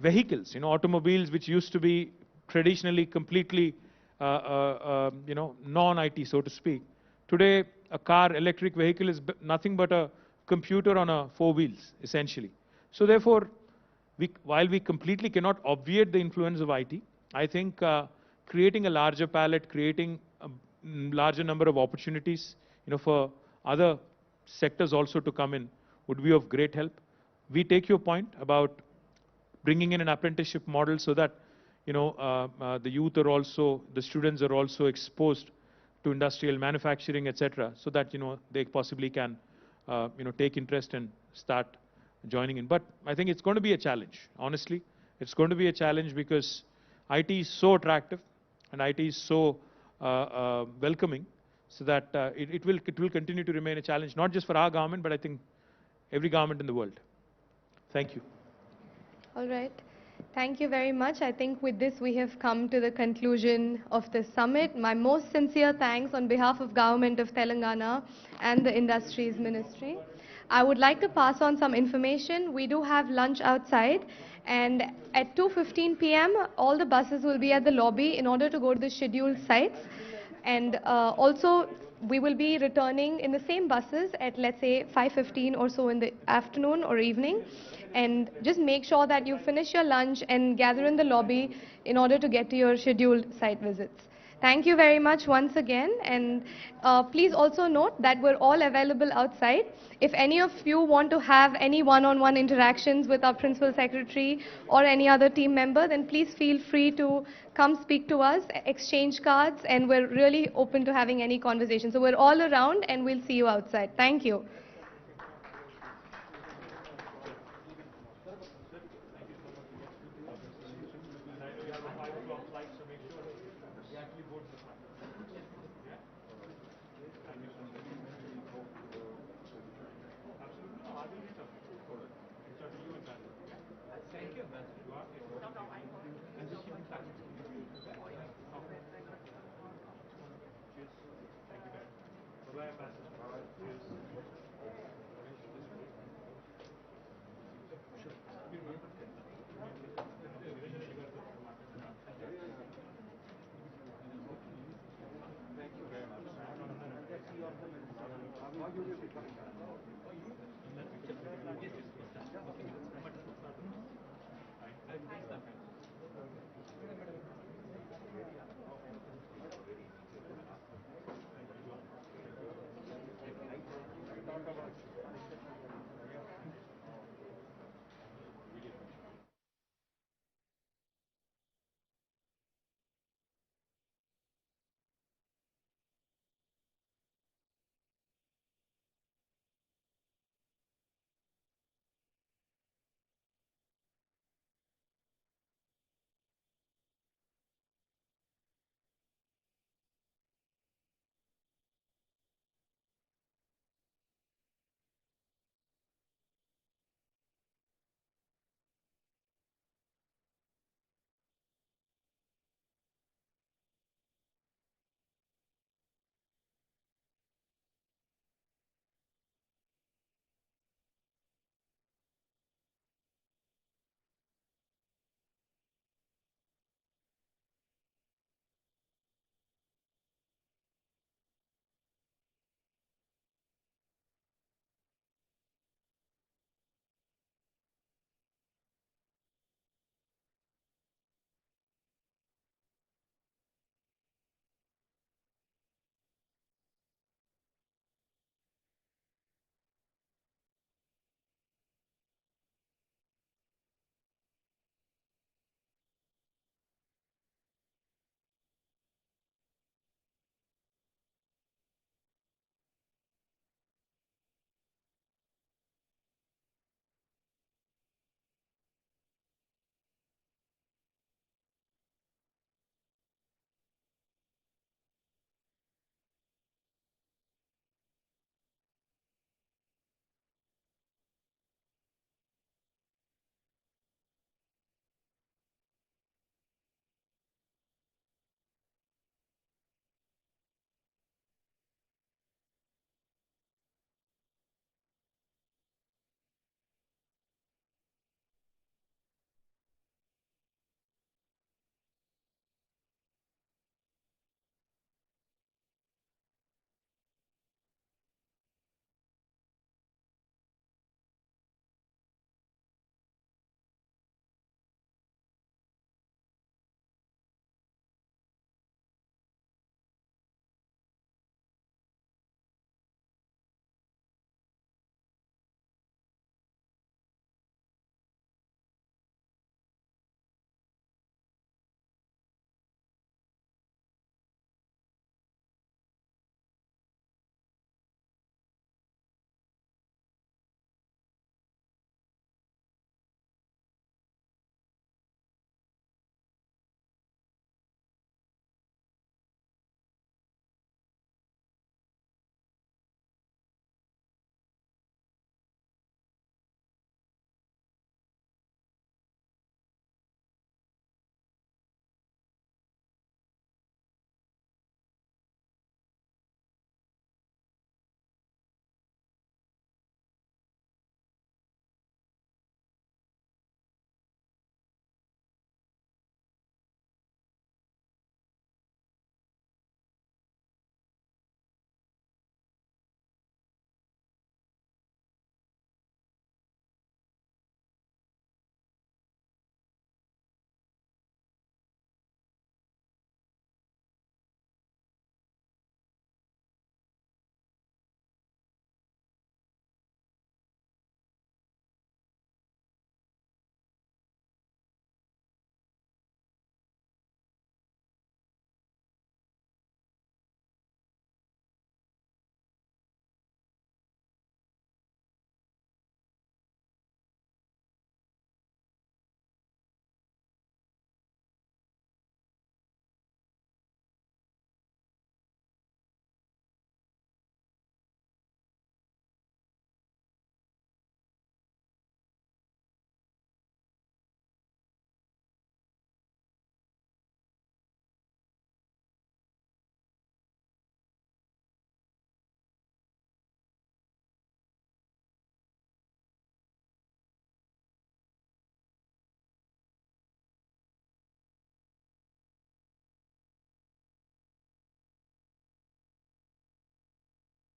vehicles, automobiles which used to be traditionally completely, non-IT, so to speak. Today, a car, electric vehicle is nothing but a computer on 4 wheels, essentially. So therefore, while we completely cannot obviate the influence of IT, I think creating a larger palette, creating a larger number of opportunities, for other sectors also to come in would be of great help. We take your point about bringing in an apprenticeship model so that, the youth are also, the students are also exposed to industrial manufacturing, etc., so that, they possibly can, take interest and start joining in. But I think it's going to be a challenge, honestly. It's going to be a challenge because IT is so attractive and IT is so welcoming, so that it will continue to remain a challenge, not just for our government, but I think every government in the world. Thank you. All right. Thank you very much. I think with this we have come to the conclusion of the summit. My most sincere thanks on behalf of Government of Telangana and the Industries Ministry. I would like to pass on some information. We do have lunch outside, and at 2:15 p.m. all the buses will be at the lobby in order to go to the scheduled sites. And also we will be returning in the same buses at, let's say, 5:15 or so in the afternoon or evening. And just make sure that you finish your lunch and gather in the lobby in order to get to your scheduled site visits. Thank you very much once again, and please also note that we're all available outside. If any of you want to have any one-on-one interactions with our Principal Secretary or any other team member, then please feel free to come speak to us, exchange cards, and we're really open to having any conversation. So we're all around, and we'll see you outside. Thank you. Talk about